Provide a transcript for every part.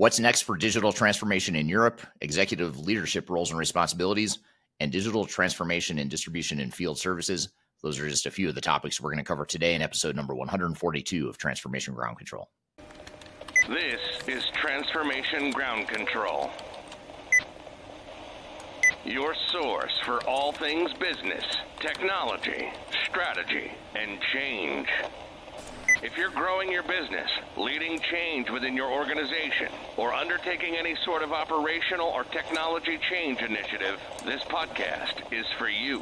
What's next for digital transformation in Europe, executive leadership roles and responsibilities, and digital transformation in distribution and field services? Those are just a few of the topics we're going to cover today in episode number 142 of Transformation Ground Control. This is Transformation Ground Control, your source for all things business, technology, strategy, and change. If you're growing your business, leading change within your organization, or undertaking any sort of operational or technology change initiative, this podcast is for you.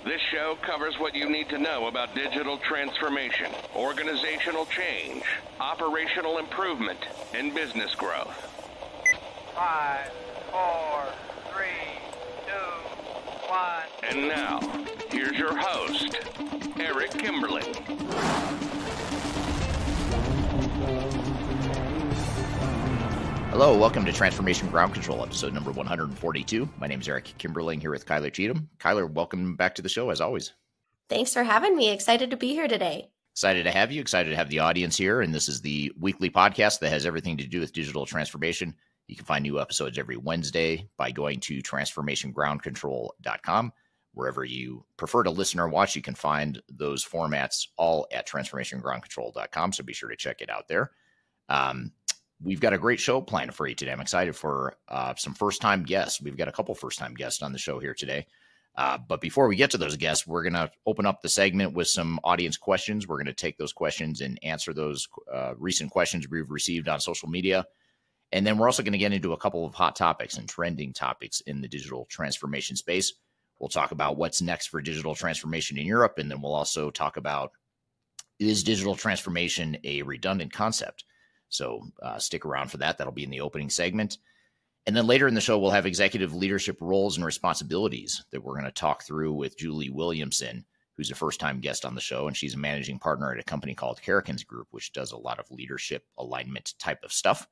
This show covers what you need to know about digital transformation, organizational change, operational improvement, and business growth. 5, 4, 3, 2, 1. And now, here's your host, Eric Kimberling. Hello, welcome to Transformation Ground Control, episode number 142. My name is Eric Kimberling here with Kyler Cheatham. Kyler, welcome back to the show as always. Thanks for having me. Excited to be here today. Excited to have you. Excited to have the audience here. And this is the weekly podcast that has everything to do with digital transformation. You can find new episodes every Wednesday by going to transformationgroundcontrol.com. Wherever you prefer to listen or watch, you can find those formats all at transformationgroundcontrol.com. So be sure to check it out there. We've got a great show planned for you today. I'm excited for some first-time guests. We've got a couple first-time guests on the show here today. But before we get to those guests, we're going to open up the segment with some audience questions. We're going to take those questions and answer those recent questions we've received on social media. And then we're also going to get into a couple of hot topics and trending topics in the digital transformation space. We'll talk about what's next for digital transformation in Europe. And then we'll also talk about, is digital transformation a redundant concept? So stick around for that. That'll be in the opening segment. And then later in the show, we'll have executive leadership roles and responsibilities that we're going to talk through with Julie Williamson, who's a first-time guest on the show. And she's a managing partner at a company called Karrikins Group, which does a lot of leadership alignment type of stuff.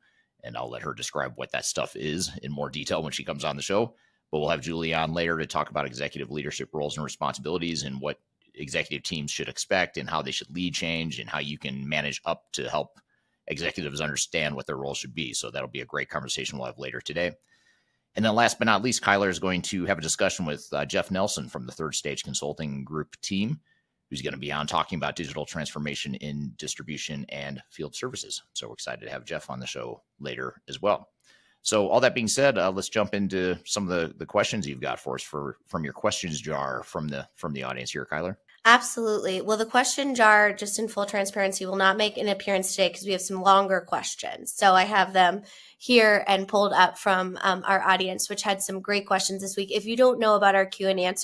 And I'll let her describe what that stuff is in more detail when she comes on the show. But we'll have Julie on later to talk about executive leadership roles and responsibilities and what executive teams should expect and how they should lead change and how you can manage up to help executives understand what their role should be. So that'll be a great conversation we'll have later today. And then last but not least, Kyler is going to have a discussion with Jeff Nelson from the Third Stage Consulting Group team, who's going to be on talking about digital transformation in distribution and field services. So we're excited to have Jeff on the show later as well. So all that being said, let's jump into some of the questions you've got for us from your questions jar from the audience here, Kyler. Absolutely. Well, the question jar, just in full transparency, will not make an appearance today because we have some longer questions. So I have them here and pulled up from our audience, which had some great questions this week. If you don't know about our Q&A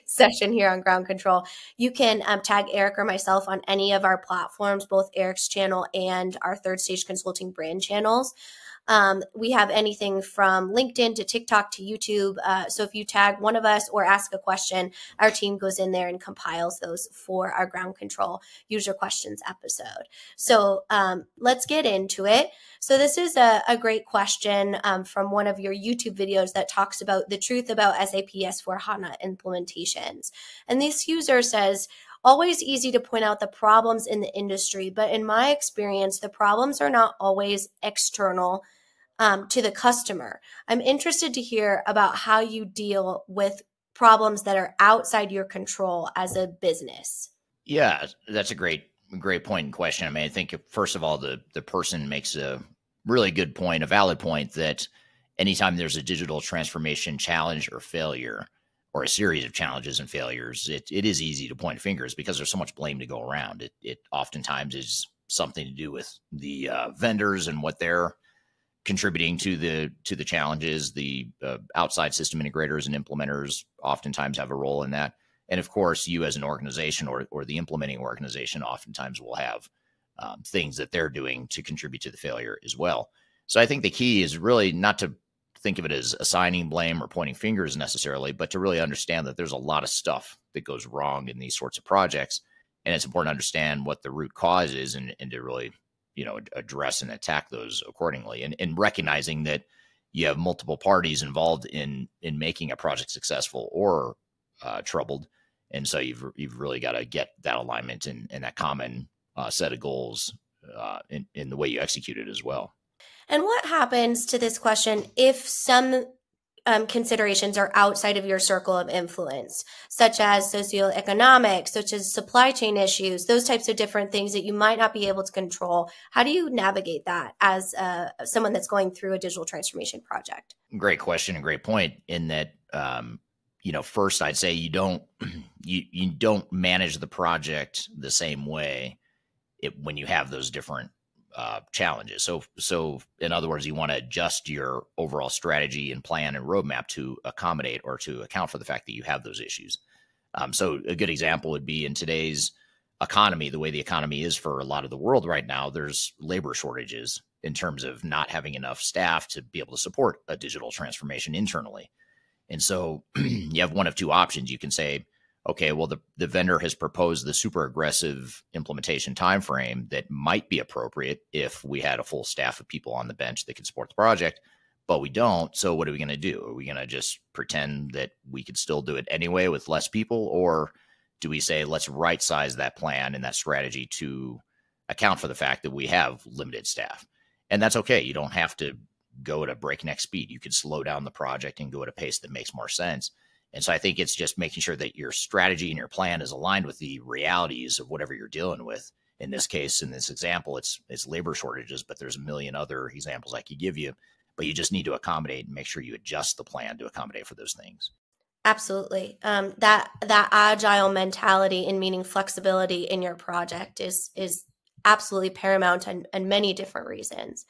session here on Ground Control, you can tag Eric or myself on any of our platforms, both Eric's channel and our Third Stage Consulting brand channels. We have anything from LinkedIn to TikTok to YouTube. So if you tag one of us or ask a question, our team goes in there and compiles those for our Ground Control user questions episode. So let's get into it. So this is a great question from one of your YouTube videos that talks about the truth about SAP S/4HANA implementations. And this user says, always easy to point out the problems in the industry, but in my experience, the problems are not always external to the customer. I'm interested to hear about how you deal with problems that are outside your control as a business. Yeah, that's a great point and question. I mean, I think first of all, the person makes a really good point, a valid point that anytime there's a digital transformation challenge or failure, or a series of challenges and failures, it is easy to point fingers because there's so much blame to go around. It oftentimes is something to do with the vendors and what they're contributing to the challenges. The outside system integrators and implementers oftentimes have a role in that. And of course, you as an organization or the implementing organization oftentimes will have things that they're doing to contribute to the failure as well. So I think the key is really not to think of it as assigning blame or pointing fingers necessarily, but to really understand that there's a lot of stuff that goes wrong in these sorts of projects. And it's important to understand what the root cause is and to really, address and attack those accordingly. And recognizing that you have multiple parties involved in making a project successful or troubled. And so you've really got to get that alignment and that common set of goals in the way you execute it as well. And what happens to this question if some considerations are outside of your circle of influence, such as socioeconomic, such as supply chain issues, those types of different things that you might not be able to control? How do you navigate that as someone that's going through a digital transformation project? Great question and great point. In that, first I'd say you don't manage the project the same way when you have those different challenges. So in other words, you want to adjust your overall strategy and plan and roadmap to accommodate or to account for the fact that you have those issues. So a good example would be in today's economy, the way the economy is for a lot of the world right now, there's labor shortages in terms of not having enough staff to be able to support a digital transformation internally. And so you have one of two options. You can say, okay, well, the vendor has proposed the super aggressive implementation timeframe that might be appropriate if we had a full staff of people on the bench that could support the project, but we don't. So what are we going to do? Are we going to just pretend that we could still do it anyway with less people? Or do we say, let's right size that plan and that strategy to account for the fact that we have limited staff? And that's okay. You don't have to go at a breakneck speed. You could slow down the project and go at a pace that makes more sense. And so I think it's just making sure that your strategy and your plan is aligned with the realities of whatever you're dealing with. In this case, in this example, it's labor shortages, but there's a million other examples I could give you. But you just need to accommodate and make sure you adjust the plan to accommodate for those things. Absolutely. That agile mentality and meaning flexibility in your project is absolutely paramount and many different reasons.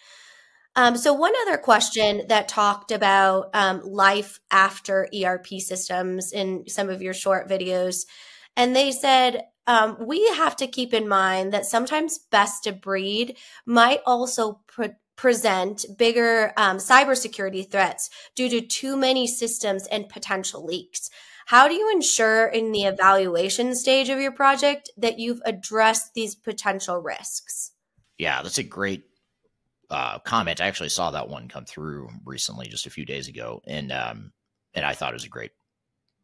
So one other question that talked about life after ERP systems in some of your short videos, and they said, we have to keep in mind that sometimes best of breed might also present bigger cybersecurity threats due to too many systems and potential leaks. How do you ensure in the evaluation stage of your project that you've addressed these potential risks? Yeah, that's a great comment. I actually saw that one come through recently, just a few days ago, and I thought it was a great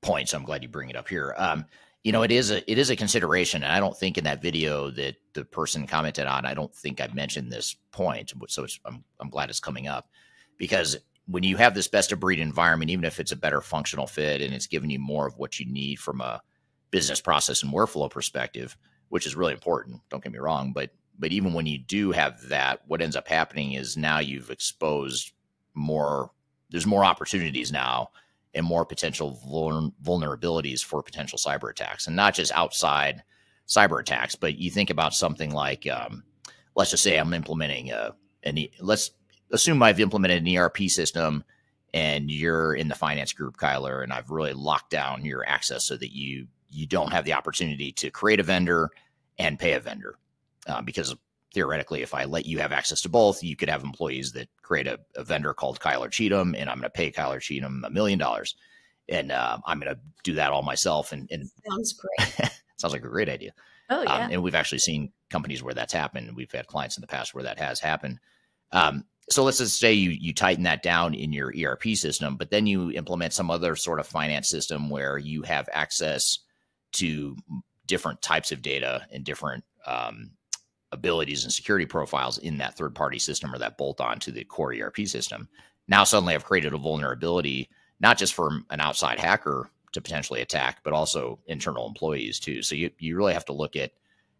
point. So I'm glad you bring it up here. It is a consideration, and I don't think in that video that the person commented on, I don't think I mentioned this point. So I'm glad it's coming up, because when you have this best of breed environment, even if it's a better functional fit and it's giving you more of what you need from a business process and workflow perspective, which is really important, don't get me wrong, but even when you do have that, what ends up happening is now you've exposed more, there's more opportunities now and more potential vulnerabilities for potential cyber attacks, and not just outside cyber attacks, but you think about something like, let's just say I'm implementing let's assume I've implemented an ERP system and you're in the finance group, Kyler, and I've really locked down your access so that you don't have the opportunity to create a vendor and pay a vendor. Because theoretically, if I let you have access to both, you could have employees that create a vendor called Kyler Cheatham, and I'm going to pay Kyler Cheatham $1 million. And I'm going to do that all myself. And Sounds great. Sounds like a great idea. Oh, yeah. And we've actually seen companies where that's happened. We've had clients in the past where that has happened. So let's just say you tighten that down in your ERP system, but then you implement some other sort of finance system where you have access to different types of data and different abilities and security profiles in that third-party system or that bolt on to the core ERP system. Now suddenly I've created a vulnerability, not just for an outside hacker to potentially attack, but also internal employees too. So you really have to look at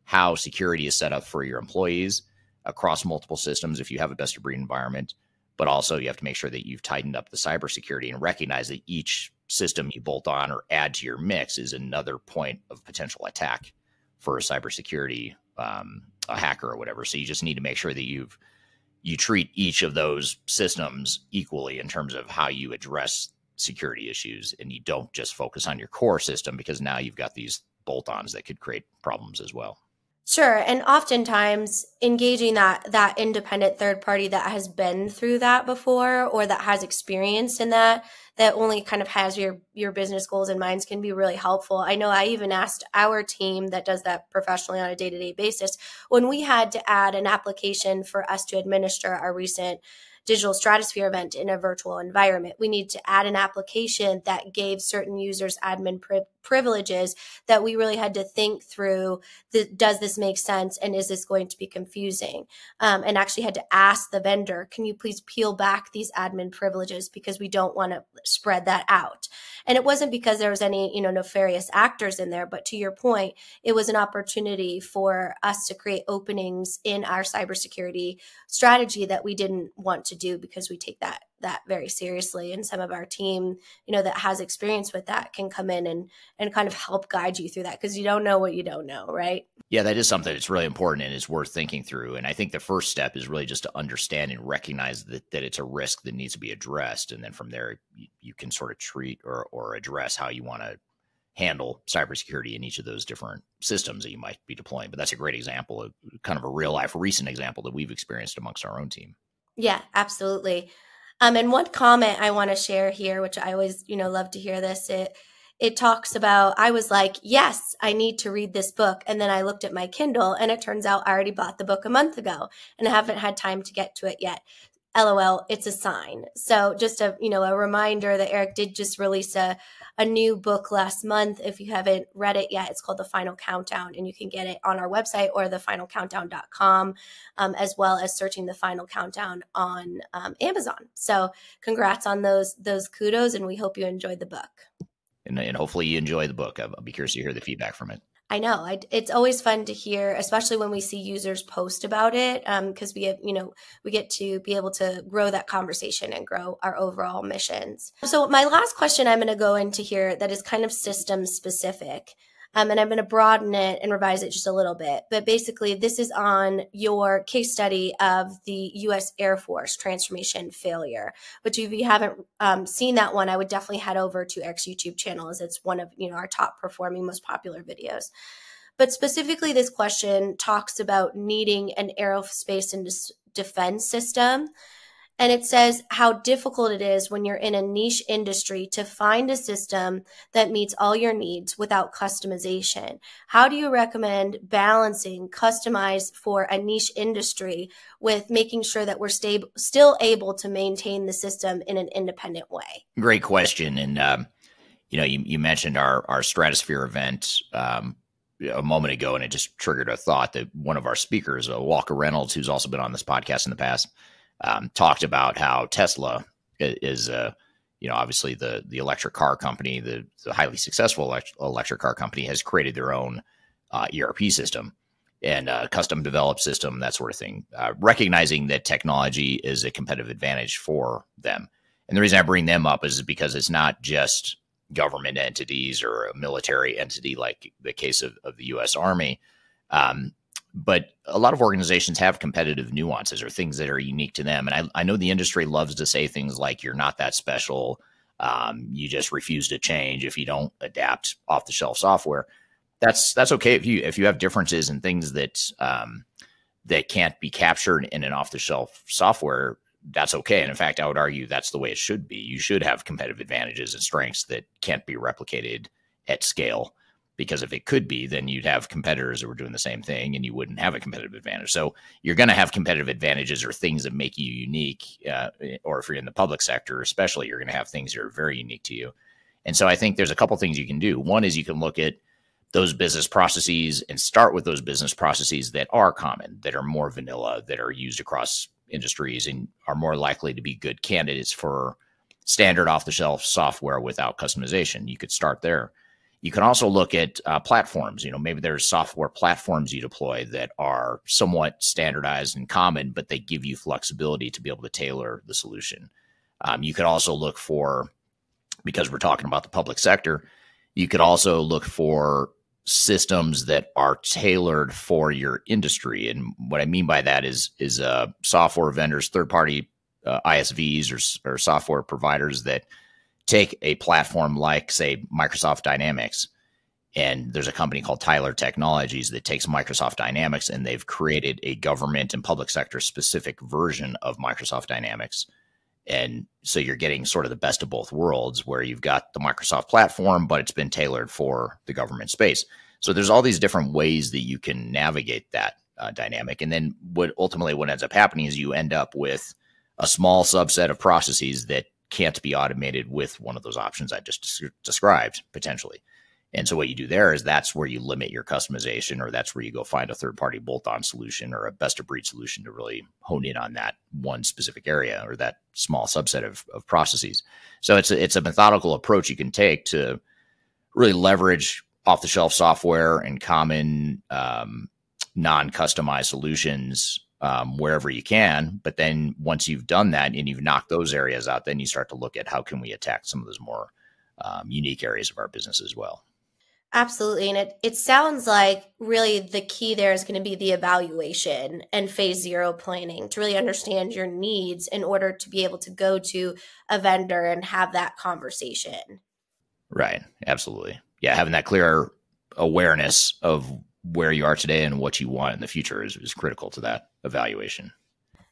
how security is set up for your employees across multiple systems if you have a best of breed environment, but also you have to make sure that you've tightened up the cybersecurity and recognize that each system you bolt on or add to your mix is another point of potential attack for a cybersecurity a hacker or whatever. So you just need to make sure that you treat each of those systems equally in terms of how you address security issues, and you don't just focus on your core system, because now you've got these bolt-ons that could create problems as well. Sure. And oftentimes engaging that independent third party that has been through that before, or that has experience in that only kind of has your business goals in mind, can be really helpful. I know I even asked our team that does that professionally on a day-to-day basis, when we had to add an application for us to administer our recent digital stratosphere event in a virtual environment. We need to add an application that gave certain users admin privileges that we really had to think through, does this make sense and is this going to be confusing? And actually had to ask the vendor, can you please peel back these admin privileges because we don't want to spread that out. And it wasn't because there was any, nefarious actors in there, but to your point, it was an opportunity for us to create openings in our cybersecurity strategy that we didn't want to do because we take that very seriously. And some of our team, that has experience with that can come in and kind of help guide you through that because you don't know what you don't know, right? Yeah, that is something that's really important and is worth thinking through. And I think the first step is really just to understand and recognize that it's a risk that needs to be addressed. And then from there, you can sort of treat or address how you want to handle cybersecurity in each of those different systems that you might be deploying. But that's a great example of kind of a real life recent example that we've experienced amongst our own team. Yeah, absolutely. And one comment I want to share here, which I always, love to hear this, it talks about, I was like, yes, I need to read this book. And then I looked at my Kindle and it turns out I already bought the book a month ago and I haven't had time to get to it yet. LOL, it's a sign. So just a reminder that Eric did just release a new book last month. If you haven't read it yet, it's called The Final Countdown, and you can get it on our website or thefinalcountdown.com, as well as searching The Final Countdown on Amazon. So congrats on those kudos, and we hope you enjoyed the book. And hopefully you enjoy the book. I'll be curious to hear the feedback from it. I know it's always fun to hear, especially when we see users post about it, because we have, we get to be able to grow that conversation and grow our overall missions. So my last question I'm going to go into here that is kind of system specific. And I'm going to broaden it and revise it just a little bit. But basically, this is on your case study of the U.S. Air Force transformation failure, which if you haven't seen that one, I would definitely head over to Eric's YouTube channel, as it's one of our top performing, most popular videos. But specifically, this question talks about needing an aerospace and defense system. And it says how difficult it is when you're in a niche industry to find a system that meets all your needs without customization. How do you recommend balancing customized for a niche industry with making sure that we're still able to maintain the system in an independent way? Great question. And, you mentioned our Stratosphere event a moment ago, and it just triggered a thought that one of our speakers, Walker Reynolds, who's also been on this podcast in the past, talked about how Tesla is, obviously the electric car company, the highly successful electric car company, has created their own ERP system and custom developed system, that sort of thing, recognizing that technology is a competitive advantage for them. And the reason I bring them up is because it's not just government entities or a military entity like the case of the U.S. Army. But a lot of organizations have competitive nuances or things that are unique to them. And I know the industry loves to say things like, you're not that special. You just refuse to change if you don't adapt off the shelf software. That's okay if you have differences and things that that can't be captured in an off the shelf software. That's okay. And in fact, I would argue that's the way it should be. You should have competitive advantages and strengths that can't be replicated at scale. Because if it could be, then you'd have competitors that were doing the same thing and you wouldn't have a competitive advantage. So you're going to have competitive advantages or things that make you unique, or if you're in the public sector, especially, you're going to have things that are very unique to you. And so I think there's a couple things you can do. One is you can look at those business processes and start with those business processes that are common, that are more vanilla, that are used across industries and are more likely to be good candidates for standard off-the-shelf software without customization. You could start there. You can also look at platforms. Maybe there's software platforms you deploy that are somewhat standardized and common, but they give you flexibility to be able to tailor the solution. You could also look for, because we're talking about the public sector, you could also look for systems that are tailored for your industry. And what I mean by that is software vendors, third-party ISVs or software providers that take a platform like, say, Microsoft Dynamics, and there's a company called Tyler Technologies that takes Microsoft Dynamics and they've created a government and public sector specific version of Microsoft Dynamics. And so you're getting sort of the best of both worlds, where you've got the Microsoft platform, but it's been tailored for the government space. So there's all these different ways that you can navigate that dynamic. And then what ends up happening is you end up with a small subset of processes that can't be automated with one of those options I just described potentially. And so what you do there is that's where you limit your customization, or that's where you go find a third-party bolt-on solution or a best-of-breed solution to really hone in on that one specific area or that small subset of processes. So it's a methodical approach you can take to really leverage off-the-shelf software and common non-customized solutions wherever you can. But then once you've done that and you've knocked those areas out, then you start to look at how can we attack some of those more unique areas of our business as well. Absolutely. And it sounds like really the key there is going to be the evaluation and phase zero planning to really understand your needs in order to be able to go to a vendor and have that conversation. Right. Absolutely. Yeah. Having that clear awareness of where you are today and what you want in the future is critical to that evaluation.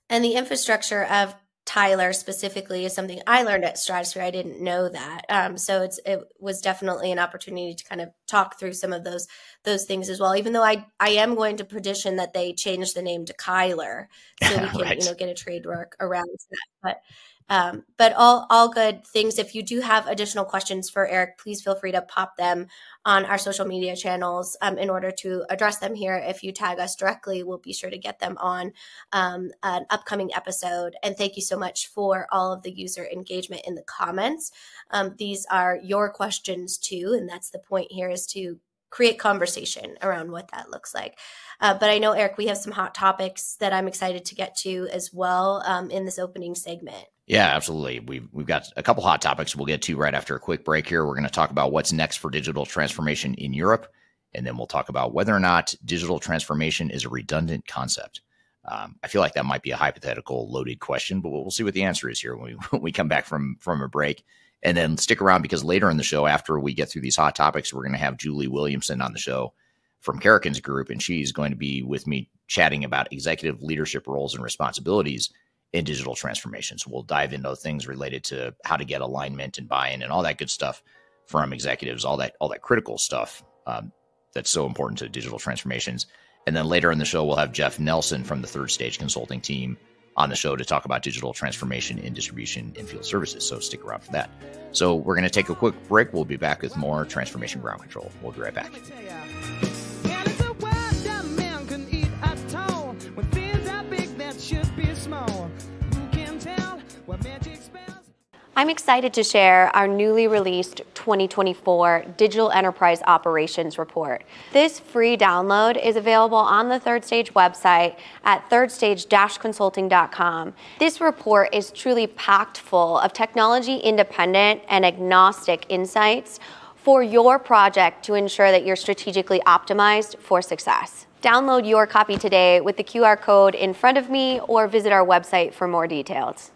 And the infrastructure of Tyler specifically is something I learned at Stratosphere. I didn't know that. So it was definitely an opportunity to kind of talk through some of those things as well, even though I am going to petition that they change the name to Kyler so we can, right. get a trademark around that. But all good things. If you do have additional questions for Eric, please feel free to pop them on our social media channels in order to address them here. If you tag us directly, we'll be sure to get them on an upcoming episode. And thank you so much for all of the user engagement in the comments. These are your questions too, and that's the point here, is to create conversation around what that looks like. But I know, Eric, we have some hot topics that I'm excited to get to as well in this opening segment. Yeah, absolutely. We've got a couple hot topics we'll get to right after a quick break here. We're going to talk about what's next for digital transformation in Europe, and then we'll talk about whether or not digital transformation is a redundant concept. I feel like that might be a hypothetical loaded question, but we'll see what the answer is here when we come back from a break. And then stick around, because later in the show, after we get through these hot topics, we're going to have Julie Williamson on the show from Karrikins Group, and she's going to be with me chatting about executive leadership roles and responsibilities in digital transformation. So we'll dive into things related to how to get alignment and buy-in and all that good stuff from executives, all that critical stuff that's so important to digital transformations. And then later in the show, we'll have Jeff Nelson from the Third Stage Consulting team on the show to talk about digital transformation in distribution and field services. So stick around for that. So we're going to take a quick break. We'll be back with more Transformation Ground Control. We'll be right back. I'm excited to share our newly released 2024 Digital Enterprise Operations Report. This free download is available on the Third Stage website at thirdstage-consulting.com. This report is truly packed full of technology-independent and agnostic insights for your project to ensure that you're strategically optimized for success. Download your copy today with the QR code in front of me, or visit our website for more details.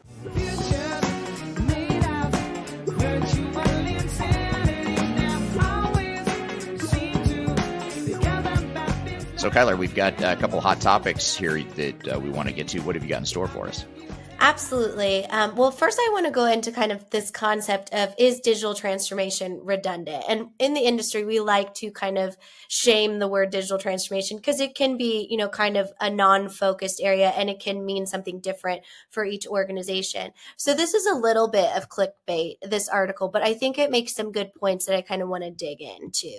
So, Kyler, we've got a couple hot topics here that we want to get to. What have you got in store for us? Absolutely. Well, first I want to go into kind of this concept of, is digital transformation redundant? And in the industry, we like to kind of shame the word digital transformation because it can be, kind of a non-focused area, and it can mean something different for each organization. So this is a little bit of clickbait, this article, but I think it makes some good points that I kind of want to dig into.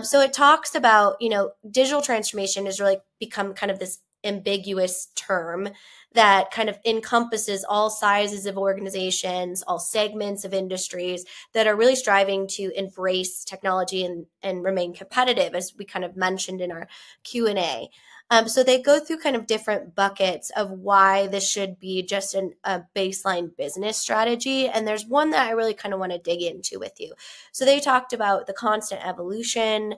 So it talks about, digital transformation has really become kind of this ambiguous term that kind of encompasses all sizes of organizations, all segments of industries that are really striving to embrace technology and remain competitive, as we kind of mentioned in our Q&A. So they go through kind of different buckets of why this should be just a baseline business strategy. And there's one that I really kind of want to dig into with you. So they talked about the constant evolution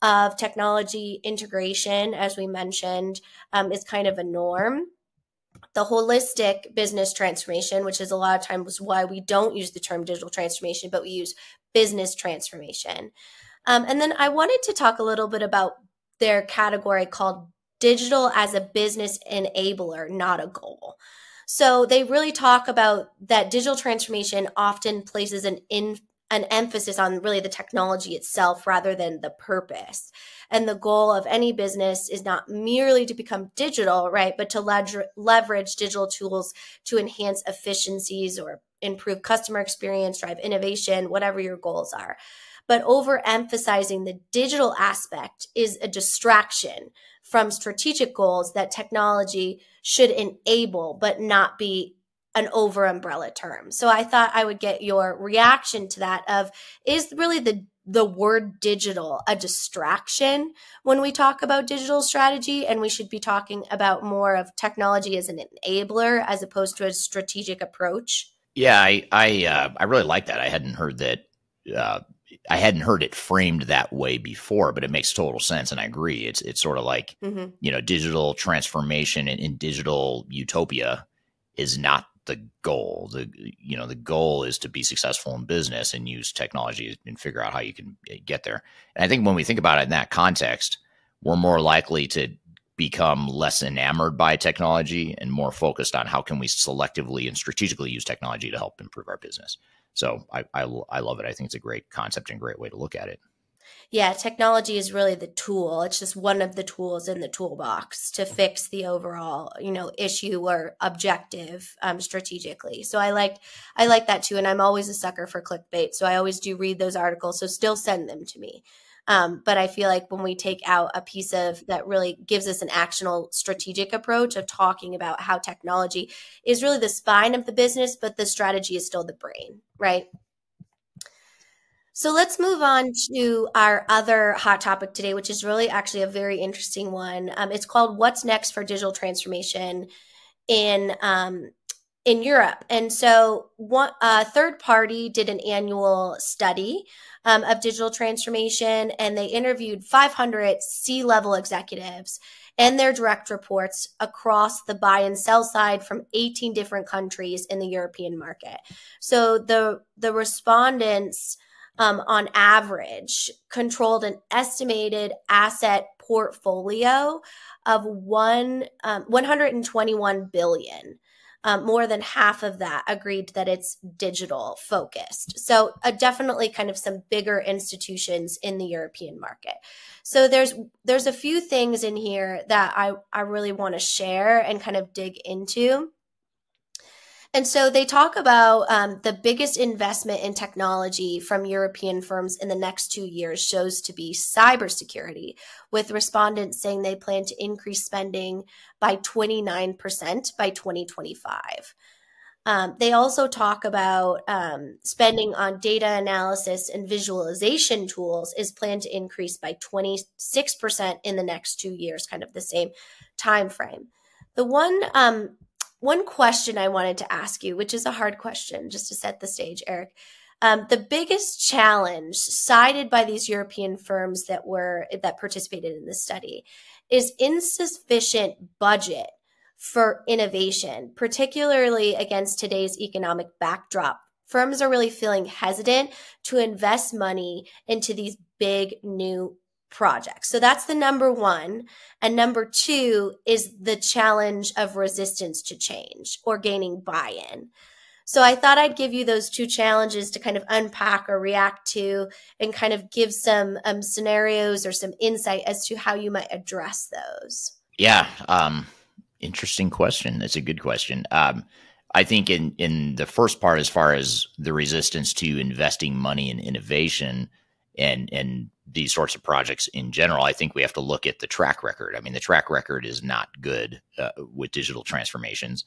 of technology integration, as we mentioned, is kind of a norm. The holistic business transformation, which is a lot of times why we don't use the term digital transformation, but we use business transformation. And then I wanted to talk a little bit about their category called digital as a business enabler, not a goal. So they really talk about that digital transformation often places an an emphasis on really the technology itself rather than the purpose. And the goal of any business is not merely to become digital, right, but to leverage digital tools to enhance efficiencies or improve customer experience, drive innovation, whatever your goals are. But overemphasizing the digital aspect is a distraction from strategic goals that technology should enable, but not be an over umbrella term. So I thought I would get your reaction to that of, is really the word digital a distraction when we talk about digital strategy, and we should be talking about more of technology as an enabler as opposed to a strategic approach? Yeah, I really like that. I hadn't heard that. I hadn't heard it framed that way before, but it makes total sense, and I agree. It's sort of like, digital transformation and digital utopia is not the goal. The goal is to be successful in business and use technology and figure out how you can get there. And I think when we think about it in that context, we're more likely to become less enamored by technology and more focused on how can we selectively and strategically use technology to help improve our business. So I love it. I think it's a great concept and great way to look at it. Yeah, technology is really the tool. It's just one of the tools in the toolbox to fix the overall, issue or objective strategically. So I like that too. And I'm always a sucker for clickbait. So I always do read those articles. So still send them to me. But I feel like when we take out a piece of that really gives us an actionable strategic approach of talking about how technology is really the spine of the business, but the strategy is still the brain, right? So let's move on to our other hot topic today, which is really actually a very interesting one. It's called "What's Next for Digital Transformation in Europe?" And so, a third party did an annual study of digital transformation, and they interviewed 500 C-level executives and their direct reports across the buy and sell side from 18 different countries in the European market. So the respondents, on average, controlled an estimated asset portfolio of 121 billion. More than half of that agreed that it's digital focused. So definitely kind of some bigger institutions in the European market. So there's a few things in here that I really want to share and kind of dig into. And so they talk about the biggest investment in technology from European firms in the next 2 years shows to be cybersecurity, with respondents saying they plan to increase spending by 29% by 2025. They also talk about spending on data analysis and visualization tools is planned to increase by 26% in the next 2 years, kind of the same time frame. The one question I wanted to ask you, which is a hard question, just to set the stage, Eric. The biggest challenge cited by these European firms that participated in this study is insufficient budget for innovation, particularly against today's economic backdrop. Firms are really feeling hesitant to invest money into these big new projects. So that's the number one. And number two is the challenge of resistance to change or gaining buy-in. So I thought I'd give you those two challenges to kind of unpack or react to and kind of give some scenarios or some insight as to how you might address those. Yeah. Interesting question. That's a good question. I think in the first part, as far as the resistance to investing money in innovation and these sorts of projects in general, I think we have to look at the track record. I mean, the track record is not good with digital transformations,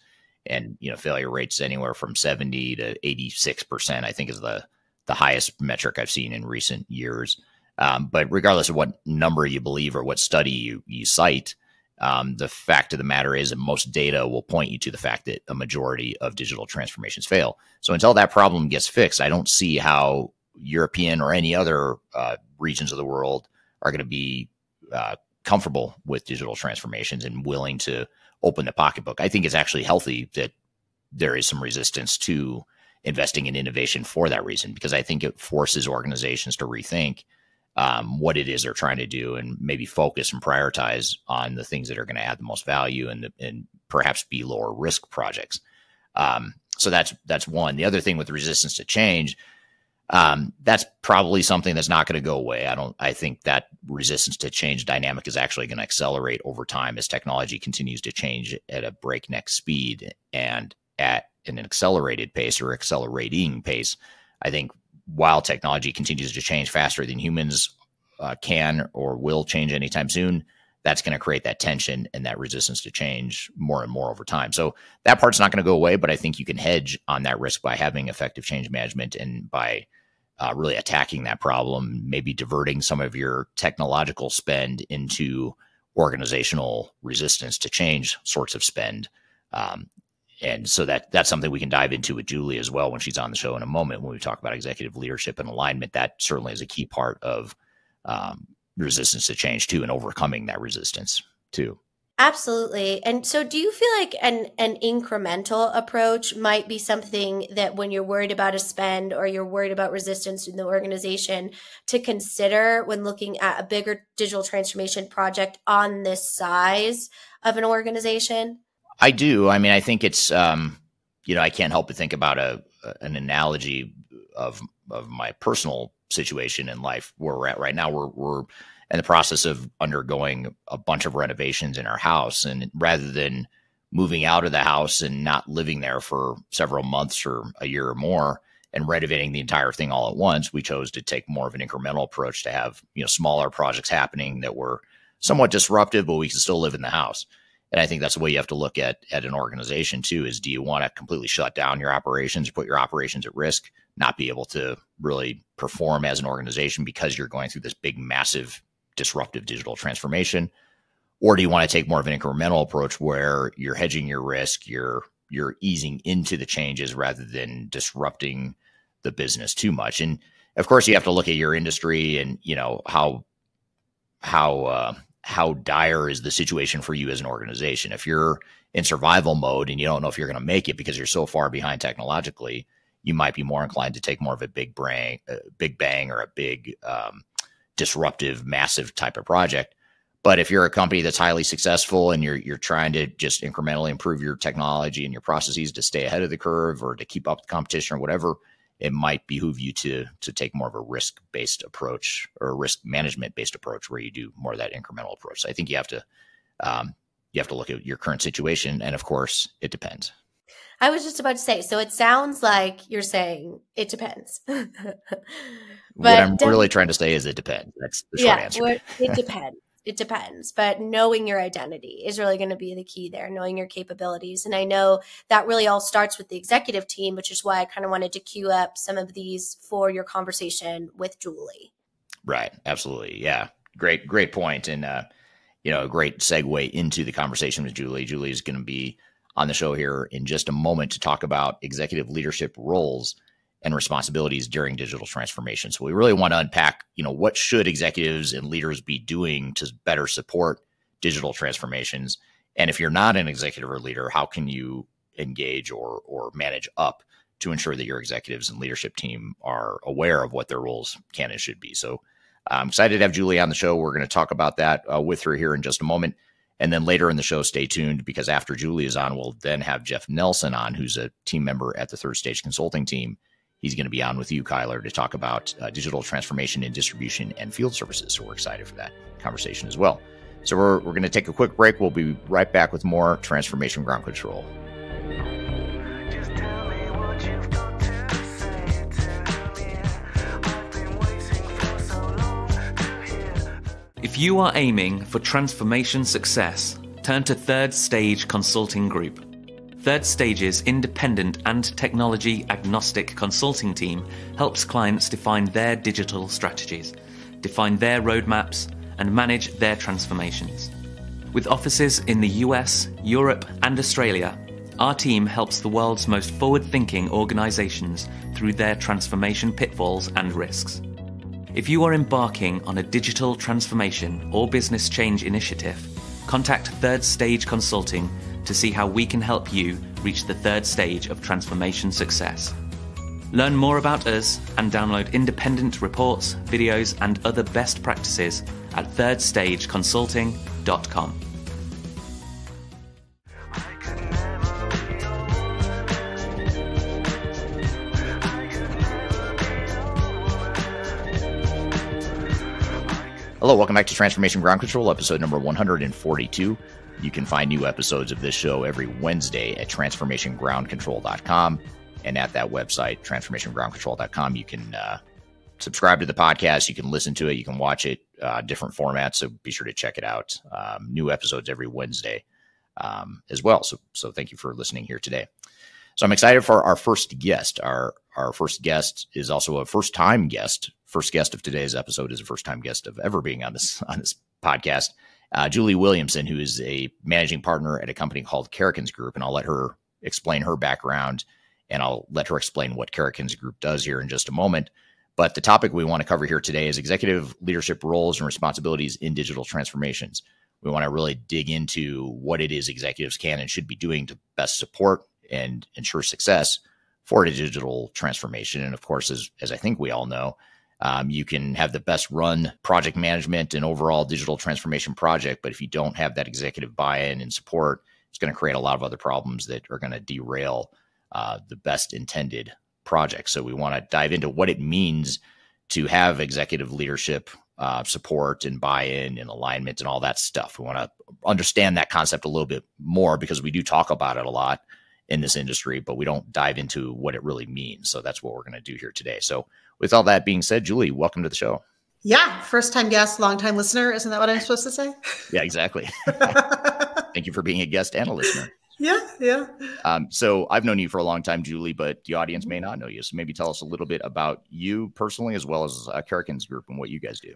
and failure rates anywhere from 70 to 86%. I think is the highest metric I've seen in recent years. But regardless of what number you believe or what study you cite, the fact of the matter is that most data will point you to the fact that a majority of digital transformations fail. So until that problem gets fixed, I don't see how European or any other regions of the world are going to be comfortable with digital transformations and willing to open the pocketbook. I think it's actually healthy that there is some resistance to investing in innovation for that reason, because I think it forces organizations to rethink what it is they're trying to do and maybe focus and prioritize on the things that are going to add the most value and perhaps be lower risk projects. So that's one. The other thing with resistance to change, That's probably something that's not going to go away. I think that resistance to change dynamic is actually going to accelerate over time as technology continues to change at a breakneck speed and at an accelerated pace or accelerating pace. I think while technology continues to change faster than humans can or will change anytime soon, that's going to create that tension and that resistance to change more and more over time. So that part's not going to go away, but I think you can hedge on that risk by having effective change management and by really attacking that problem, maybe diverting some of your technological spend into organizational resistance to change sorts of spend. And so that's something we can dive into with Julie as well when she's on the show in a moment, when we talk about executive leadership and alignment. That certainly is a key part of resistance to change too, and overcoming that resistance too. Absolutely. And so do you feel like an incremental approach might be something that when you're worried about a spend or you're worried about resistance in the organization to consider when looking at a bigger digital transformation project on this size of an organization? I do. I mean, I think it's, I can't help but think about an analogy of my personal situation in life where we're at right now. We're in the process of undergoing a bunch of renovations in our house. And rather than moving out of the house and not living there for several months or a year or more and renovating the entire thing all at once, we chose to take more of an incremental approach to have, smaller projects happening that were somewhat disruptive, but we can still live in the house. And I think that's the way you have to look at an organization too, is do you want to completely shut down your operations, put your operations at risk, not be able to really perform as an organization because you're going through this big, massive, disruptive digital transformation? Or do you want to take more of an incremental approach where you're hedging your risk, you're easing into the changes rather than disrupting the business too much? And of course, you have to look at your industry and, how dire is the situation for you as an organization. If you're in survival mode and you don't know if you're going to make it because you're so far behind technologically, you might be more inclined to take more of a big bang or a big disruptive, massive type of project. But if you're a company that's highly successful and you're trying to just incrementally improve your technology and your processes to stay ahead of the curve or to keep up with the competition or whatever, it might behoove you to take more of a risk-based approach or a risk management-based approach where you do more of that incremental approach. So I think you have to look at your current situation, and of course, it depends. I was just about to say, so it sounds like you're saying it depends. But what I'm really trying to say is it depends. That's the short answer. It depends. It depends. But knowing your identity is really going to be the key there, knowing your capabilities. And I know that really all starts with the executive team, which is why I kind of wanted to queue up some of these for your conversation with Julie. Right. Absolutely. Yeah. Great point. And, a great segue into the conversation with Julie. Julie is going to be on the show here in just a moment to talk about executive leadership roles and responsibilities during digital transformation. So we really want to unpack, what should executives and leaders be doing to better support digital transformations? And if you're not an executive or leader, how can you engage or manage up to ensure that your executives and leadership team are aware of what their roles can and should be? So I'm excited to have Julie on the show. We're going to talk about that with her here in just a moment. And then later in the show, stay tuned, because after Julie is on, we'll then have Jeff Nelson on, who's a team member at the Third Stage Consulting team. He's going to be on with you, Kyler, to talk about digital transformation in distribution and field services. So we're excited for that conversation as well. So we're going to take a quick break. We'll be right back with more Transformation Ground Control. If you are aiming for transformation success, turn to Third Stage Consulting Group. Third Stage's independent and technology-agnostic consulting team helps clients define their digital strategies, define their roadmaps, and manage their transformations. With offices in the US, Europe, and Australia, our team helps the world's most forward-thinking organizations through their transformation pitfalls and risks. If you are embarking on a digital transformation or business change initiative, contact Third Stage Consulting to see how we can help you reach the third stage of transformation success. Learn more about us and download independent reports, videos, and other best practices at thirdstageconsulting.com. Hello, welcome back to Transformation Ground Control, episode number 142. You can find new episodes of this show every Wednesday at transformationgroundcontrol.com. And at that website, transformationgroundcontrol.com, you can subscribe to the podcast. You can listen to it. You can watch it, different formats. So be sure to check it out. New episodes every Wednesday as well. So thank you for listening here today. So I'm excited for our first guest. Our first guest is also a first-time guest. First guest of today's episode is a first-time guest of ever being on this podcast. Julie Williamson, who is a managing partner at a company called Karrikins Group, and I'll let her explain her background, and I'll let her explain what Karrikins Group does here in just a moment. But the topic we want to cover here today is executive leadership roles and responsibilities in digital transformations. We want to really dig into what it is executives can and should be doing to best support and ensure success for a digital transformation. And of course, as I think we all know, you can have the best run project management and overall digital transformation project, but if you don't have that executive buy-in and support, it's going to create a lot of other problems that are going to derail the best intended project. So we want to dive into what it means to have executive leadership support and buy-in and alignment and all that stuff. We want to understand that concept a little bit more because we do talk about it a lot in this industry, but we don't dive into what it really means. So that's what we're going to do here today. So with all that being said, Julie, welcome to the show. Yeah. First time guest, long time listener. Isn't that what I'm supposed to say? Yeah, exactly. Thank you for being a guest and a listener. Yeah. So I've known you for a long time, Julie, but the audience may not know you. So maybe tell us a little bit about you personally, as well as Karrikins Group and what you guys do.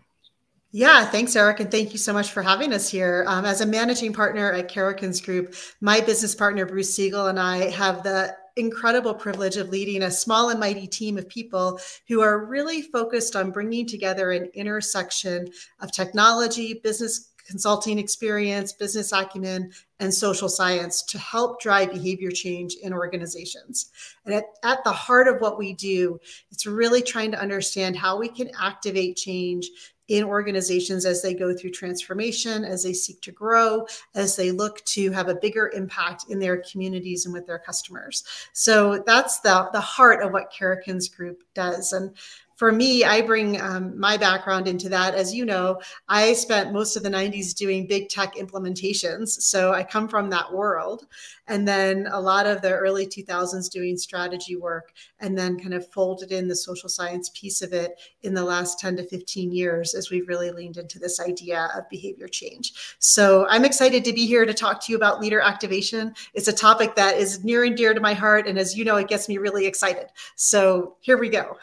Yeah, thanks, Eric. And thank you so much for having us here. As a managing partner at Karrikins Group, my business partner, Bruce Siegel, and I have the incredible privilege of leading a small and mighty team of people who are really focused on bringing together an intersection of technology, business consulting experience, business acumen, and social science to help drive behavior change in organizations. And at the heart of what we do, it's really trying to understand how we can activate change in organizations as they go through transformation, as they seek to grow, as they look to have a bigger impact in their communities and with their customers. So that's the heart of what Karrikins Group does. And for me, I bring my background into that. As you know, I spent most of the 90s doing big tech implementations. So I come from that world. And then a lot of the early 2000s doing strategy work, and then kind of folded in the social science piece of it in the last 10 to 15 years as we've really leaned into this idea of behavior change. So I'm excited to be here to talk to you about leader activation. It's a topic that is near and dear to my heart. And as you know, it gets me really excited. So here we go.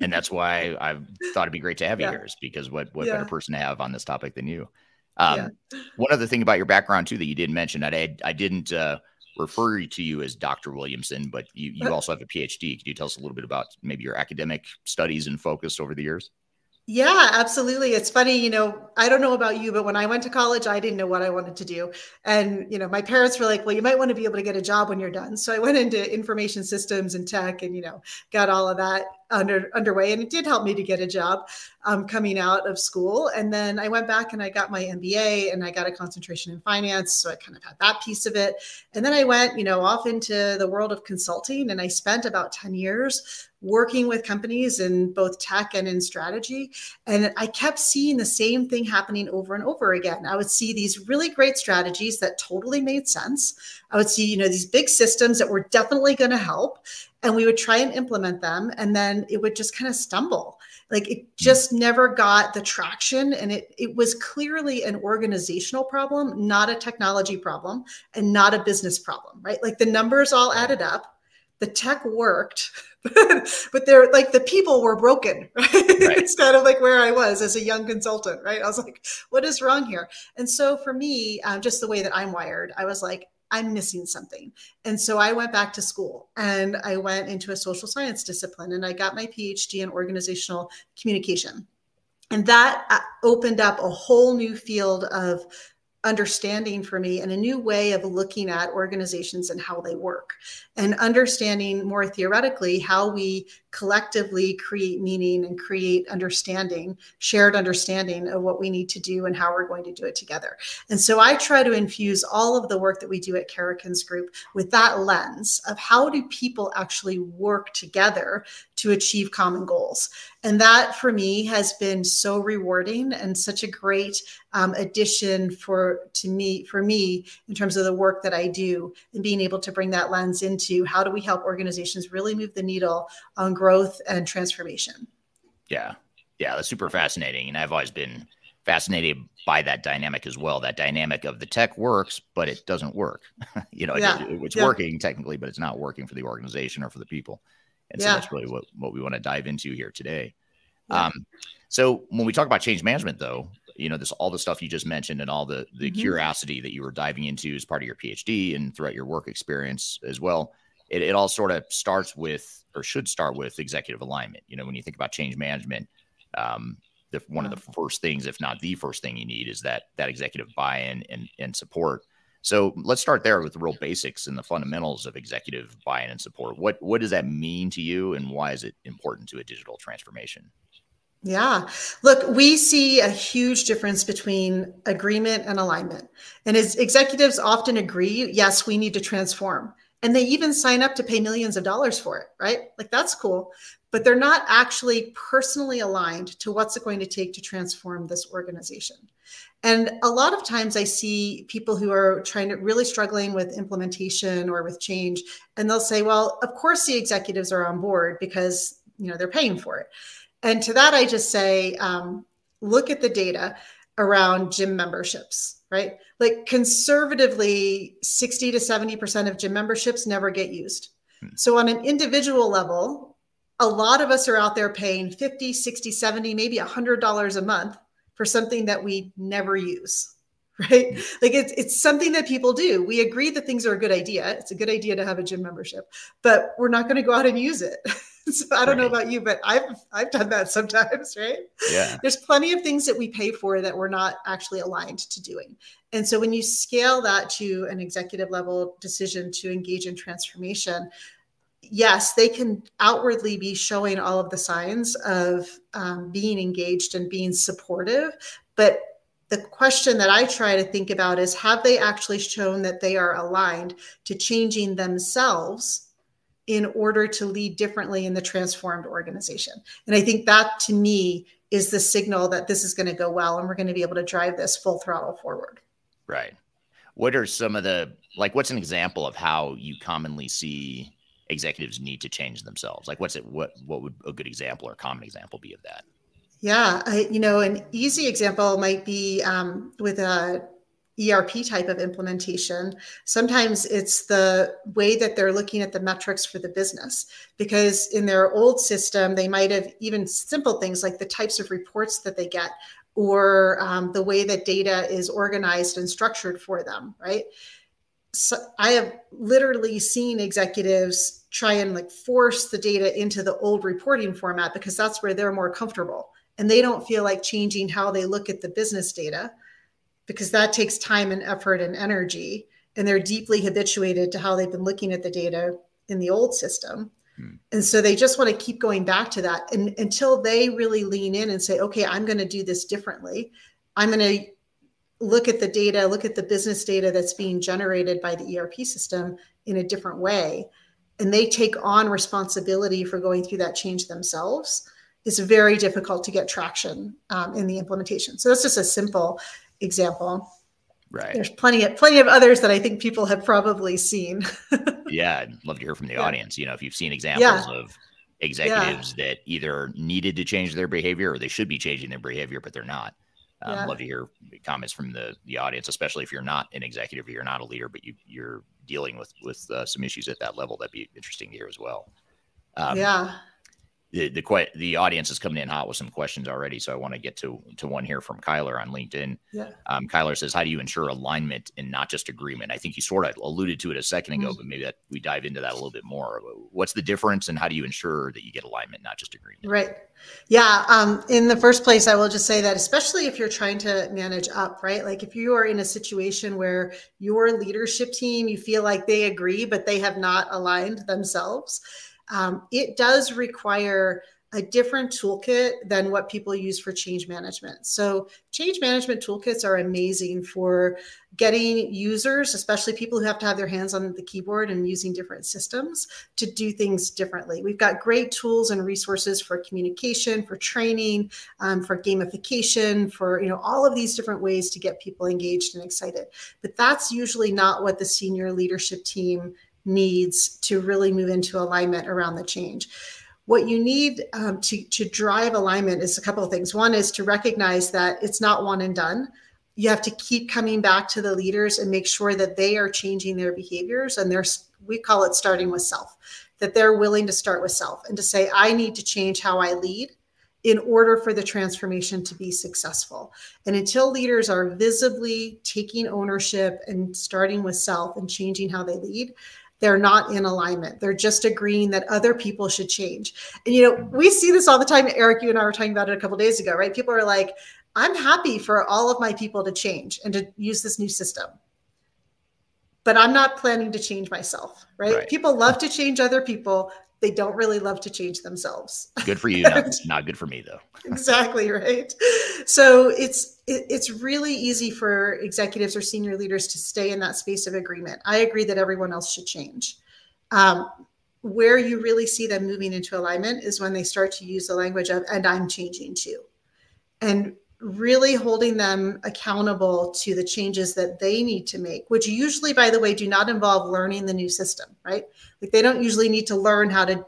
And that's why I thought it'd be great to have you here, is because what better person to have on this topic than you? One other thing about your background too that you didn't mention, I didn't refer to you as Dr. Williamson, but you also have a PhD. Could you tell us a little bit about maybe your academic studies and focus over the years? Yeah, absolutely. It's funny, I don't know about you, but when I went to college, I didn't know what I wanted to do. And, my parents were like, well, you might want to be able to get a job when you're done. So I went into information systems and tech and, got all of that underway. And it did help me to get a job coming out of school. And then I went back and I got my MBA and I got a concentration in finance. So I kind of had that piece of it. And then I went, off into the world of consulting, and I spent about 10 years working with companies in both tech and in strategy. And I kept seeing the same thing happening over and over again. I would see these really great strategies that totally made sense. I would see, these big systems that were definitely going to help, and we would try and implement them. And then it would just kind of stumble. Like it just never got the traction. And it was clearly an organizational problem, not a technology problem, and not a business problem, right? Like the numbers all added up. The tech worked, but they're like the people were broken, right? It's kind of like where I was as a young consultant, right? I was like, what is wrong here? And so for me, just the way that I'm wired, I was like, I'm missing something. And so I went back to school and I went into a social science discipline and I got my PhD in organizational communication. And that opened up a whole new field of understanding for me and a new way of looking at organizations and how they work, and understanding more theoretically how we collectively create meaning and create understanding, shared understanding of what we need to do and how we're going to do it together. And so I try to infuse all of the work that we do at Karrikins Group with that lens of how do people actually work together to achieve common goals. And that for me has been so rewarding and such a great addition for me in terms of the work that I do, and being able to bring that lens into how do we help organizations really move the needle on growth and transformation. Yeah. Yeah. That's super fascinating. And I've always been fascinated by that dynamic as well. That dynamic of the tech works, but it doesn't work. It's working technically, but it's not working for the organization or for the people. And so that's really what we want to dive into here today. Yeah. So when we talk about change management, though, all the stuff you just mentioned and all the curiosity that you were diving into as part of your PhD and throughout your work experience as well, it all sort of starts with, or should start with, executive alignment. When you think about change management, one of the first things, if not the first thing you need, is that executive buy-in and support. So let's start there with the real basics and the fundamentals of executive buy-in and support. What does that mean to you, and why is it important to a digital transformation? Yeah, look, we see a huge difference between agreement and alignment. And as executives often agree, yes, we need to transform. And they even sign up to pay millions of dollars for it, right? Like, that's cool. But they're not actually personally aligned to what's it going to take to transform this organization. And a lot of times I see people who are really struggling with implementation or with change, and they'll say, well, of course the executives are on board because, they're paying for it. And to that, I just say, look at the data around gym memberships, right? Like, conservatively, 60 to 70% of gym memberships never get used. So on an individual level, a lot of us are out there paying $50, $60, $70, maybe $100 a month for something that we never use, right? Like, it's something that people do. We agree that things are a good idea. It's a good idea to have a gym membership, but we're not going to go out and use it. So I don't know about you, but I've done that sometimes, right? Yeah. There's plenty of things that we pay for that we're not actually aligned to doing. And so when you scale that to an executive level decision to engage in transformation, yes, they can outwardly be showing all of the signs of being engaged and being supportive. But the question that I try to think about is, have they actually shown that they are aligned to changing themselves in order to lead differently in the transformed organization? And I think that, to me, is the signal that this is going to go well and we're going to be able to drive this full throttle forward. Right. What are some of what's an example of how you commonly see executives need to change themselves? Like, what would a good example or common example be of that? Yeah. An easy example might be with a ERP type of implementation. Sometimes it's the way that they're looking at the metrics for the business, because in their old system, they might have even simple things like the types of reports that they get, or the way that data is organized and structured for them, right? So I have literally seen executives try and force the data into the old reporting format because that's where they're more comfortable. And they don't feel like changing how they look at the business data, because that takes time and effort and energy. And they're deeply habituated to how they've been looking at the data in the old system. And so they just want to keep going back to that. And until they really lean in and say, okay, I'm going to do this differently. I'm going to look at the data, look at the business data that's being generated by the ERP system in a different way. And they take on responsibility for going through that change themselves. It's very difficult to get traction in the implementation. So that's just a simple example. Right. There's plenty of others that I think people have probably seen. Yeah, I'd love to hear from the audience. If you've seen examples of executives that either needed to change their behavior or they should be changing their behavior, but they're not. I'd love to hear comments from the audience, especially if you're not an executive or you're not a leader, but you're dealing with some issues at that level. That'd be interesting to hear as well. The audience is coming in hot with some questions already, so I want to get to one here from Kyler on LinkedIn. Kyler says, how do you ensure alignment and not just agreement? I think you sort of alluded to it a second ago, but maybe we dive into that a little bit more. What's the difference, and how do you ensure that you get alignment, not just agreement? Right. Yeah. In the first place, I will just say that, especially if you're trying to manage up, right? Like, if you are in a situation where your leadership team, you feel like they agree, but they have not aligned themselves, it does require a different toolkit than what people use for change management. So change management toolkits are amazing for getting users, especially people who have to have their hands on the keyboard and using different systems, to do things differently. We've got great tools and resources for communication, for training, for gamification, for all of these different ways to get people engaged and excited. But that's usually not what the senior leadership team needs to really move into alignment around the change. What you need to drive alignment is a couple of things. One is to recognize that it's not one and done. You have to keep coming back to the leaders and make sure that they are changing their behaviors. And we call it starting with self, that they're willing to start with self and to say, I need to change how I lead in order for the transformation to be successful. And until leaders are visibly taking ownership and starting with self and changing how they lead, they're not in alignment. They're just agreeing that other people should change. And, we see this all the time. Eric, you and I were talking about it a couple of days ago, right? People are like, I'm happy for all of my people to change and to use this new system, but I'm not planning to change myself, right? People love to change other people. They don't really love to change themselves. Good for you. Not good for me, though. Exactly right. So it's really easy for executives or senior leaders to stay in that space of agreement. I agree that everyone else should change. Where you really see them moving into alignment is when they start to use the language of, and I'm changing too. And really holding them accountable to the changes that they need to make, which usually, by the way, do not involve learning the new system, right? Like they don't usually need to learn how to,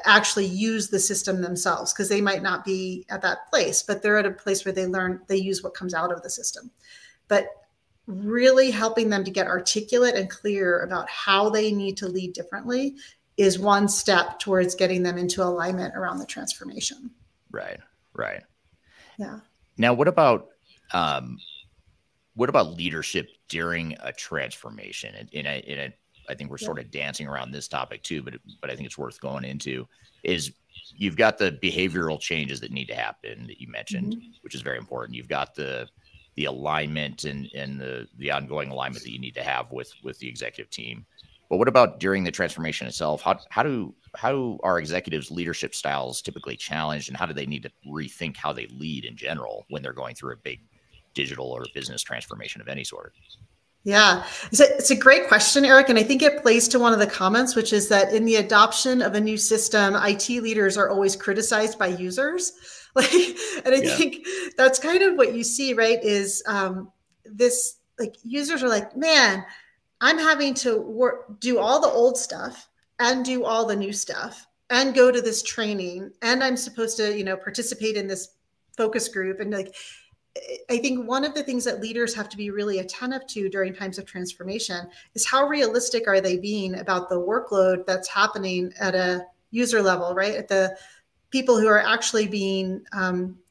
actually use the system themselves, because they might not be at that place, but they're at a place where they use what comes out of the system. But really helping them to get articulate and clear about how they need to lead differently is one step towards getting them into alignment around the transformation. Right. Yeah. Now, what about leadership during a transformation? And I think we're sort of dancing around this topic too, but I think it's worth going into. Is you've got the behavioral changes that need to happen that you mentioned, which is very important. You've got the alignment and the ongoing alignment that you need to have with the executive team. But what about during the transformation itself? How are executives' leadership styles typically challenged, and how do they need to rethink how they lead in general when they're going through a big digital or business transformation of any sort? Yeah, it's a great question, Eric. And I think it plays to one of the comments, which is that in the adoption of a new system, IT leaders are always criticized by users. And I think that's kind of what you see, right? Is this, like, users are like, man, I'm having to do all the old stuff and do all the new stuff and go to this training, and I'm supposed to, participate in this focus group. And I think one of the things that leaders have to be really attentive to during times of transformation is how realistic are they being about the workload that's happening at a user level, right? At the people who are actually being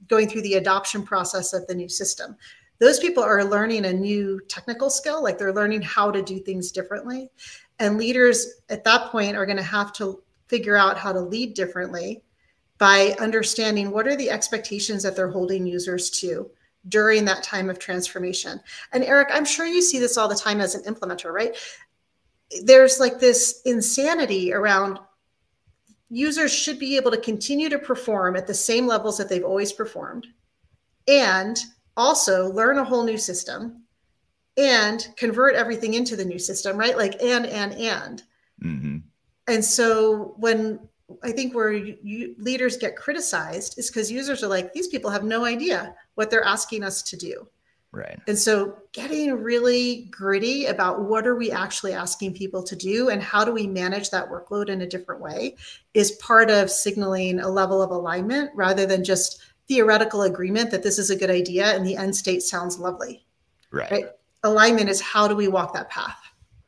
going through the adoption process of the new system. Those people are learning a new technical skill, like they're learning how to do things differently. And leaders at that point are going to have to figure out how to lead differently by understanding what are the expectations that they're holding users to during that time of transformation. And Eric, I'm sure you see this all the time as an implementer, right? There's like this insanity around users should be able to continue to perform at the same levels that they've always performed, and also learn a whole new system and convert everything into the new system, right? Like, and. Mm-hmm. And so when I think where leaders get criticized is because users are like, these people have no idea what they're asking us to do. Right. And so getting really gritty about what are we actually asking people to do and how do we manage that workload in a different way is part of signaling a level of alignment rather than just theoretical agreement that this is a good idea and the end state sounds lovely. Right? Alignment is how do we walk that path?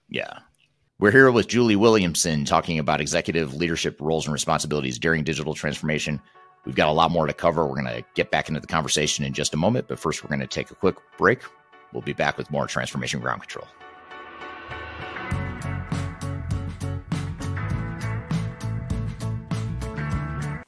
Yeah. We're here with Julie Williamson talking about executive leadership roles and responsibilities during digital transformation. We've got a lot more to cover. We're going to get back into the conversation in just a moment, but first we're going to take a quick break. We'll be back with more Transformation Ground Control.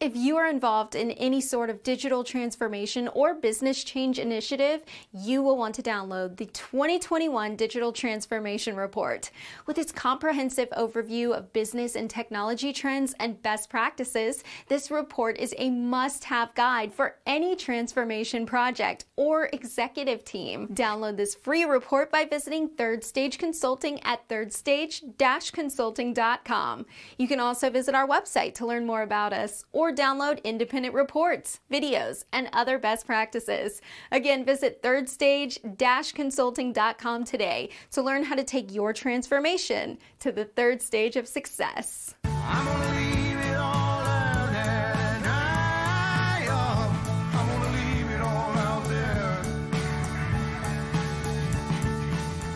If you are involved in any sort of digital transformation or business change initiative, you will want to download the 2021 Digital Transformation Report. With its comprehensive overview of business and technology trends and best practices, this report is a must-have guide for any transformation project or executive team. Download this free report by visiting Third Stage Consulting at thirdstage-consulting.com. You can also visit our website to learn more about us or download independent reports, videos, and other best practices. Again, visit thirdstage-consulting.com today to learn how to take your transformation to the third stage of success. I'm gonna leave it all out there, and I'm gonna leave it all out there.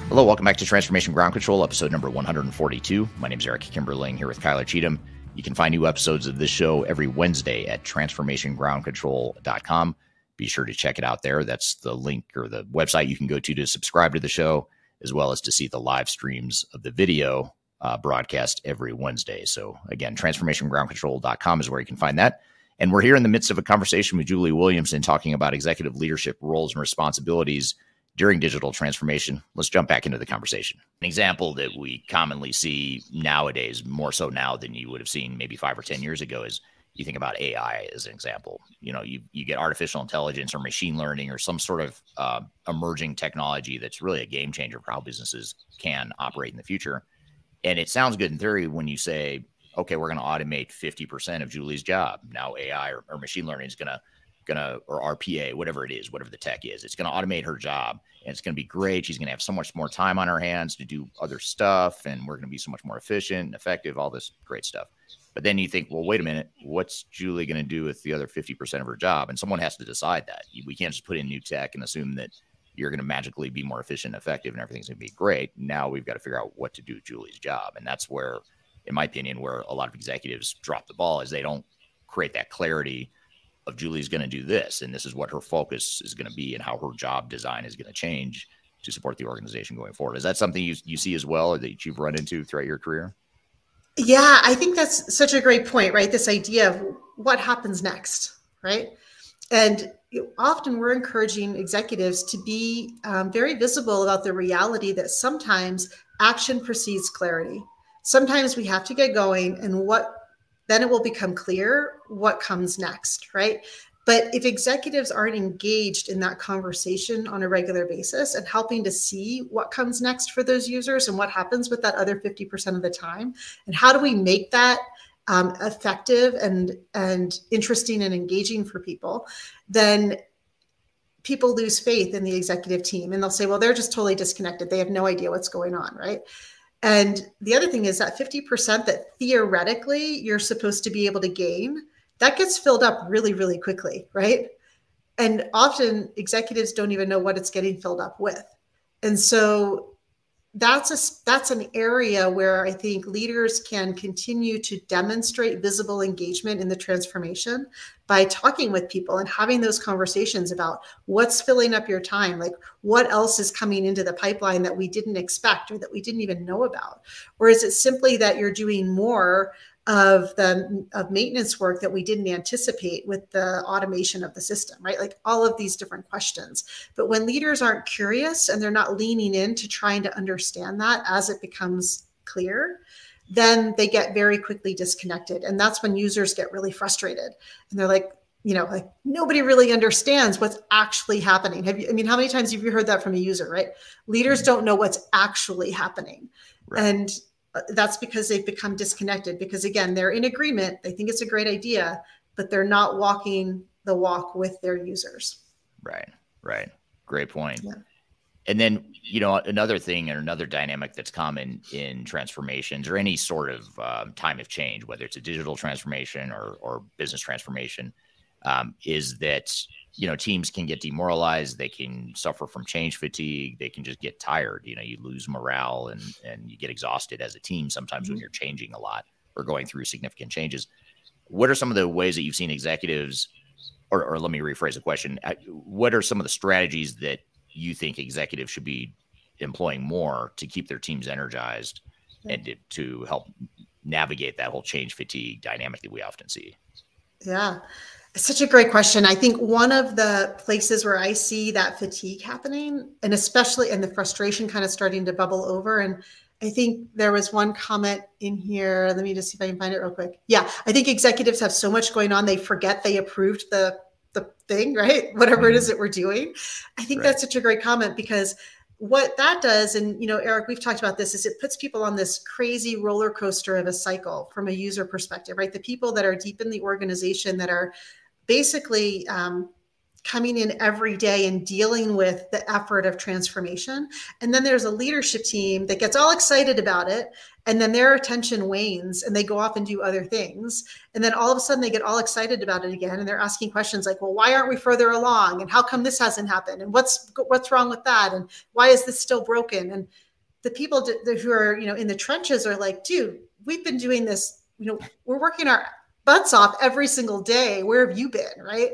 Hello, welcome back to Transformation Ground Control, episode number 142. My name is Eric Kimberling here with Kyler Cheatham. You can find new episodes of this show every Wednesday at transformationgroundcontrol.com. Be sure to check it out there. That's the link or the website you can go to subscribe to the show, as well as to see the live streams of the video broadcast every Wednesday. So again, transformationgroundcontrol.com is where you can find that. And we're here in the midst of a conversation with Julie Williamson talking about executive leadership roles and responsibilities during digital transformation. Let's jump back into the conversation. An example that we commonly see nowadays, more so now than you would have seen maybe 5 or 10 years ago, is you think about AI as an example. You know, you get artificial intelligence or machine learning or some sort of emerging technology that's really a game changer for how businesses can operate in the future. And it sounds good in theory when you say, okay, we're going to automate 50% of Julie's job. Now AI or machine learning is going to or RPA, whatever it is, whatever the tech is, it's going to automate her job and it's going to be great. She's going to have so much more time on her hands to do other stuff. And we're going to be so much more efficient and effective, all this great stuff. But then you think, well, wait a minute, what's Julie going to do with the other 50% of her job? And someone has to decide that. We can't just put in new tech and assume that you're going to magically be more efficient and effective and everything's going to be great. Now we've got to figure out what to do with Julie's job. And that's where, in my opinion, where a lot of executives drop the ball, is they don't create that clarity of Julie's going to do this, and this is what her focus is going to be and how her job design is going to change to support the organization going forward. Is that something you see as well, or that you've run into throughout your career? Yeah, I think that's such a great point, right? This idea of what happens next, right? And often we're encouraging executives to be very visible about the reality that sometimes action precedes clarity. Sometimes we have to get going, and then it will become clear what comes next, right? But if executives aren't engaged in that conversation on a regular basis and helping to see what comes next for those users and what happens with that other 50% of the time, and how do we make that effective and interesting and engaging for people, then people lose faith in the executive team and they'll say, well, they're just totally disconnected. They have no idea what's going on, right? And the other thing is that 50% that theoretically you're supposed to be able to gain, that gets filled up really, really quickly, right? And often executives don't even know what it's getting filled up with. And so that's an area where I think leaders can continue to demonstrate visible engagement in the transformation by talking with people and having those conversations about what's filling up your time, like what else is coming into the pipeline that we didn't expect or that we didn't even know about? Or is it simply that you're doing more of maintenance work that we didn't anticipate with the automation of the system, right? Like all of these different questions. But when leaders aren't curious and they're not leaning into trying to understand that as it becomes clear, then they get very quickly disconnected. And that's when users get really frustrated. And they're like, like nobody really understands what's actually happening. How many times have you heard that from a user, right? Leaders don't know what's actually happening. Right. And that's because they've become disconnected, because again, they're in agreement. They think it's a great idea, but they're not walking the walk with their users. Right. Great point. Yeah. And then, another thing or another dynamic that's common in transformations or any sort of time of change, whether it's a digital transformation or business transformation, is that, teams can get demoralized. They can suffer from change fatigue. They can just get tired. You lose morale and you get exhausted as a team sometimes when you're changing a lot or going through significant changes. What are some of the ways that you've seen executives, or let me rephrase the question. What are some of the strategies that you think executives should be employing more to keep their teams energized and to help navigate that whole change fatigue dynamic that we often see? Yeah. It's such a great question. I think one of the places where I see that fatigue happening, and especially and the frustration kind of starting to bubble over. And I think there was one comment in here. Let me just see if I can find it real quick. Yeah. I think executives have so much going on. They forget they approved the thing, right? Whatever it is that we're doing. I think that's such a great comment, because what that does, and Eric, we've talked about this, is it puts people on this crazy roller coaster of a cycle from a user perspective, right? The people that are deep in the organization that are basically coming in every day and dealing with the effort of transformation. And then there's a leadership team that gets all excited about it. And then their attention wanes and they go off and do other things. And then all of a sudden they get all excited about it again. And they're asking questions like, well, why aren't we further along? And how come this hasn't happened? And what's wrong with that? And why is this still broken? And the people who are, in the trenches are like, dude, we've been doing this, we're working our butts off every single day. Where have you been? Right.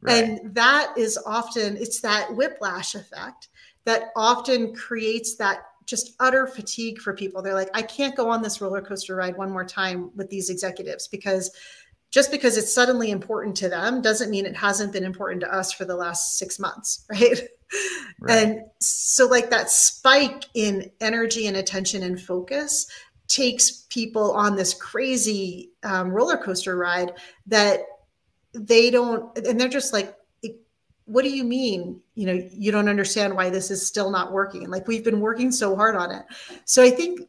And that is often, it's that whiplash effect that often creates that just utter fatigue for people. They're like, I can't go on this roller coaster ride one more time with these executives, because just because it's suddenly important to them doesn't mean it hasn't been important to us for the last 6 months. Right. And so like that spike in energy and attention and focus takes people on this crazy roller coaster ride that they don't, and they're just like, what do you mean? You don't understand why this is still not working. Like, we've been working so hard on it. So I think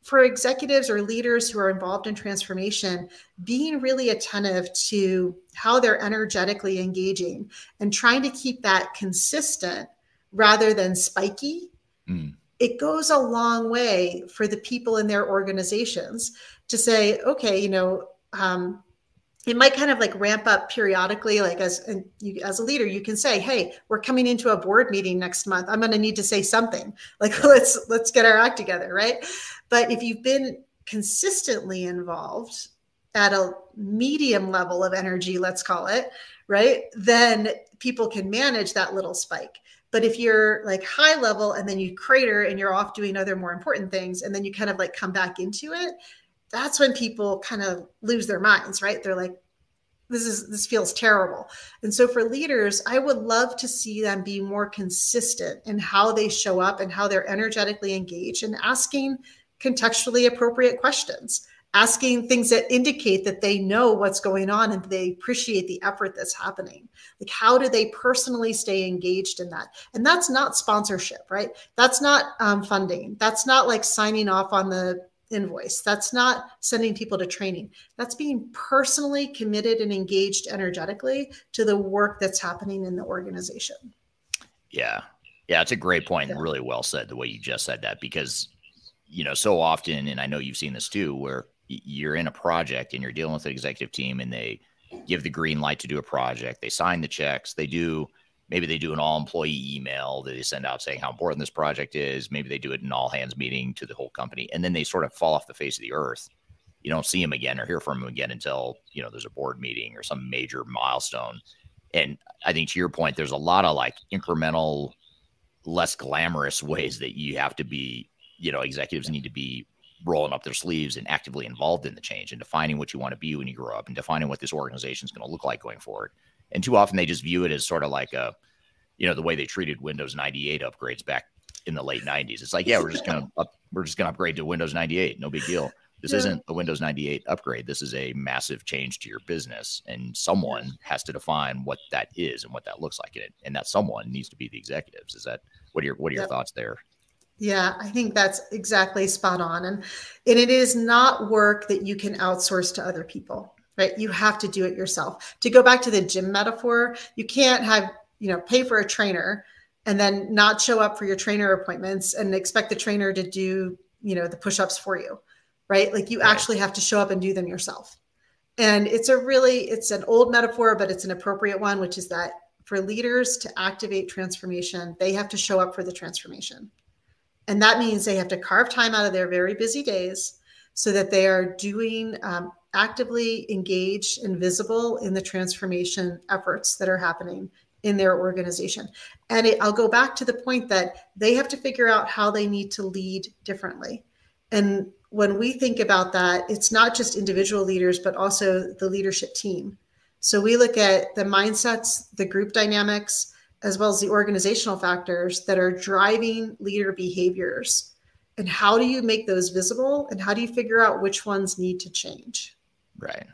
for executives or leaders who are involved in transformation, being really attentive to how they're energetically engaging and trying to keep that consistent rather than spiky, it goes a long way for the people in their organizations to say, okay, it might kind of like ramp up periodically. Like as a leader, you can say, hey, we're coming into a board meeting next month. I'm going to need to say something like, let's get our act together. Right. But if you've been consistently involved at a medium level of energy, let's call it, right, then people can manage that little spike. But if you're like high level and then you crater and you're off doing other more important things, and then you kind of like come back into it, that's when people kind of lose their minds, right? They're like, this feels terrible. And so for leaders, I would love to see them be more consistent in how they show up and how they're energetically engaged, and asking contextually appropriate questions, asking things that indicate that they know what's going on and they appreciate the effort that's happening. Like, how do they personally stay engaged in that? And that's not sponsorship, right? That's not funding. That's not like signing off on the invoice. That's not sending people to training. That's being personally committed and engaged energetically to the work that's happening in the organization. Yeah. Yeah. It's a great point. And really well said the way you just said that, because, so often, and I know you've seen this too, where you're in a project and you're dealing with the executive team and they give the green light to do a project. They sign the checks. Maybe they do an all employee email that they send out saying how important this project is. Maybe they do it in all hands meeting to the whole company. And then they sort of fall off the face of the earth. You don't see them again or hear from them again until, there's a board meeting or some major milestone. And I think to your point, there's a lot of like incremental, less glamorous ways that you have to be, executives need to be rolling up their sleeves and actively involved in the change and defining what you want to be when you grow up and defining what this organization is going to look like going forward. And too often they just view it as sort of like the way they treated Windows 98 upgrades back in the late 90s. It's like, yeah, we're just going to upgrade to Windows 98. No big deal. This isn't a Windows 98 upgrade. This is a massive change to your business, and someone has to define what that is and what that looks like in it. And that someone needs to be the executives. What are your thoughts there? Yeah, I think that's exactly spot on. And it is not work that you can outsource to other people, right? You have to do it yourself. To go back to the gym metaphor, you can't have, pay for a trainer and then not show up for your trainer appointments and expect the trainer to do, the push-ups for you, right? Like, you actually have to show up and do them yourself. And it's an old metaphor, but it's an appropriate one, which is that for leaders to activate transformation, they have to show up for the transformation. And that means they have to carve time out of their very busy days so that they are doing actively engaged and visible in the transformation efforts that are happening in their organization. And I'll go back to the point that they have to figure out how they need to lead differently. And when we think about that, it's not just individual leaders, but also the leadership team. So we look at the mindsets, the group dynamics, as well as the organizational factors that are driving leader behaviors. And how do you make those visible? And how do you figure out which ones need to change? Right.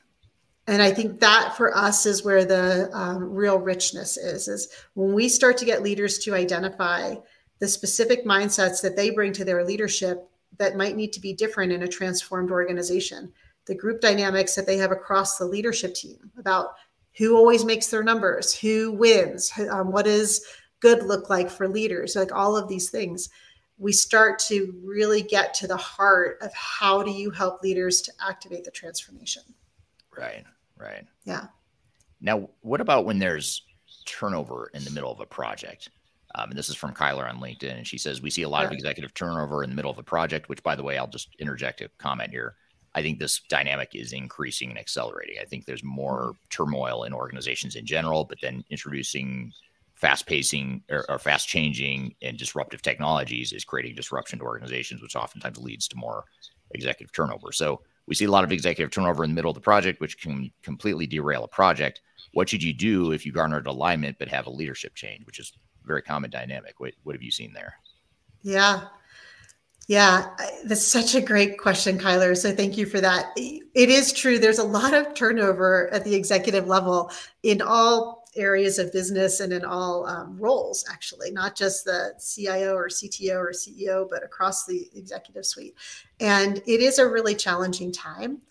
And I think that for us is where the real richness is when we start to get leaders to identify the specific mindsets that they bring to their leadership that might need to be different in a transformed organization, the group dynamics that they have across the leadership team about who always makes their numbers, who wins, what does good look like for leaders, like all of these things. We start to really get to the heart of how do you help leaders to activate the transformation. Right, right. Yeah. Now, what about when there's turnover in the middle of a project? And this is from Kyler on LinkedIn. And she says, we see a lot of executive turnover in the middle of a project, which, by the way, I'll just interject a comment here. I think this dynamic is increasing and accelerating. I think there's more turmoil in organizations in general, but then introducing fast-pacing or fast-changing and disruptive technologies is creating disruption to organizations, which oftentimes leads to more executive turnover. So we see a lot of executive turnover in the middle of the project, which can completely derail a project. What should you do if you garnered alignment but have a leadership change, which is a very common dynamic? What have you seen there? Yeah. Yeah, that's such a great question, Kyler. So thank you for that. It is true. There's a lot of turnover at the executive level in all areas of business and in all roles, actually, not just the CIO or CTO or CEO, but across the executive suite. And it is a really challenging time.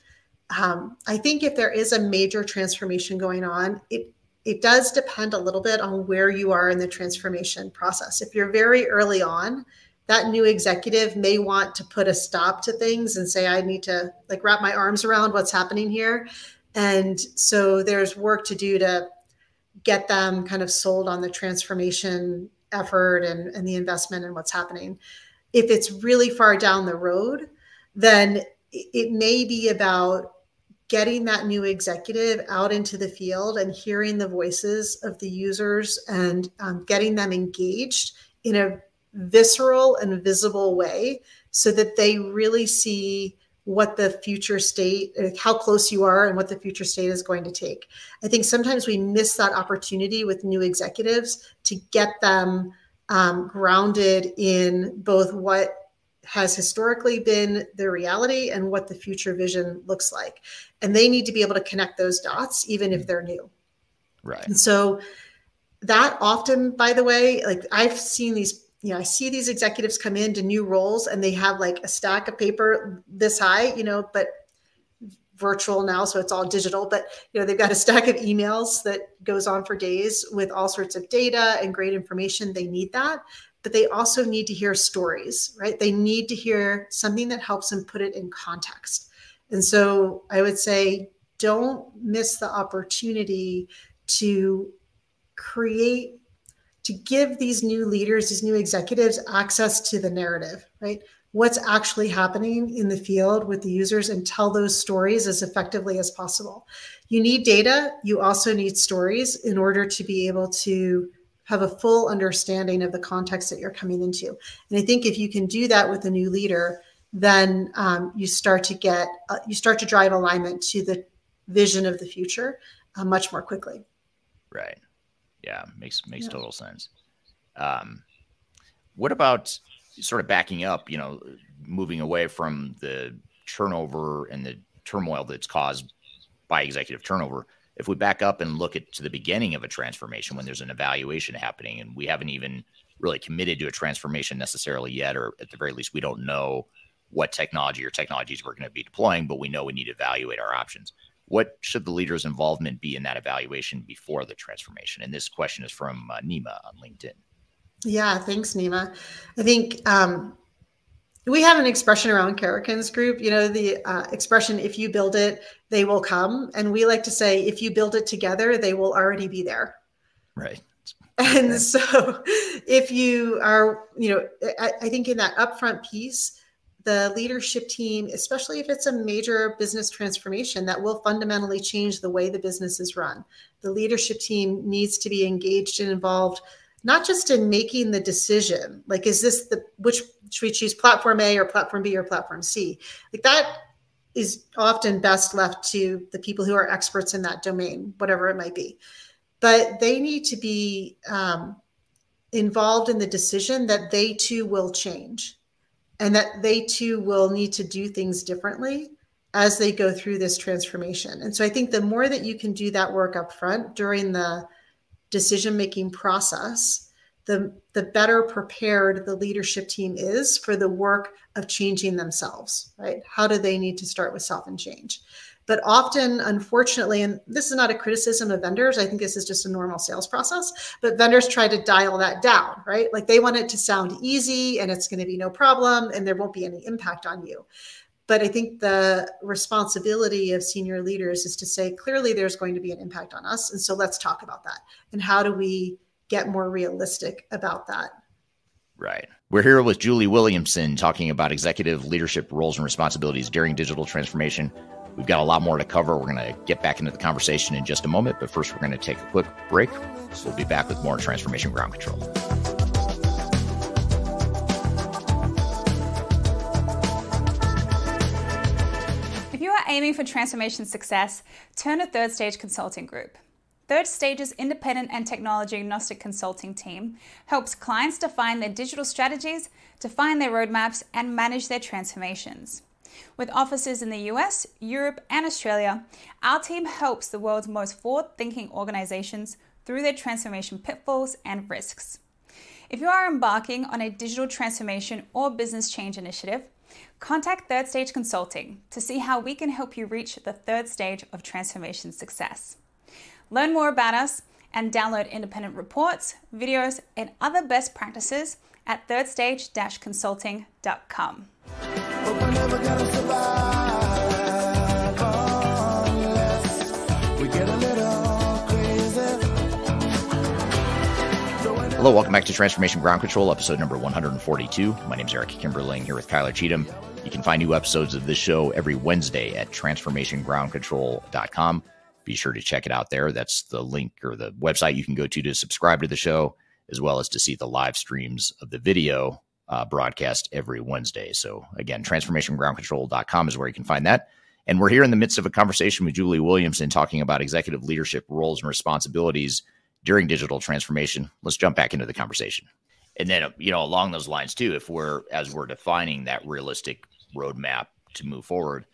I think if there is a major transformation going on, it does depend a little bit on where you are in the transformation process. If you're very early on, that new executive may want to put a stop to things and say, I need to like wrap my arms around what's happening here. And so there's work to do to get them kind of sold on the transformation effort and the investment and what's happening. If it's really far down the road, then it may be about getting that new executive out into the field and hearing the voices of the users and getting them engaged in a visceral and visible way so that they really see what the future state, how close you are and what the future state is going to take. I think sometimes we miss that opportunity with new executives to get them grounded in both what has historically been the reality and what the future vision looks like. And they need to be able to connect those dots, even if they're new. Right. And so that often, by the way, like I've seen these, I see these executives come into new roles and they have like a stack of paper this high, but virtual now. So it's all digital, but they've got a stack of emails that goes on for days with all sorts of data and great information. They need that, but they also need to hear stories, right? They need to hear something that helps them put it in context. And so I would say, don't miss the opportunity to give these new leaders, these new executives access to the narrative, right? What's actually happening in the field with the users and tell those stories as effectively as possible. You need data. You also need stories in order to be able to have a full understanding of the context that you're coming into. And I think if you can do that with a new leader, then you start to drive alignment to the vision of the future much more quickly. Right. Yeah, makes total sense. What about sort of backing up, moving away from the turnover and the turmoil that's caused by executive turnover? If we back up and look to the beginning of a transformation when there's an evaluation happening and we haven't even really committed to a transformation necessarily yet, or at the very least, we don't know what technology or technologies we're going to be deploying, but we know we need to evaluate our options. What should the leader's involvement be in that evaluation before the transformation? And this question is from Nima on LinkedIn. Yeah, thanks, Nima. I think we have an expression around Karrikins Group, the expression, if you build it, they will come. And we like to say, if you build it together, they will already be there. Right. And so if you are, I think in that upfront piece, the leadership team, especially if it's a major business transformation that will fundamentally change the way the business is run, the leadership team needs to be engaged and involved, not just in making the decision, like, is this should we choose platform A or platform B or platform C? Like that is often best left to the people who are experts in that domain, whatever it might be. But they need to be involved in the decision that they too will change and that they too will need to do things differently as they go through this transformation. And so I think the more that you can do that work up front during the decision-making process, the better prepared the leadership team is for the work of changing themselves, right? How do they need to start with self and change? But often, unfortunately, and this is not a criticism of vendors, I think this is just a normal sales process, but vendors try to dial that down, right? Like they want it to sound easy and it's going to be no problem and there won't be any impact on you. But I think the responsibility of senior leaders is to say, clearly there's going to be an impact on us. And so let's talk about that. And how do we get more realistic about that? Right. We're here with Julie Williamson talking about executive leadership roles and responsibilities during digital transformation. We've got a lot more to cover. We're going to get back into the conversation in just a moment. But first, we're going to take a quick break. We'll be back with more Transformation Ground Control. If you are aiming for transformation success, turn to Third Stage Consulting Group. Third Stage's independent and technology agnostic consulting team helps clients define their digital strategies, define their roadmaps, and manage their transformations. With offices in the US, Europe, and Australia, our team helps the world's most forward-thinking organizations through their transformation pitfalls and risks. If you are embarking on a digital transformation or business change initiative, contact Third Stage Consulting to see how we can help you reach the third stage of transformation success. Learn more about us and download independent reports, videos, and other best practices at thirdstage-consulting.com. But we're never gonna survive unless we get a little crazy. Hello, welcome back to Transformation Ground Control, episode number 142. My name is Eric Kimberling here with Kyler Cheatham. You can find new episodes of this show every Wednesday at transformationgroundcontrol.com. Be sure to check it out there. That's the link or the website you can go to subscribe to the show, as well as to see the live streams of the video broadcast every Wednesday. So again, transformationgroundcontrol.com is where you can find that. And we're here in the midst of a conversation with Julie Williamson talking about executive leadership roles and responsibilities during digital transformation. Let's jump back into the conversation. And then, along those lines too, as we're defining that realistic roadmap to move forward,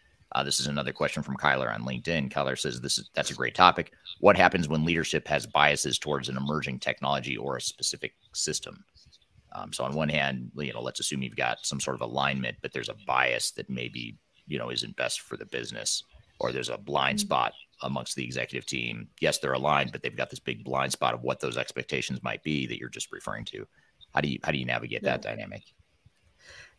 this is another question from Kyler on LinkedIn. Kyler says, that's a great topic. What happens when leadership has biases towards an emerging technology or a specific system? So on one hand, let's assume you've got some sort of alignment, but there's a bias that maybe, isn't best for the business, or there's a blind spot amongst the executive team. Yes, they're aligned, but they've got this big blind spot of what those expectations might be that you're just referring to. How do you navigate that dynamic?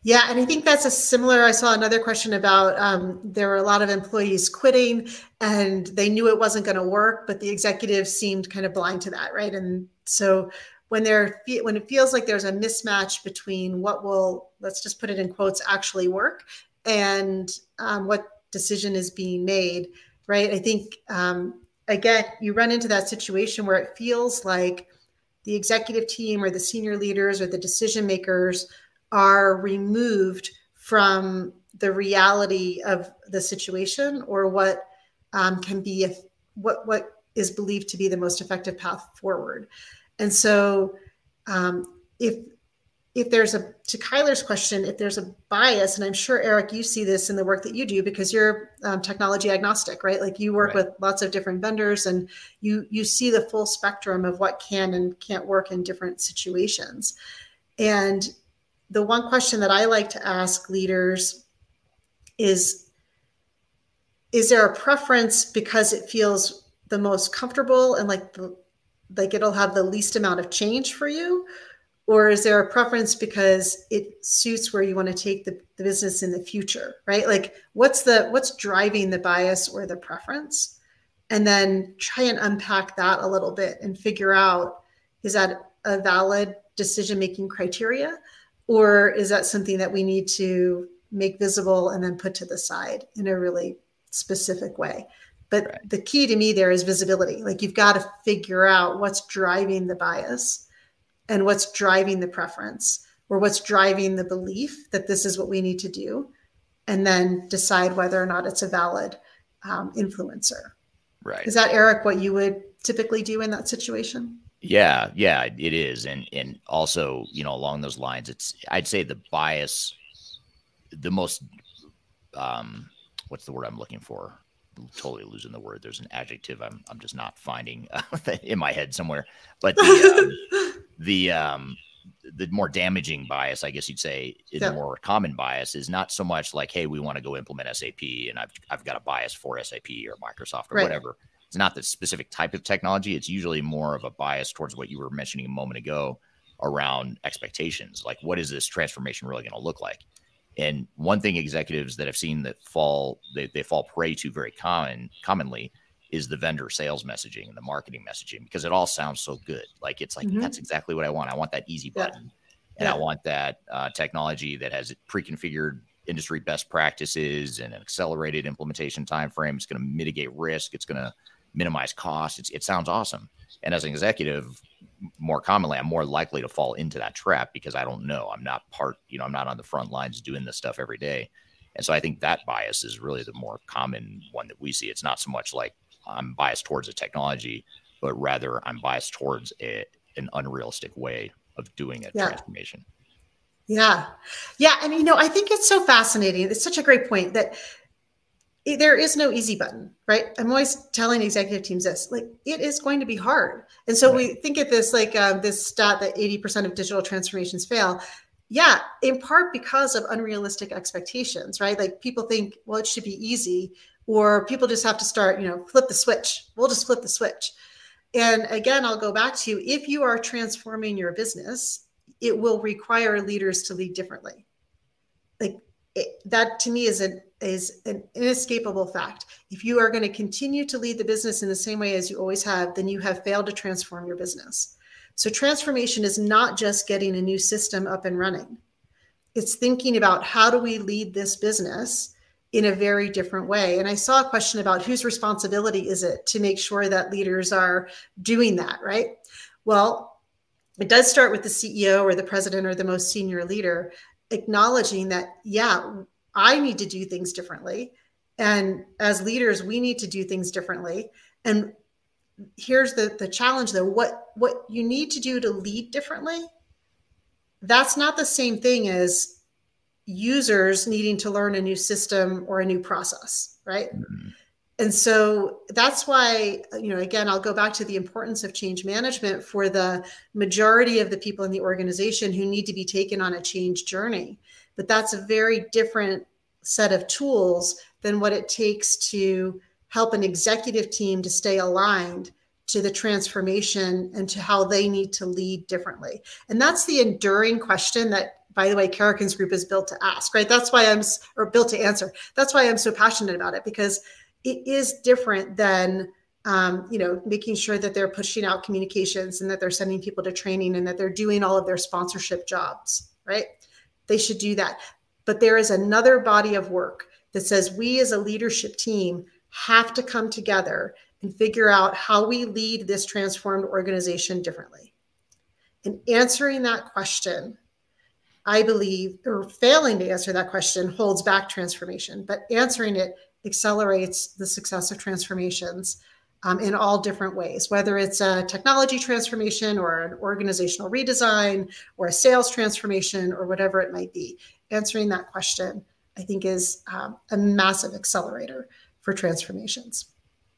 Yeah, and I think that's I saw another question about there were a lot of employees quitting and they knew it wasn't going to work, but the executives seemed kind of blind to that, right? And so when it feels like there's a mismatch between what will, let's just put it in quotes, actually work and what decision is being made, right? I think, again, you run into that situation where it feels like the executive team or the senior leaders or the decision makers are removed from the reality of the situation or what can be what is believed to be the most effective path forward. And so if there's to Kyler's question, if there's a bias, and I'm sure, Eric, you see this in the work that you do because you're technology agnostic, right? Like you work with lots of different vendors and you see the full spectrum of what can and can't work in different situations. And the one question that I like to ask leaders is there a preference because it feels the most comfortable and like it'll have the least amount of change for you? Or is there a preference because it suits where you want to take the business in the future, right? Like what's driving the bias or the preference? And then try and unpack that a little bit and figure out, is that a valid decision-making criteria? Or is that something that we need to make visible and then put to the side in a really specific way? But the key to me there is visibility. Like you've got to figure out what's driving the bias and what's driving the preference or what's driving the belief that this is what we need to do. and then decide whether or not it's a valid influencer. Right. Is that, Eric, what you would typically do in that situation? Yeah, it is. And also, along those lines, I'd say the bias, the most, what's the word I'm looking for? I'm totally losing the word. There's an adjective I'm just not finding in my head somewhere. But the more damaging bias, I guess you'd say, the more common bias is not so much like, hey, we want to go implement SAP and I've got a bias for SAP or Microsoft or whatever. It's not the specific type of technology. It's usually more of a bias towards what you were mentioning a moment ago around expectations. Like, what is this transformation really going to look like? And one thing executives that I've seen that they fall prey to very commonly is the vendor sales messaging and the marketing messaging, because it all sounds so good. Like, it's like, that's exactly what I want. I want that easy button. And I want that technology that has pre-configured industry best practices and an accelerated implementation timeframe. It's going to mitigate risk. It's going to minimize costs. It sounds awesome. And as an executive, more commonly, I'm more likely to fall into that trap because I don't know. I'm not I'm not on the front lines doing this stuff every day. And so I think that bias is really the more common one that we see. It's not so much like I'm biased towards a technology, but rather I'm biased towards an unrealistic way of doing a transformation. Yeah. And, I think it's so fascinating. It's such a great point that there is no easy button, right? I'm always telling executive teams this, like, it is going to be hard. And so we think of this, like this stat that 80% of digital transformations fail. Yeah, in part because of unrealistic expectations, right? Like, people think, well, it should be easy, or people just have to start, flip the switch. We'll just flip the switch. And again, I'll go back to, if you are transforming your business, it will require leaders to lead differently. Like, that to me is an inescapable fact. If you are going to continue to lead the business in the same way as you always have, then you have failed to transform your business. So transformation is not just getting a new system up and running. It's thinking about, how do we lead this business in a very different way? And I saw a question about whose responsibility is it to make sure that leaders are doing that, right? Well, it does start with the CEO or the president or the most senior leader, acknowledging that, I need to do things differently. And as leaders, we need to do things differently. And here's the challenge, though. What you need to do to lead differently, that's not the same thing as users needing to learn a new system or a new process, right? Mm-hmm. And so that's why, again, I'll go back to the importance of change management for the majority of the people in the organization who need to be taken on a change journey. But that's a very different set of tools than what it takes to help an executive team to stay aligned to the transformation and to how they need to lead differently. And that's the enduring question that, by the way, Karrikins Group is built to ask, right? That's why built to answer. That's why I'm so passionate about it, because it is different than, making sure that they're pushing out communications and that they're sending people to training and that they're doing all of their sponsorship jobs, right? They should do that. But there is another body of work that says we as a leadership team have to come together and figure out how we lead this transformed organization differently. And answering that question, I believe, or failing to answer that question, holds back transformation, but answering it accelerates the success of transformations in all different ways, whether it's a technology transformation or an organizational redesign or a sales transformation or whatever it might be. Answering that question, I think, is a massive accelerator for transformations.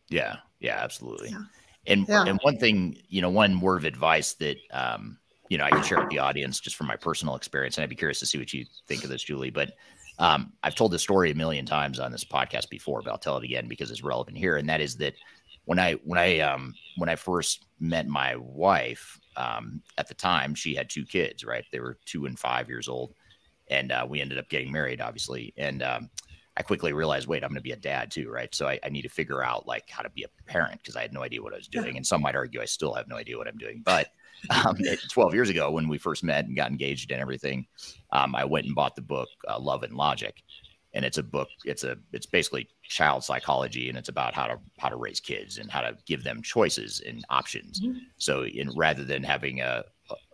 Yeah, absolutely. Yeah. And one thing, one word of advice that, I can share with the audience just from my personal experience, and I'd be curious to see what you think of this, Julie, but I've told this story a million times on this podcast before, but I'll tell it again because it's relevant here. And that is that when I first met my wife, at the time she had 2 kids, right? They were 2 and 5 years old, and we ended up getting married, obviously. And I quickly realized, wait, I'm going to be a dad too, right? So I need to figure out like how to be a parent, because I had no idea what I was doing. And some might argue I still have no idea what I'm doing. But 12 years ago, when we first met and got engaged and everything, I went and bought the book Love and Logic. And it's a book. It's basically child psychology, and it's about how to raise kids and how to give them choices and options. Mm-hmm. So rather than having a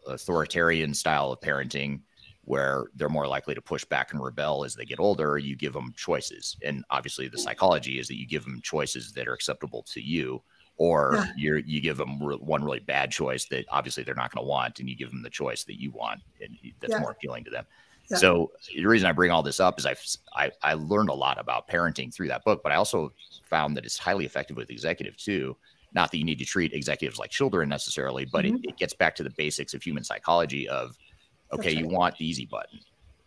authoritarian style of parenting, where they're more likely to push back and rebel as they get older. You give them choices. And obviously the psychology is that you give them choices that are acceptable to you, or you give them one really bad choice that obviously they're not going to want, and you give them the choice that you want and that's more appealing to them. So the reason I bring all this up is I learned a lot about parenting through that book, but I also found that it's highly effective with executives too. Not that you need to treat executives like children necessarily, but it gets back to the basics of human psychology of, okay, you want the easy button.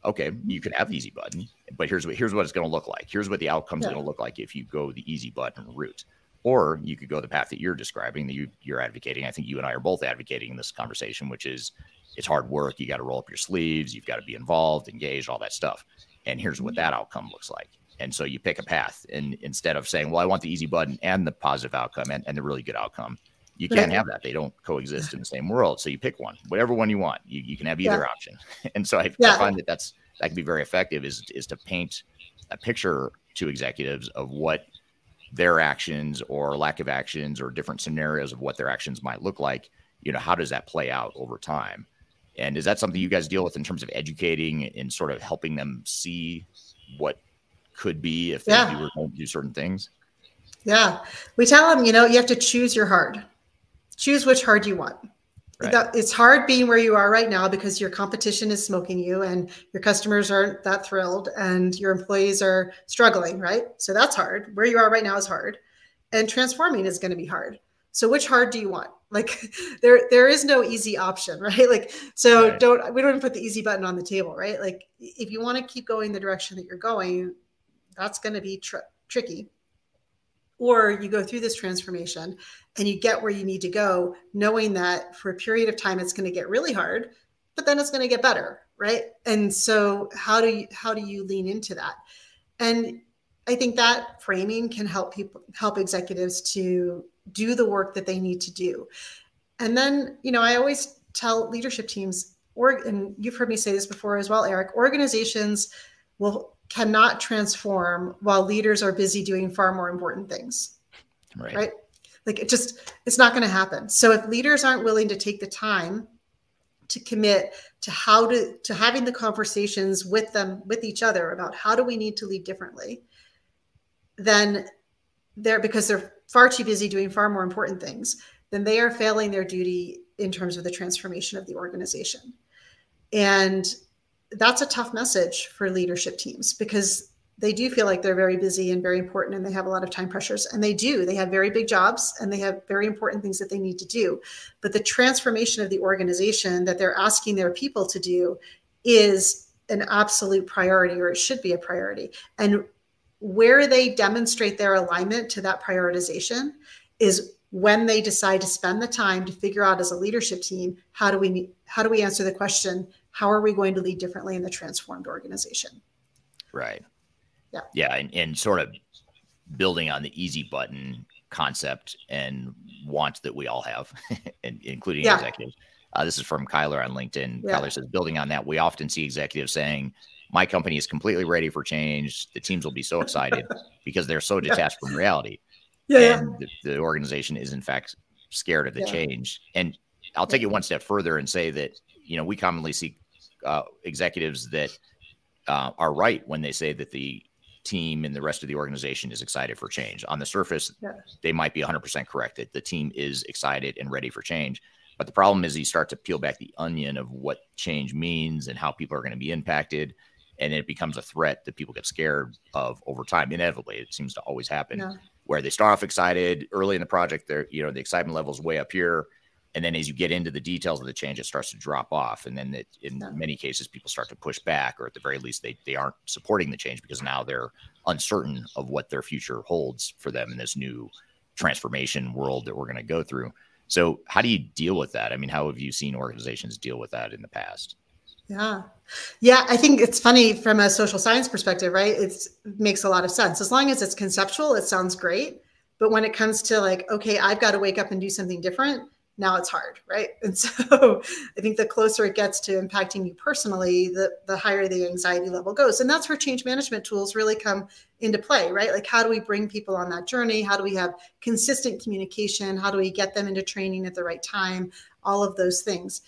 Okay, you can have the easy button, but here's what it's going to look like. Here's what the outcome's going to look like if you go the easy button route. Or you could go the path that you're describing, that you're advocating. I think you and I are both advocating in this conversation, which is it's hard work. You got to roll up your sleeves. You've got to be involved, engaged, all that stuff. And here's what that outcome looks like. And so you pick a path. And instead of saying, well, I want the easy button and the positive outcome and the really good outcome, you can't have that. They don't coexist in the same world. So you pick one, whatever one you want. You can have either option. And so I find that can be very effective is to paint a picture to executives of what their actions or lack of actions or different scenarios of what their actions might look like. You know, how does that play out over time? And is that something you guys deal with in terms of educating and sort of helping them see what could be if they do or don't do certain things? Yeah. We tell them, you know, you have to choose your hard. Choose which hard you want. Right. It's hard being where you are right now because your competition is smoking you and your customers aren't that thrilled and your employees are struggling, right? So that's hard. Where you are right now is hard. And transforming is going to be hard. So which hard do you want? Like there is no easy option, right? Like, so we don't even put the easy button on the table, right? Like if you want to keep going the direction that you're going, that's going to be tricky. Or you go through this transformation and you get where you need to go, knowing that for a period of time, it's going to get really hard, but then it's going to get better. Right. And so how do you lean into that? And I think that framing can help executives to do the work that they need to do. And then, you know, I always tell leadership teams, and you've heard me say this before as well, Eric, organizations cannot transform while leaders are busy doing far more important things. Right? Like it's not going to happen. So if leaders aren't willing to take the time to commit to having the conversations with each other about how do we need to lead differently, then because they're far too busy doing far more important things, then they are failing their duty in terms of the transformation of the organization. And that's a tough message for leadership teams because they do feel like they're very busy and very important and they have a lot of time pressures, and they have very big jobs and they have very important things that they need to do. But the transformation of the organization that they're asking their people to do is an absolute priority, or it should be a priority. And where they demonstrate their alignment to that prioritization is when they decide to spend the time to figure out as a leadership team, how do we answer the question, how are we going to lead differently in the transformed organization? Right. Yeah. And sort of building on the easy button concept and want that we all have, and including executives. This is from Kyler on LinkedIn. Kyler says, building on that, we often see executives saying, my company is completely ready for change. The teams will be so excited because they're so detached from reality. And the organization is in fact scared of the change. And I'll take it one step further and say that, you know, we commonly see executives that are right when they say that the team and the rest of the organization is excited for change. On the surface, they might be 100% correct that the team is excited and ready for change. But the problem is you start to peel back the onion of what change means and how people are going to be impacted. And it becomes a threat that people get scared of over time. Inevitably, it seems to always happen where they start off excited early in the project. They're, you know, the excitement level is way up here. And then as you get into the details of the change, it starts to drop off. And then in many cases, people start to push back, or at the very least, they aren't supporting the change because now they're uncertain of what their future holds for them in this new transformation world that we're going to go through. So how do you deal with that? I mean, how have you seen organizations deal with that in the past? Yeah, I think it's funny from a social science perspective, right? It makes a lot of sense. As long as it's conceptual, it sounds great. But when it comes to like, okay, I've got to wake up and do something different, now it's hard, right? And so I think the closer it gets to impacting you personally, the higher the anxiety level goes. And that's where change management tools really come into play, right? Like, how do we bring people on that journey? How do we have consistent communication? How do we get them into training at the right time? All of those things.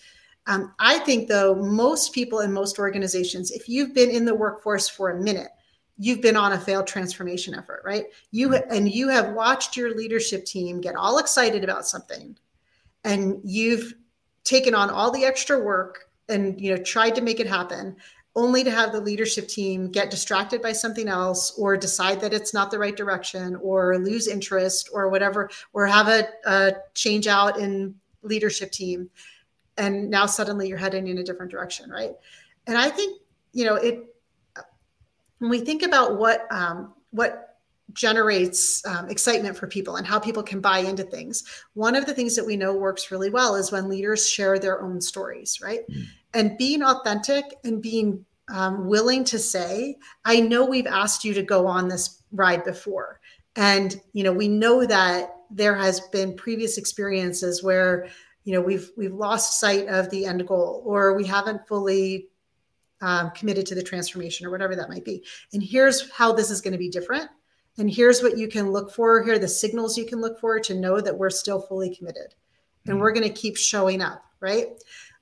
I think, though, most people in most organizations, if you've been in the workforce for a minute, you've been on a failed transformation effort, right? You have watched your leadership team get all excited about something, and you've taken on all the extra work and tried to make it happen, only to have the leadership team get distracted by something else, or decide that it's not the right direction, or lose interest, or whatever, or have a change out in leadership team. And now suddenly you're heading in a different direction, right? And I think, when we think about what generates excitement for people and how people can buy into things, one of the things that we know works really well is when leaders share their own stories, right? And being authentic and being willing to say, I know we've asked you to go on this ride before. And, we know that there has been previous experiences where we've lost sight of the end goal, or we haven't fully committed to the transformation, or whatever that might be. And here's how this is going to be different. And here's what you can look for. Here are the signals you can look for to know that we're still fully committed. And we're going to keep showing up, right?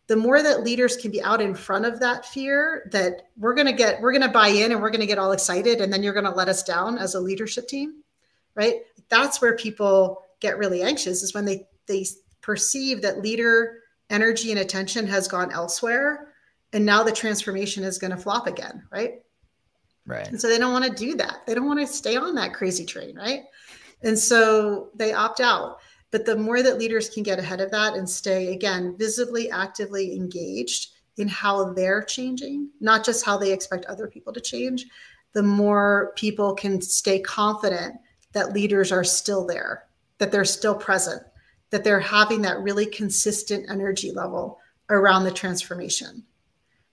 The more that leaders can be out in front of that fear that we're going to buy in, and we're going to get all excited, and then you're going to let us down as a leadership team, right? That's where people get really anxious, is when they perceive that leader energy and attention has gone elsewhere, and now the transformation is going to flop again, right? Right. And so they don't want to do that. They don't want to stay on that crazy train, right? And so they opt out. But the more that leaders can get ahead of that and stay, again, visibly, actively engaged in how they're changing, not just how they expect other people to change, the more people can stay confident that leaders are still there, that they're still present, that they're having that really consistent energy level around the transformation,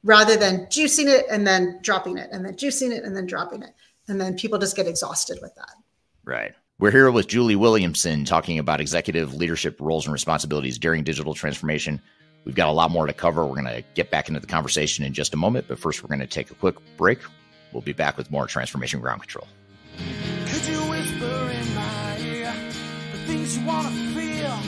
rather than juicing it and then dropping it, and then juicing it and then dropping it. And then people just get exhausted with that. Right. We're here with Julie Williamson talking about executive leadership roles and responsibilities during digital transformation. We've got a lot more to cover. We're going to get back into the conversation in just a moment, but first we're going to take a quick break. We'll be back with more Transformation Ground Control. Could you whisper in my ear the things you want to feel?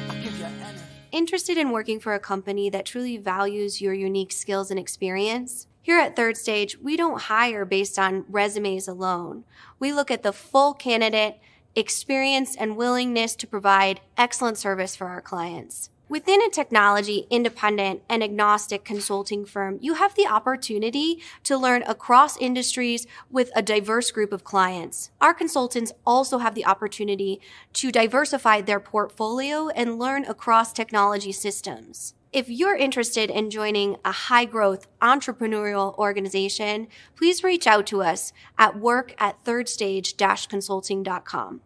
I'll give you anything. Interested in working for a company that truly values your unique skills and experience? Here at Third Stage, we don't hire based on resumes alone. We look at the full candidate, experience, and willingness to provide excellent service for our clients. Within a technology, independent, and agnostic consulting firm, you have the opportunity to learn across industries with a diverse group of clients. Our consultants also have the opportunity to diversify their portfolio and learn across technology systems. If you're interested in joining a high-growth entrepreneurial organization, please reach out to us at work@thirdstage-consulting.com.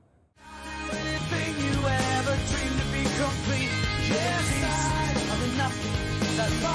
Anything you ever dreamed to be complete. Yes, I have enough. That's all.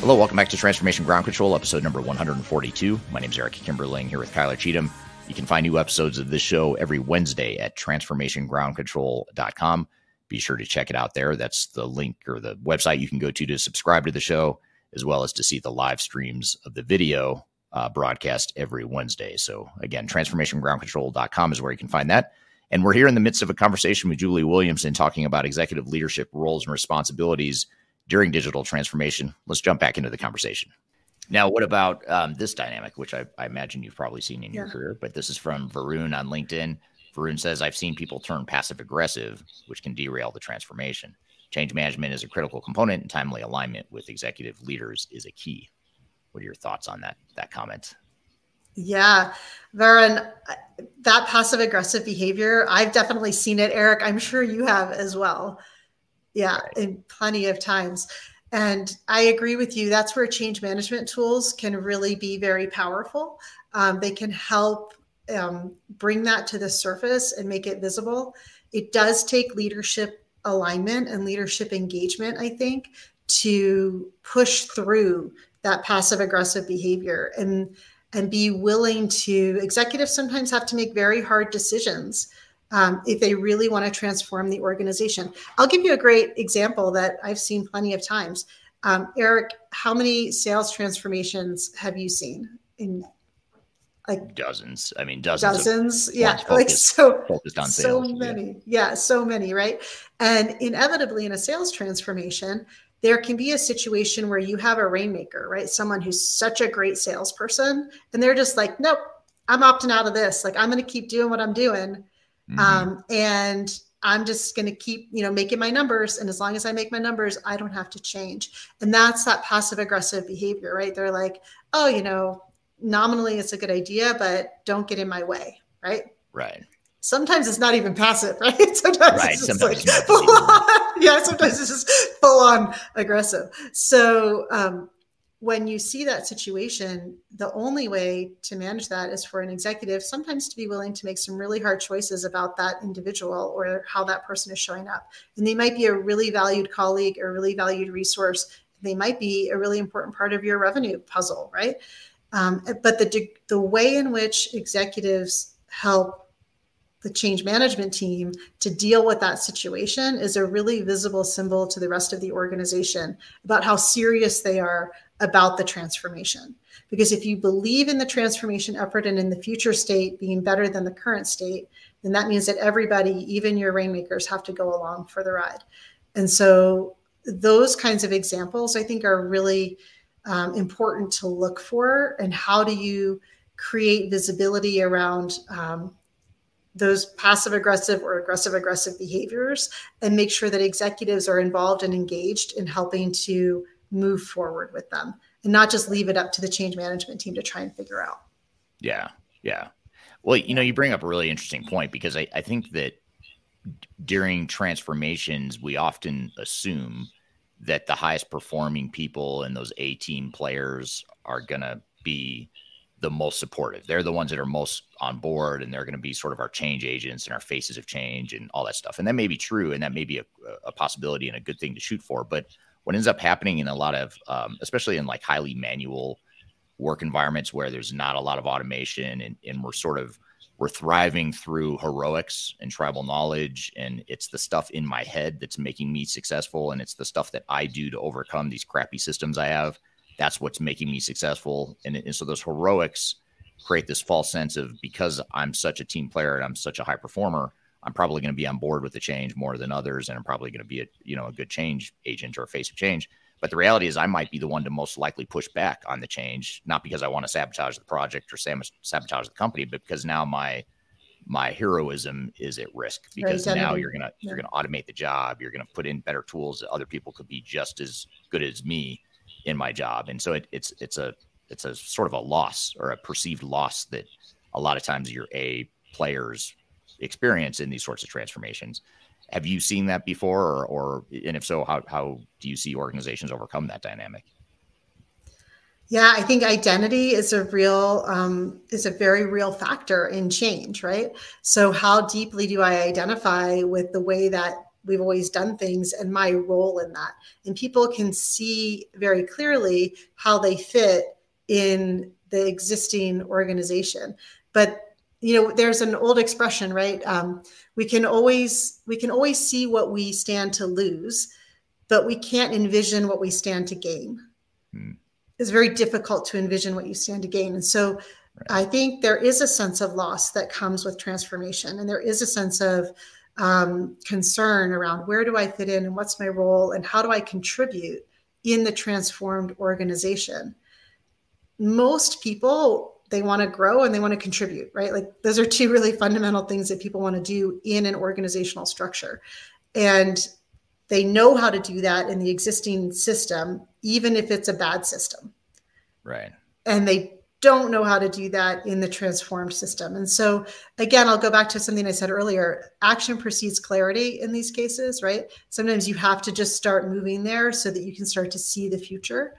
Hello, welcome back to Transformation Ground Control, episode number 142. My name is Eric Kimberling, here with Kyler Cheatham. You can find new episodes of this show every Wednesday at transformationgroundcontrol.com. Be sure to check it out there. That's the link or the website you can go to subscribe to the show, as well as to see the live streams of the video broadcast every Wednesday. So again, transformationgroundcontrol.com is where you can find that. And we're here in the midst of a conversation with Julie Williamson talking about executive leadership roles and responsibilities during digital transformation. Let's jump back into the conversation. Now, what about this dynamic, which I imagine you've probably seen in your career, but this is from Varun on LinkedIn. Varun says, I've seen people turn passive aggressive, which can derail the transformation. Change management is a critical component, and timely alignment with executive leaders is a key. What are your thoughts on that comment? Yeah, Varun, that passive aggressive behavior, I've definitely seen it, Eric. I'm sure you have as well. Yeah, right. In plenty of times. And I agree with you. That's where change management tools can really be very powerful. They can help bring that to the surface and make it visible. It does take leadership alignment and leadership engagement, I think, to push through that passive aggressive behavior and be willing to, executives sometimes have to make very hard decisions if they really want to transform the organization. I'll give you a great example that I've seen plenty of times. Eric, how many sales transformations have you seen? like dozens. I mean, dozens. Yeah. Focused on sales. So many. Yeah. So many. Right. And inevitably in a sales transformation, there can be a situation where you have a rainmaker, right? Someone who's such a great salesperson and they're just like, nope, I'm opting out of this. Like, I'm going to keep doing what I'm doing. And I'm just going to keep, making my numbers. And as long as I make my numbers, I don't have to change. And that's that passive aggressive behavior, right? They're like, oh, nominally it's a good idea, but don't get in my way. Right. Right. Sometimes it's not even passive, right? Sometimes it's just sometimes like full on. Yeah. Sometimes it's just full on aggressive. So, when you see that situation, the only way to manage that is for an executive sometimes to be willing to make some really hard choices about that individual or how that person is showing up. And they might be a really valued colleague or really valued resource. They might be a really important part of your revenue puzzle, right? But the way in which executives help the change management team to deal with that situation is a really visible symbol to the rest of the organization about how serious they are about the transformation. Because if you believe in the transformation effort and in the future state being better than the current state, then that means that everybody, even your rainmakers, have to go along for the ride. And so those kinds of examples, I think, are really important to look for. And how do you create visibility around those passive aggressive or aggressive aggressive behaviors and make sure that executives are involved and engaged in helping to move forward with them and not just leave it up to the change management team to try and figure out. Yeah. Yeah. Well, you bring up a really interesting point, because I think that during transformations, we often assume that the highest performing people and those A-team players are going to be the most supportive. They're the ones that are most on board, and they're going to be sort of our change agents and our faces of change and all that stuff. And that may be true, and that may be a possibility and a good thing to shoot for. But what ends up happening in a lot of, especially in like highly manual work environments where there's not a lot of automation, and we're thriving through heroics and tribal knowledge, and it's the stuff in my head that's making me successful, and it's the stuff that I do to overcome these crappy systems I have. That's what's making me successful. And so those heroics create this false sense of, because I'm such a team player and I'm such a high performer, I'm probably going to be on board with the change more than others, and I'm probably going to be a good change agent or a face of change. But the reality is I might be the one to most likely push back on the change, not because I want to sabotage the project or sabotage the company, but because now my heroism is at risk, because now you're going to automate the job. You're going to put in better tools that other people could be just as good as me in my job. And so it's a sort of a loss, or a perceived loss, that a lot of times your A players experience in these sorts of transformations. Have you seen that before, and if so, how do you see organizations overcome that dynamic? Yeah, I think identity is a very real factor in change, right? So how deeply do I identify with the way that we've always done things and my role in that? And people can see very clearly how they fit in the existing organization. But there's an old expression, right? We can always see what we stand to lose, but we can't envision what we stand to gain. It's very difficult to envision what you stand to gain. And so I think there is a sense of loss that comes with transformation. And there is a sense of concern around, where do I fit in, and what's my role, and how do I contribute in the transformed organization? Most people, they want to grow and they want to contribute, right? Like, those are two really fundamental things that people want to do in an organizational structure. And they know how to do that in the existing system, even if it's a bad system. Right. And they don't know how to do that in the transformed system. And so, again, I'll go back to something I said earlier. Action precedes clarity in these cases, right? Sometimes you have to just start moving there so that you can start to see the future.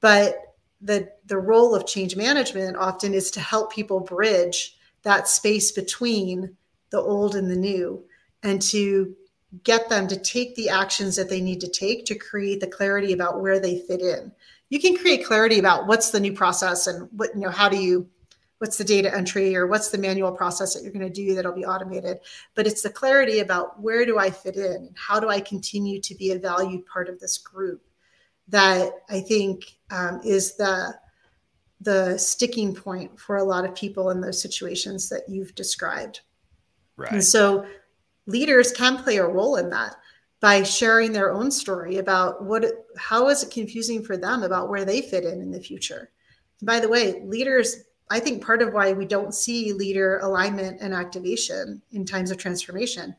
But the role of change management often is to help people bridge that space between the old and the new, and to get them to take the actions that they need to take to create the clarity about where they fit in. You can create clarity about what's the new process and what's the data entry, or what's the manual process that you're going to do that'll be automated. But it's the clarity about, where do I fit in, and how do I continue to be a valued part of this group, that I think is the the sticking point for a lot of people in those situations that you've described. Right. And so leaders can play a role in that by sharing their own story about how is it confusing for them about where they fit in the future. And by the way, leaders, I think part of why we don't see leader alignment and activation in times of transformation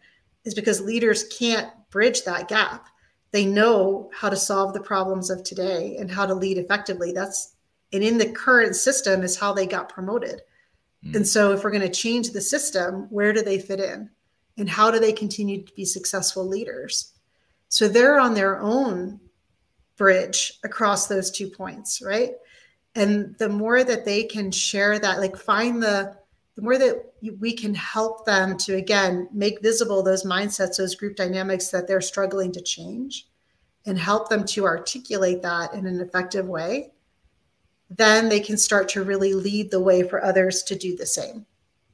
is because leaders can't bridge that gap. They know how to solve the problems of today and how to lead effectively. And in the current system is how they got promoted. And so if we're going to change the system, where do they fit in? And how do they continue to be successful leaders? So they're on their own bridge across those 2 points, right? And the more that they can share that, like find the more that we can help them to, again, make visible those mindsets, those group dynamics that they're struggling to change, and help them to articulate that in an effective way, then they can start to really lead the way for others to do the same.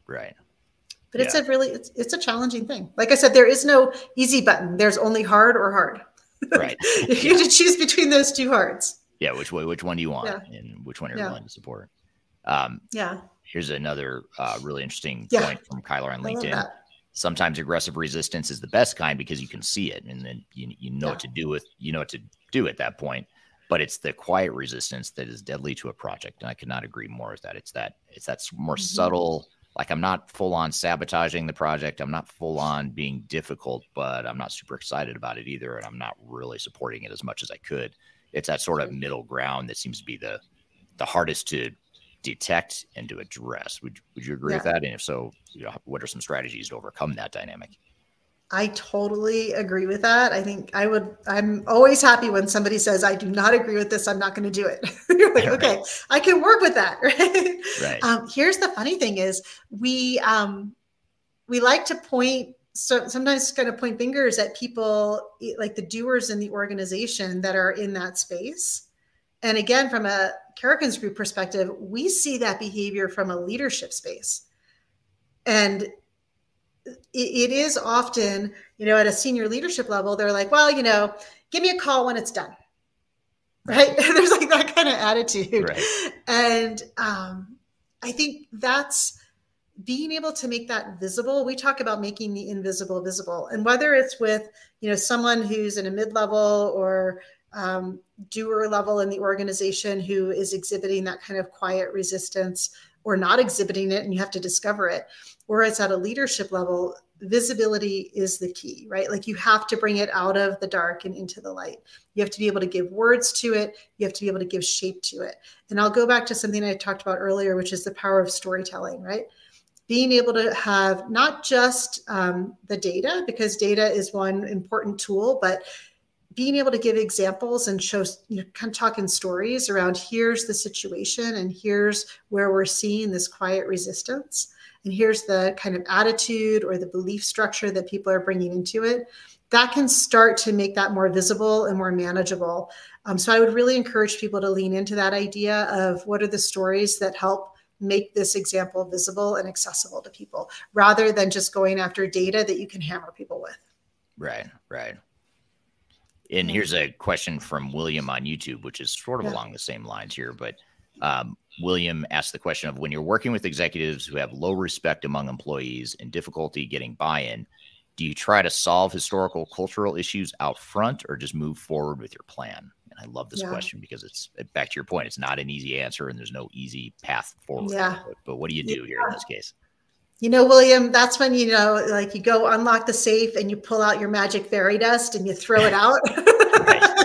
Right. But it's a challenging thing. Like I said, there is no easy button. There's only hard or hard. Right. You have to choose between those two hards. Yeah. Which one do you want and which one you're willing to support? Here's another really interesting point from Kyler on LinkedIn. Sometimes aggressive resistance is the best kind because you can see it and then you know what to do at that point. But it's the quiet resistance that is deadly to a project. And I could not agree more with that. It's that more subtle, like I'm not full on sabotaging the project. I'm not full on being difficult, but I'm not super excited about it either. And I'm not really supporting it as much as I could. It's that sort of middle ground that seems to be the hardest to detect and to address. Would you agree with that? And if so, what are some strategies to overcome that dynamic? I totally agree with that. I think I'm always happy when somebody says, I do not agree with this. I'm not going to do it. You're like, okay, I can work with that. Right. Right. Here's the funny thing is we like to sometimes kind of point fingers at people like the doers in the organization that are in that space. And again, from a Karrikins group perspective, we see that behavior from a leadership space. And it is often, at a senior leadership level, they're like, well, give me a call when it's done. Right. There's like that kind of attitude. Right. And I think that's being able to make that visible. We talk about making the invisible visible. And whether it's with, someone who's in a mid-level or doer level in the organization who is exhibiting that kind of quiet resistance or not exhibiting it and you have to discover it, or it's at a leadership level, visibility is the key, right? Like you have to bring it out of the dark and into the light. You have to be able to give words to it. You have to be able to give shape to it. And I'll go back to something I talked about earlier, which is the power of storytelling, right? Being able to have not just the data, because data is one important tool, but being able to give examples and show, kind of talk in stories around here's the situation and here's where we're seeing this quiet resistance. And here's the kind of attitude or the belief structure that people are bringing into it. That can start to make that more visible and more manageable. So I would really encourage people to lean into that idea of what are the stories that help make this example visible and accessible to people, rather than just going after data that you can hammer people with. Right, right. And here's a question from William on YouTube, which is sort of along the same lines here. But William asked the question of, when you're working with executives who have low respect among employees and difficulty getting buy-in, do you try to solve historical cultural issues out front or just move forward with your plan? And I love this question because it's, back to your point, it's not an easy answer and there's no easy path forward. But what do you do here in this case? William, that's when, like you go unlock the safe and you pull out your magic fairy dust and you throw it out.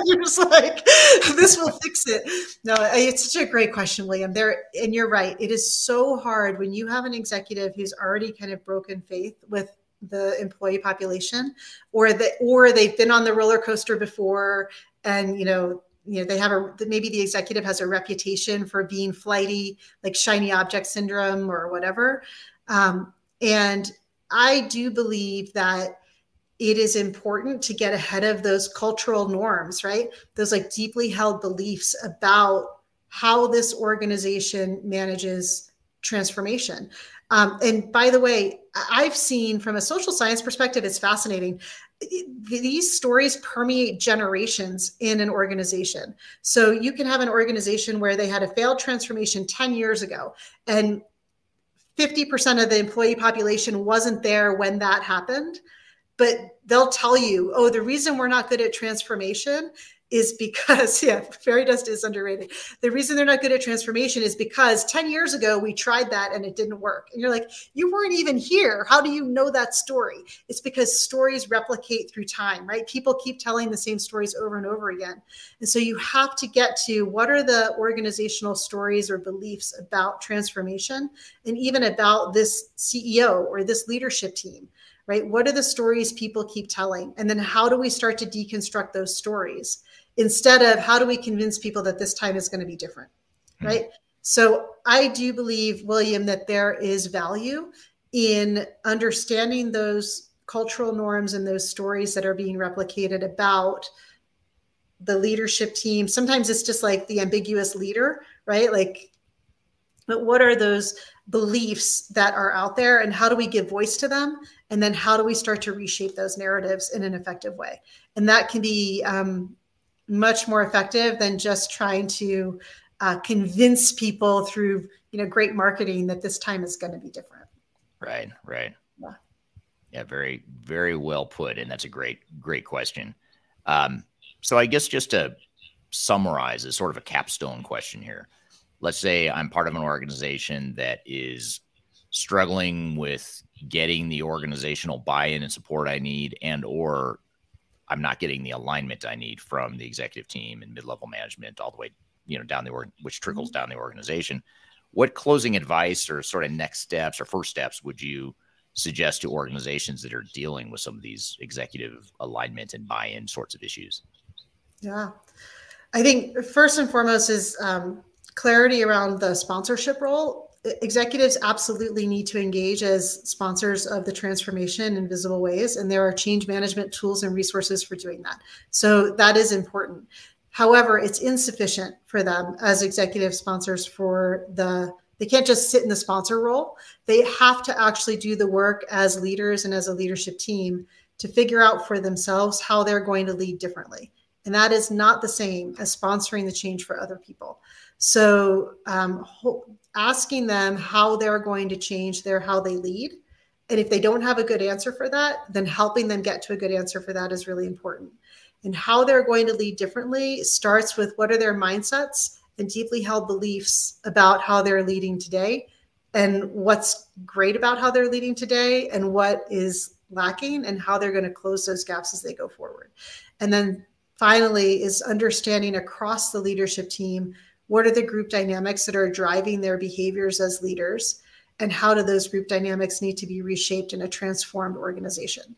You're just like, this will fix it. No, it's such a great question, William. And you're right. It is so hard when you have an executive who's already kind of broken faith with the employee population, or they've been on the roller coaster before, and they have maybe the executive has a reputation for being flighty, like shiny object syndrome or whatever. And I do believe that it is important to get ahead of those cultural norms, right? Those like deeply held beliefs about how this organization manages transformation. And by the way, I've seen from a social science perspective, it's fascinating. These stories permeate generations in an organization. So you can have an organization where they had a failed transformation 10 years ago, and 50% of the employee population wasn't there when that happened. But they'll tell you, oh, the reason we're not good at transformation is because, yeah, fairy dust is underrated. The reason they're not good at transformation is because 10 years ago, we tried that and it didn't work. And you're like, you weren't even here. How do you know that story? It's because stories replicate through time, right? People keep telling the same stories over and over again. And so you have to get to what are the organizational stories or beliefs about transformation and even about this CEO or this leadership team, right? What are the stories people keep telling? And then how do we start to deconstruct those stories? Instead of how do we convince people that this time is going to be different, right? So I do believe, William, that there is value in understanding those cultural norms and those stories that are being replicated about the leadership team. Sometimes it's just like the ambiguous leader, right? Like, but what are those beliefs that are out there and how do we give voice to them? And then how do we start to reshape those narratives in an effective way? And that can be much more effective than just trying to convince people through, great marketing that this time is going to be different. Right. Yeah, very, very well put. And that's a great question. So I guess just to summarize as sort of a capstone question here, let's say I'm part of an organization that is struggling with getting the organizational buy-in and support I need, and or I'm not getting the alignment I need from the executive team and mid-level management all the way, down which trickles down the organization. What closing advice or sort of next steps or first steps would you suggest to organizations that are dealing with some of these executive alignment and buy-in sorts of issues? Yeah, I think first and foremost is clarity around the sponsorship role. Executives absolutely need to engage as sponsors of the transformation in visible ways, and there are change management tools and resources for doing that. So that is important. However, it's insufficient for them as executive sponsors they can't just sit in the sponsor role. They have to actually do the work as leaders and as a leadership team to figure out for themselves how they're going to lead differently. And that is not the same as sponsoring the change for other people. So asking them how they're going to change how they lead. And if they don't have a good answer for that, then helping them get to a good answer for that is really important. And how they're going to lead differently starts with what are their mindsets and deeply held beliefs about how they're leading today, and what's great about how they're leading today and what is lacking and how they're going to close those gaps as they go forward. And then finally is understanding across the leadership team, what are the group dynamics that are driving their behaviors as leaders, and how do those group dynamics need to be reshaped in a transformed organization?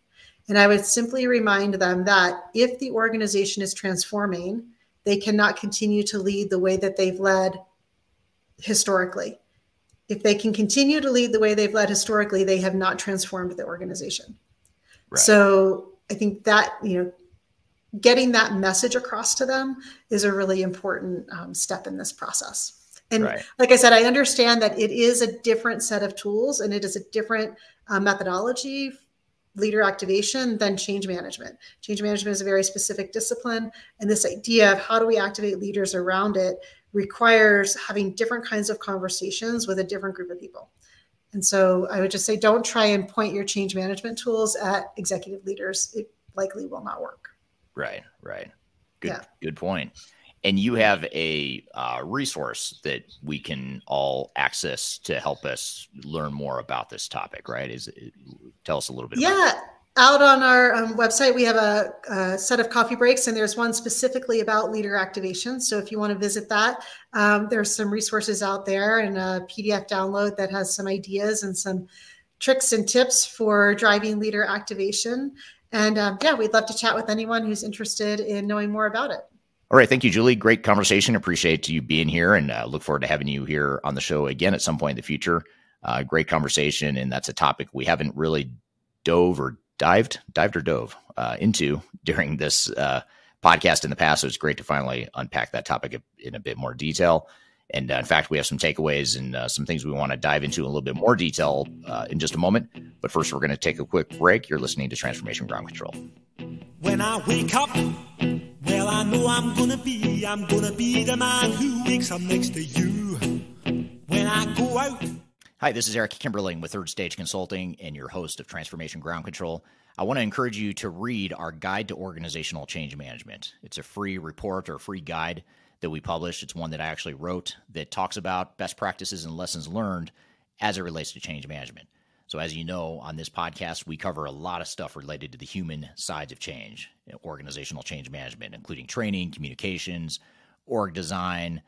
And I would simply remind them that if the organization is transforming, they cannot continue to lead the way that they've led historically. If they can continue to lead the way they've led historically, they have not transformed the organization. Right. So I think that, getting that message across to them is a really important step in this process. And like I said, I understand that it is a different set of tools and it is a different methodology, leader activation, than change management. Change management is a very specific discipline. And this idea of how do we activate leaders around it requires having different kinds of conversations with a different group of people. And so I would just say, don't try and point your change management tools at executive leaders. It likely will not work. Right. Good point. And you have a resource that we can all access to help us learn more about this topic, right? Tell us a little bit about that. Out on our website, we have a set of coffee breaks, and there's one specifically about leader activation. So if you want to visit that, there's some resources out there and a PDF download that has some ideas and some tricks and tips for driving leader activation. And we'd love to chat with anyone who's interested in knowing more about it. All right. Thank you, Julie. Great conversation. Appreciate you being here, and look forward to having you here on the show again at some point in the future. Great conversation. And that's a topic we haven't really dived into during this podcast in the past. So it's great to finally unpack that topic in a bit more detail. And in fact, we have some takeaways and some things we want to dive into in a little bit more detail in just a moment. But first, we're going to take a quick break. You're listening to Transformation Ground Control. When I wake up, well, I know I'm gonna be the man who wakes up next to you. When I go out. Hi, this is Eric Kimberling with Third Stage Consulting and your host of Transformation Ground Control. I want to encourage you to read our Guide to Organizational Change Management. It's a free report or free guide that we publish. It's one that I actually wrote that talks about best practices and lessons learned as it relates to change management. So as you know, on this podcast, we cover a lot of stuff related to the human sides of change, organizational change management, including training, communications, org design,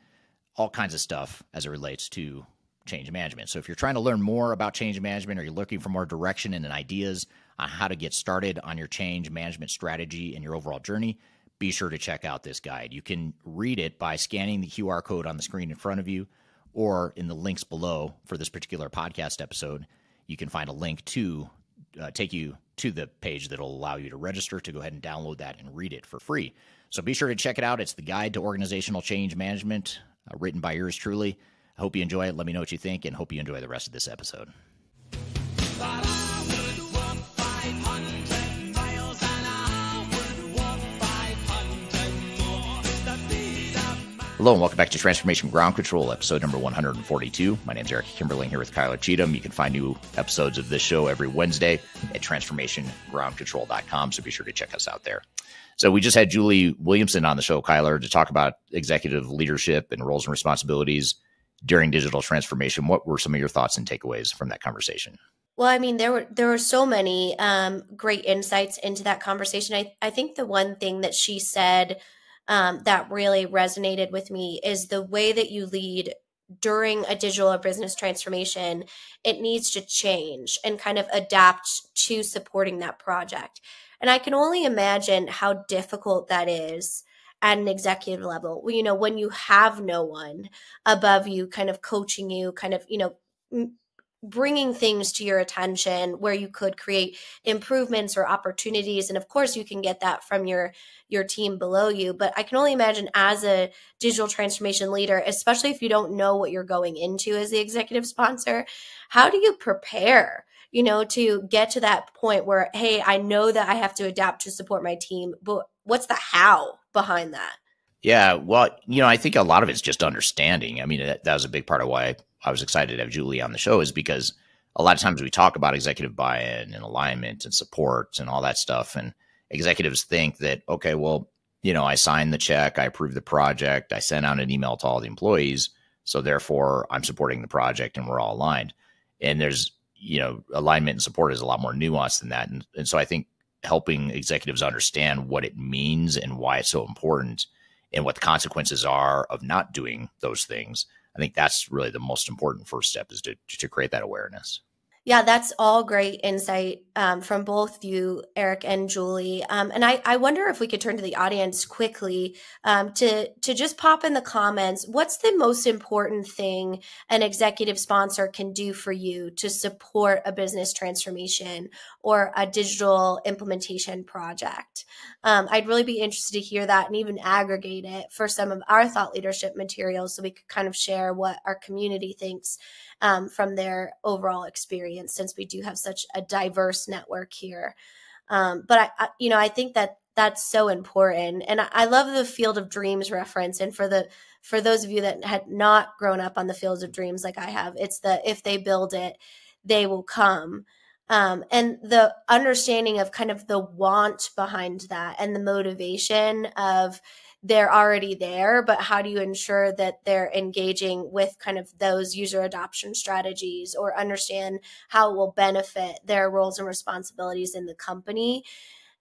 all kinds of stuff as it relates to change management. So if you're trying to learn more about change management, or you're looking for more direction and ideas on how to get started on your change management strategy and your overall journey, be sure to check out this guide. You can read it by scanning the QR code on the screen in front of you, or in the links below for this particular podcast episode. You can find a link to take you to the page that will allow you to register to go ahead and download that and read it for free. So be sure to check it out. It's the Guide to Organizational Change Management, written by yours truly. I hope you enjoy it. Let me know what you think, and hope you enjoy the rest of this episode. Hello and welcome back to Transformation Ground Control, episode number 142. My name is Eric Kimberling here with Kyler Cheatham. You can find new episodes of this show every Wednesday at transformationgroundcontrol.com, so be sure to check us out there. So we just had Julie Williamson on the show, Kyler, to talk about executive leadership and roles and responsibilities during digital transformation. What were some of your thoughts and takeaways from that conversation? Well, I mean, there were so many great insights into that conversation. I think the one thing that she said that really resonated with me is the way that you lead during a digital or business transformation. It needs to change and kind of adapt to supporting that project. And I can only imagine how difficult that is at an executive level. You know, when you have no one above you kind of coaching you, kind of, you know, bringing things to your attention where you could create improvements or opportunities. And of course, you can get that from your team below you. But I can only imagine as a digital transformation leader, especially if you don't know what you're going into as the executive sponsor, how do you prepare, you know, to get to that point where, hey, I know that I have to adapt to support my team, but what's the how behind that? Yeah, well, you know, I think a lot of it's just understanding. I mean, that was a big part of why I was excited to have Julie on the show, is because a lot of times we talk about executive buy-in and alignment and support and all that stuff. And executives think that, okay, well, you know, I signed the check, I approved the project, I sent out an email to all the employees, so therefore I'm supporting the project and we're all aligned. And there's, you know, alignment and support is a lot more nuanced than that. And so I think helping executives understand what it means and why it's so important and what the consequences are of not doing those things, I think that's really the most important first step, is to create that awareness. Yeah, that's all great insight from both you, Eric and Julie. And I wonder if we could turn to the audience quickly to just pop in the comments. What's the most important thing an executive sponsor can do for you to support a business transformation or a digital implementation project? I'd really be interested to hear that and even aggregate it for some of our thought leadership materials so we could kind of share what our community thinks from their overall experience, since we do have such a diverse network here. But I think that that's so important. And I love the Field of Dreams reference. And for those of you that had not grown up on the Fields of Dreams like I have, it's if they build it, they will come. And the understanding of kind of the want behind that and the motivation of they're already there, but how do you ensure that they're engaging with kind of those user adoption strategies, or understand how it will benefit their roles and responsibilities in the company?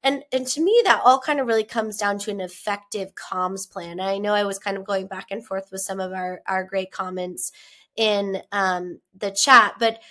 And to me, that all kind of really comes down to an effective comms plan. And I know I was kind of going back and forth with some of our great comments in the chat, but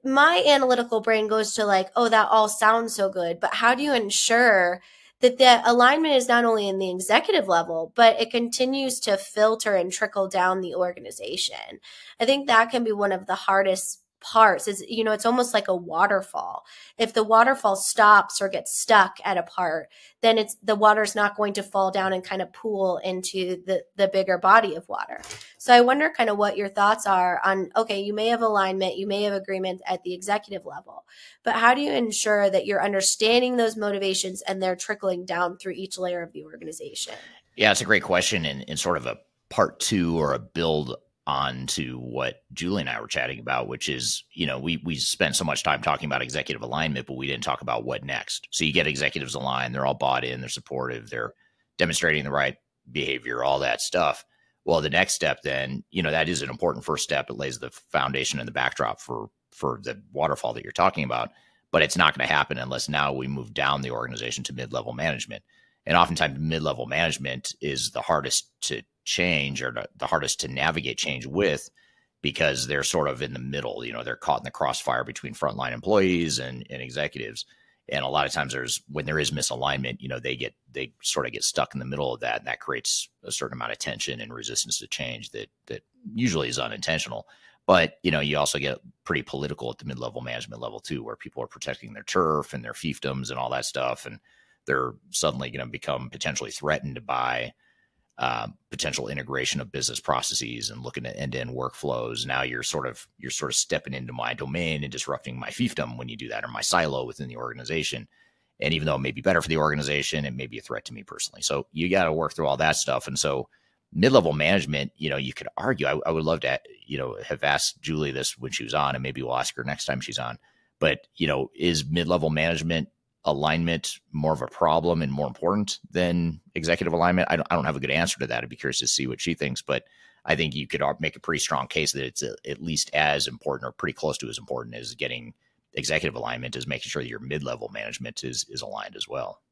my analytical brain goes to like, oh, that all sounds so good, but how do you ensure that the alignment is not only in the executive level, but it continues to filter and trickle down the organization? I think that can be one of the hardest parts is, it's almost like a waterfall. If the waterfall stops or gets stuck at a part, then the water's not going to fall down and kind of pool into the bigger body of water. So I wonder kind of what your thoughts are on, okay, you may have alignment, you may have agreement at the executive level, but how do you ensure that you're understanding those motivations and they're trickling down through each layer of the organization? Yeah, it's a great question, and sort of a part two or a build on to what Julie and I were chatting about, which is, we spent so much time talking about executive alignment, but we didn't talk about what next. So you get executives aligned, they're all bought in, they're supportive, they're demonstrating the right behavior, all that stuff. Well, the next step then, that is an important first step. It lays the foundation and the backdrop for the waterfall that you're talking about, but it's not going to happen unless now we move down the organization to mid-level management. And oftentimes mid-level management is the hardest to change, or the hardest to navigate change with, because they're sort of in the middle. They're caught in the crossfire between frontline employees and executives. And a lot of times when there is misalignment, they sort of get stuck in the middle of that. And that creates a certain amount of tension and resistance to change that usually is unintentional. But, you also get pretty political at the mid-level management level too, where people are protecting their turf and their fiefdoms and all that stuff. And they're suddenly going to become potentially threatened by potential integration of business processes and looking at end-to-end workflows. Now you're sort of stepping into my domain and disrupting my fiefdom when you do that, or my silo within the organization. And even though it may be better for the organization, it may be a threat to me personally. So you got to work through all that stuff. And so mid-level management, you could argue, I would love to, have asked Julie this when she was on, and maybe we'll ask her next time she's on. But, is mid-level management alignment more of a problem and more important than executive alignment? I don't have a good answer to that. I'd be curious to see what she thinks, but I think you could make a pretty strong case that it's at least as important, or pretty close to as important, as getting executive alignment, is making sure that your mid-level management is aligned as well.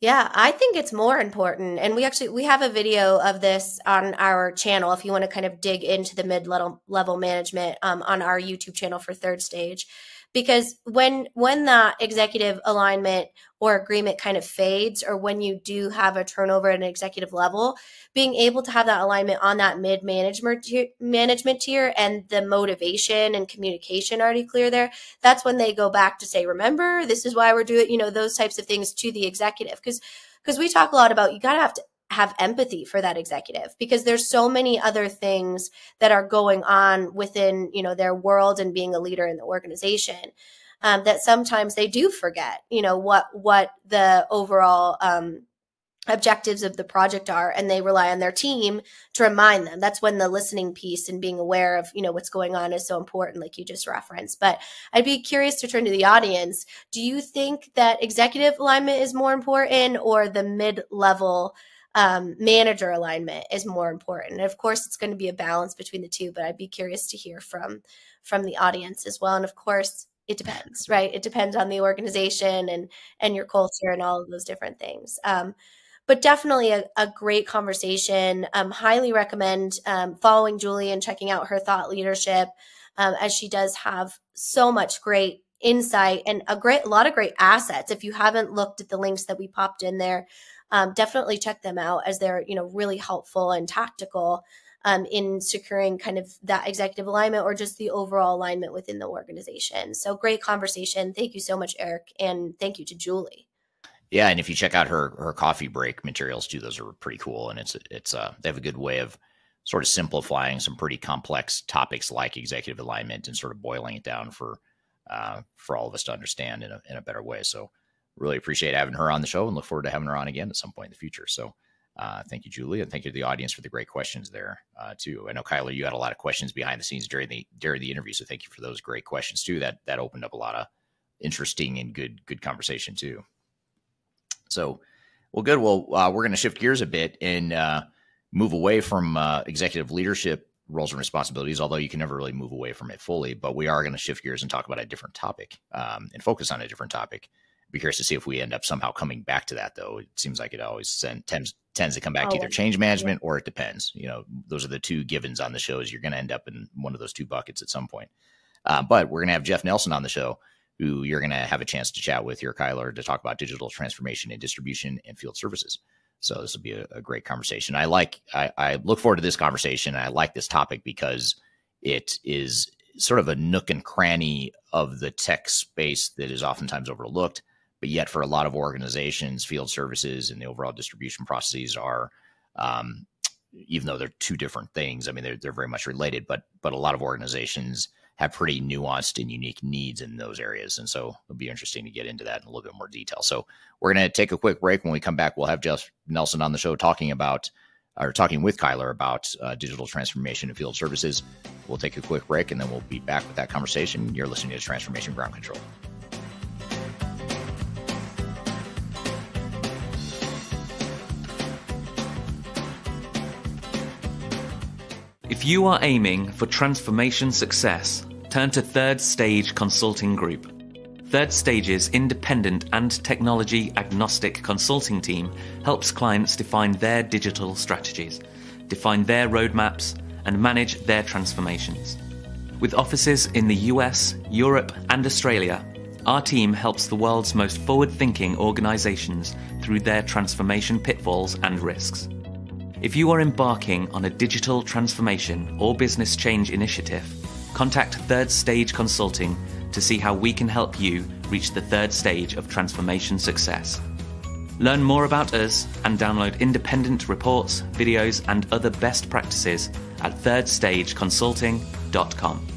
Yeah, I think it's more important. And we have a video of this on our channel if you want to kind of dig into the mid-level management on our YouTube channel for Third Stage. Because when that executive alignment or agreement kind of fades, or when you do have a turnover at an executive level, being able to have that alignment on that mid-management tier and the motivation and communication already clear there, that's when they go back to say, remember, this is why we're doing, those types of things to the executive. Because we talk a lot about, you got to have empathy for that executive, because there's so many other things that are going on within, their world and being a leader in the organization, that sometimes they do forget, what the overall objectives of the project are, and they rely on their team to remind them. That's when the listening piece and being aware of, what's going on is so important, like you just referenced. But I'd be curious to turn to the audience. Do you think that executive alignment is more important, or the mid-level manager alignment is more important? And of course, it's going to be a balance between the two, but I'd be curious to hear from the audience as well. And of course, it depends, right? It depends on the organization and your culture and all of those different things. But definitely a great conversation. Highly recommend following Julie and checking out her thought leadership, as she does have so much great insight and a lot of great assets. If you haven't looked at the links that we popped in there, definitely check them out, as they're, really helpful and tactical in securing kind of that executive alignment, or just the overall alignment within the organization. So great conversation. Thank you so much, Eric. And thank you to Julie. Yeah. And if you check out her coffee break materials too, those are pretty cool. And they have a good way of sort of simplifying some pretty complex topics like executive alignment, and sort of boiling it down for all of us to understand in a better way. So really appreciate having her on the show, and look forward to having her on again at some point in the future. So thank you, Julie, and thank you to the audience for the great questions there too. I know, Kyler, you had a lot of questions behind the scenes during the interview, so thank you for those great questions too. That opened up a lot of interesting and good conversation too. So, well, good. Well, we're going to shift gears a bit and move away from executive leadership roles and responsibilities, although you can never really move away from it fully. But we are going to shift gears and talk about a different topic and focus on a different topic. Be curious to see if we end up somehow coming back to that, though. It seems like it always tends to come back to either change management or it depends. Those are the two givens on the show. Is you're going to end up in one of those two buckets at some point. But we're going to have Jeff Nelson on the show, who you're going to have a chance to chat with here, Kyler, to talk about digital transformation in distribution and field services. So this will be a great conversation. I look forward to this conversation. I like this topic because it is sort of a nook and cranny of the tech space that is oftentimes overlooked. But yet for a lot of organizations, field services and the overall distribution processes are, even though they're two different things, I mean, they're very much related, but a lot of organizations have pretty nuanced and unique needs in those areas. And so it'll be interesting to get into that in a little bit more detail. So we're going to take a quick break. When we come back, we'll have Jeff Nelson on the show talking with Kyler about digital transformation and field services. We'll take a quick break and then we'll be back with that conversation. You're listening to Transformation Ground Control. If you are aiming for transformation success, turn to Third Stage Consulting Group. Third Stage's independent and technology agnostic consulting team helps clients define their digital strategies, define their roadmaps, and manage their transformations. With offices in the US, Europe, and Australia, our team helps the world's most forward-thinking organizations through their transformation pitfalls and risks. If you are embarking on a digital transformation or business change initiative, contact Third Stage Consulting to see how we can help you reach the third stage of transformation success. Learn more about us and download independent reports, videos, and other best practices at thirdstageconsulting.com.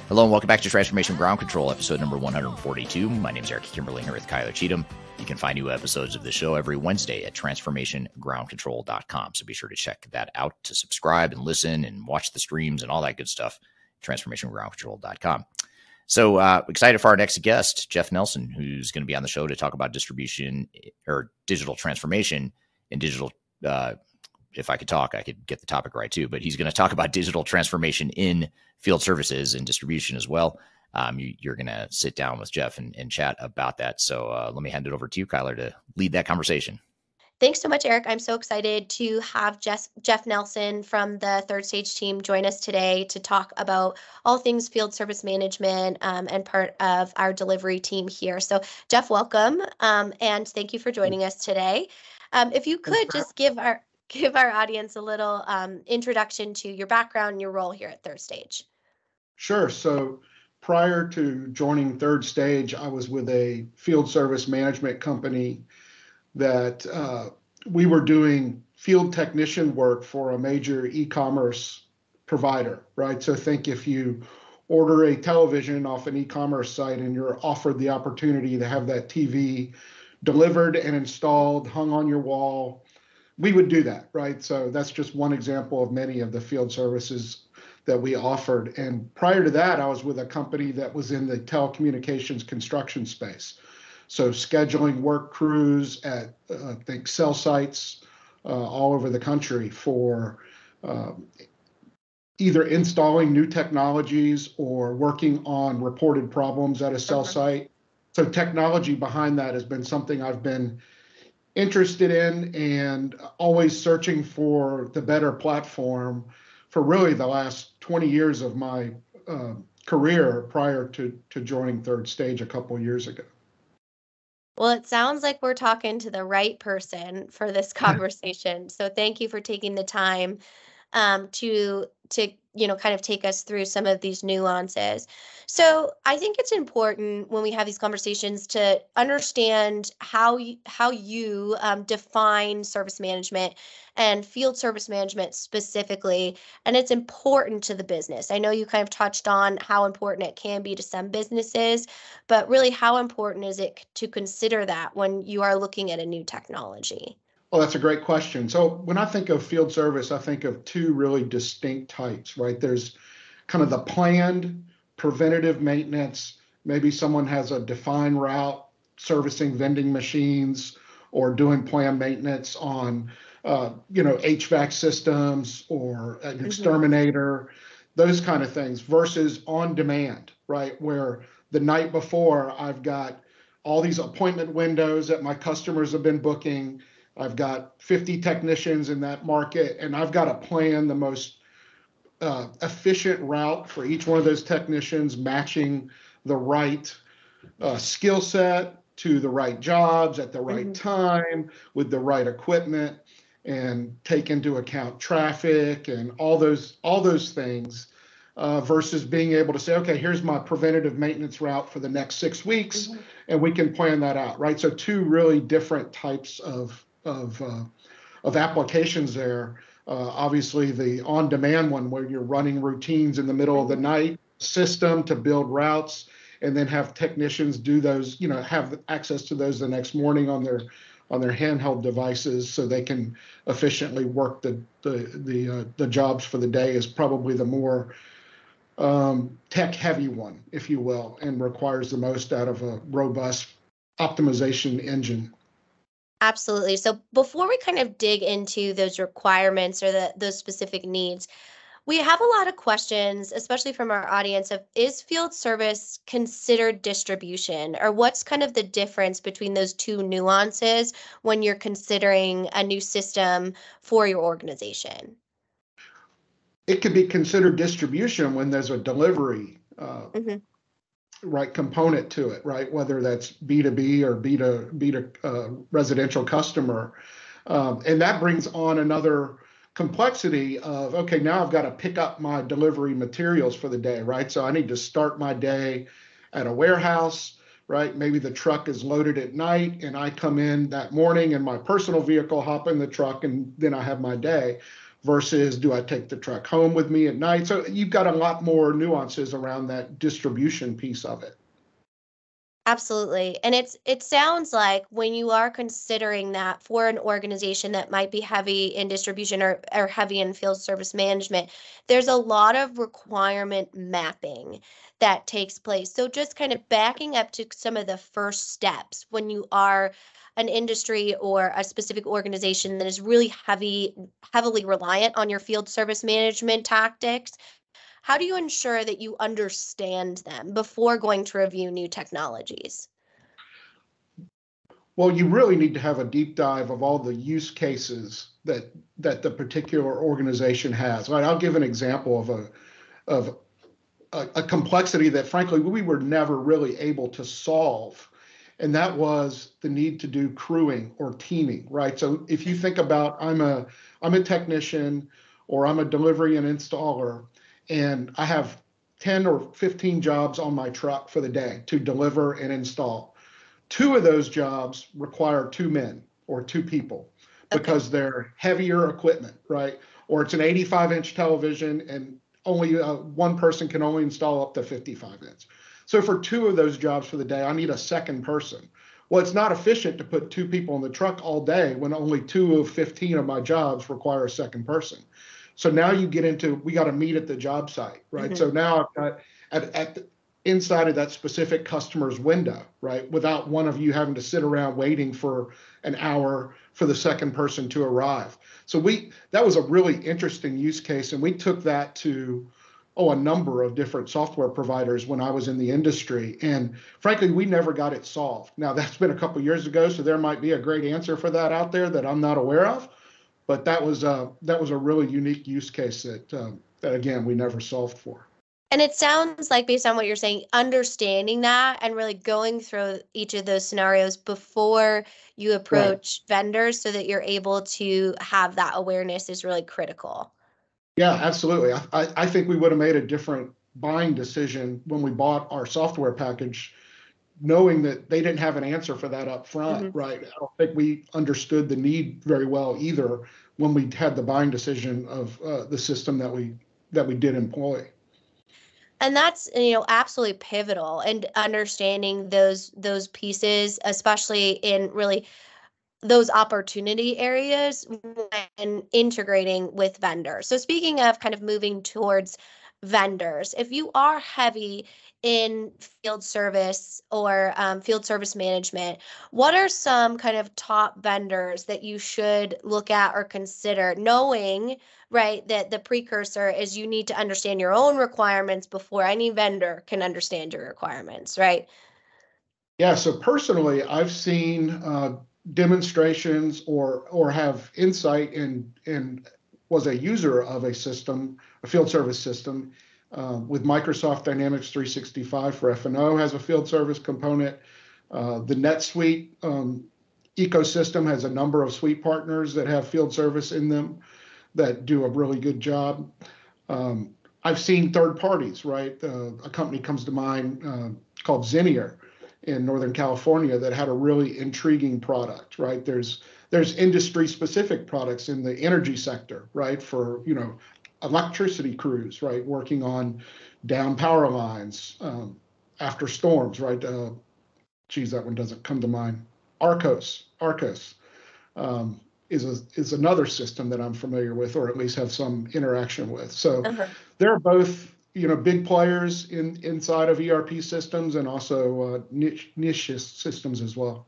Hello and welcome back to Transformation Ground Control, episode number 142. My name is Eric Kimberly here with Kyler Cheatham. You can find new episodes of the show every Wednesday at transformationgroundcontrol.com. So be sure to check that out to subscribe and listen and watch the streams and all that good stuff, transformationgroundcontrol.com. So excited for our next guest, Jeff Nelson, who's going to be on the show to talk about distribution or digital transformation and digital, if I could talk, I could get the topic right too, but he's going to talk about digital transformation in field services and distribution as well. You're going to sit down with Jeff and chat about that. So let me hand it over to you, Kyler, to lead that conversation. Thanks so much, Eric. I'm so excited to have Jeff Nelson from the Third Stage team join us today to talk about all things field service management and part of our delivery team here. So Jeff, welcome. And thank you for joining us today. If you could just give our audience a little introduction to your background and your role here at Third Stage. Sure. So prior to joining Third Stage, I was with a field service management company that we were doing field technician work for a major e-commerce provider, right? So think if you order a television off an e-commerce site and you're offered the opportunity to have that TV delivered and installed, hung on your wall, we would do that, right? So that's just one example of many of the field services that we offered. And prior to that, I was with a company that was in the telecommunications construction space. So scheduling work crews at, I think, cell sites all over the country for either installing new technologies or working on reported problems at a cell site. So technology behind that has been something I've been interested in and always searching for the better platform for really the last 20 years of my career prior to joining Third Stage a couple of years ago. Well, it sounds like we're talking to the right person for this conversation. So thank you for taking the time to kind of take us through some of these nuances. So I think it's important when we have these conversations to understand how you define service management and field service management specifically, and it's important to the business. I know you kind of touched on how important it can be to some businesses, but really how important is it to consider that when you are looking at a new technology? Well, that's a great question. So when I think of field service, I think of two really distinct types, right? There's kind of the planned preventative maintenance. Maybe someone has a defined route servicing vending machines or doing planned maintenance on, HVAC systems or an exterminator, those kind of things versus on demand, right? Where the night before I've got all these appointment windows that my customers have been booking. I've got 50 technicians in that market, and I've got to plan the most efficient route for each one of those technicians, matching the right skill set to the right jobs at the right time with the right equipment, and take into account traffic and all those things, versus being able to say, okay, here's my preventative maintenance route for the next 6 weeks, and we can plan that out, right? So two really different types of applications there. Obviously, the on-demand one where you're running routines in the middle of the night, system to build routes, and then have technicians do those, have access to those the next morning on their handheld devices, so they can efficiently work the jobs for the day, is probably the more tech heavy one, if you will, and requires the most out of a robust optimization engine. Absolutely. So before we kind of dig into those requirements or those specific needs, we have a lot of questions, especially from our audience, of is field service considered distribution, or what's kind of the difference between those two nuances when you're considering a new system for your organization? It could be considered distribution when there's a delivery right component to it, right? Whether that's B2B or B2 residential customer. And that brings on another complexity of, okay, now I've got to pick up my delivery materials for the day, right? So I need to start my day at a warehouse, right? Maybe the truck is loaded at night and I come in that morning in my personal vehicle, hop in the truck, and then I have my day. Versus, do I take the truck home with me at night? So you've got a lot more nuances around that distribution piece of it. Absolutely. And it sounds like when you are considering that for an organization that might be heavy in distribution or heavy in field service management, there's a lot of requirement mapping that takes place. So just kind of backing up to some of the first steps when you are an industry or a specific organization that is really heavily reliant on your field service management tactics, how do you ensure that you understand them before going to review new technologies? Well, you really need to have a deep dive of all the use cases that the particular organization has. Right? I'll give an example of a complexity that, frankly, we were never really able to solve. And that was the need to do crewing or teaming, right? So if you think about, I'm a technician, or I'm a delivery and installer, and I have 10 or 15 jobs on my truck for the day to deliver and install. 2 of those jobs require 2 men or 2 people because they're heavier equipment, right? Or it's an 85-inch television and only one person can only install up to 55-inch. So for 2 of those jobs for the day, I need a second person. Well, it's not efficient to put 2 people in the truck all day when only 2 of 15 of my jobs require a second person. So now you get into, we got to meet at the job site, right? So now I've got inside of that specific customer's window, right? Without one of you having to sit around waiting for an hour for the second person to arrive. So that was a really interesting use case. And we took that to, a number of different software providers when I was in the industry. And frankly, we never got it solved. Now that's been a couple of years ago, so there might be a great answer for that out there that I'm not aware of. But that was a really unique use case that again, we never solved for. And it sounds like, based on what you're saying, understanding that and really going through each of those scenarios before you approach vendors so that you're able to have that awareness is really critical. Yeah, absolutely. I think we would have made a different buying decision when we bought our software package, knowing that they didn't have an answer for that up front, right? I don't think we understood the need very well either when we had the buying decision of the system that we did employ. And that's, absolutely pivotal, and understanding those pieces, especially in really those opportunity areas and integrating with vendors. So speaking of kind of moving towards vendors, if you are heavy in field service or field service management, what are some kind of top vendors that you should look at or consider, knowing, right, that the precursor is you need to understand your own requirements before any vendor can understand your requirements, right? Yeah, so personally, I've seen demonstrations or have insight in was a user of a system, a field service system, with Microsoft Dynamics 365 for F&O has a field service component. The NetSuite ecosystem has a number of suite partners that have field service in them that do a really good job. I've seen third parties, right? A company comes to mind called Zinnier in Northern California that had a really intriguing product, right? There's industry specific products in the energy sector, right? For, electricity crews, right? Working on down power lines after storms, right? That one doesn't come to mind. Arcos is another system that I'm familiar with, or at least have some interaction with. So they're both, big players inside of ERP systems and also niche systems as well.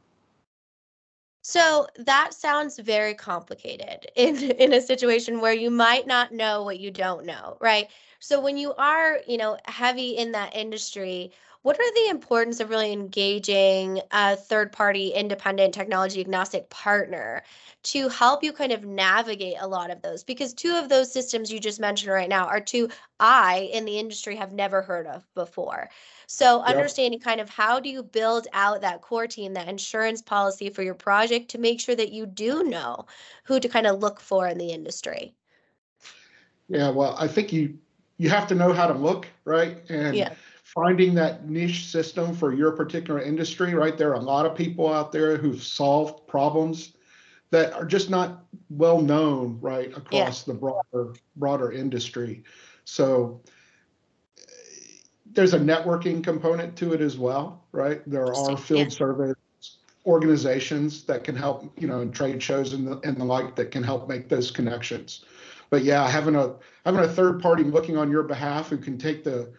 So that sounds very complicated in a situation where you might not know what you don't know, right? So when you are, heavy in that industry, what are the importance of really engaging a third-party independent technology agnostic partner to help you kind of navigate a lot of those? Because two of those systems you just mentioned right now are two I in the industry have never heard of before. So understanding kind of how do you build out that core team, that insurance policy for your project to make sure that you do know who to kind of look for in the industry. Yeah, well, I think you have to know how to look, right? And finding that niche system for your particular industry, right? There are a lot of people out there who've solved problems that are just not well known, right, across the broader industry. So there's a networking component to it as well, right? There are field service organizations that can help, and trade shows and the like that can help make those connections. But having a third party looking on your behalf who can take the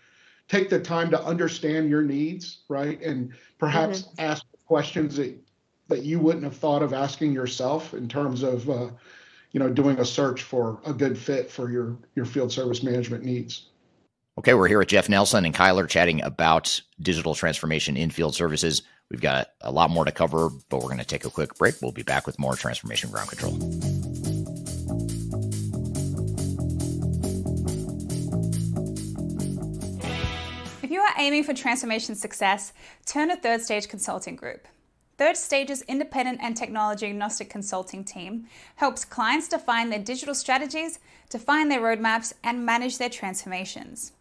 time to understand your needs, right, and perhaps ask questions that you wouldn't have thought of asking yourself in terms of doing a search for a good fit for your field service management needs. Okay, we're here with Jeff Nelson and Kyler chatting about digital transformation in field services. We've got a lot more to cover, but we're going to take a quick break. We'll be back with more Transformation Ground Control. If you are aiming for transformation success, turn to Third Stage Consulting Group. Third Stage's independent and technology agnostic consulting team helps clients define their digital strategies, define their roadmaps, and manage their transformations.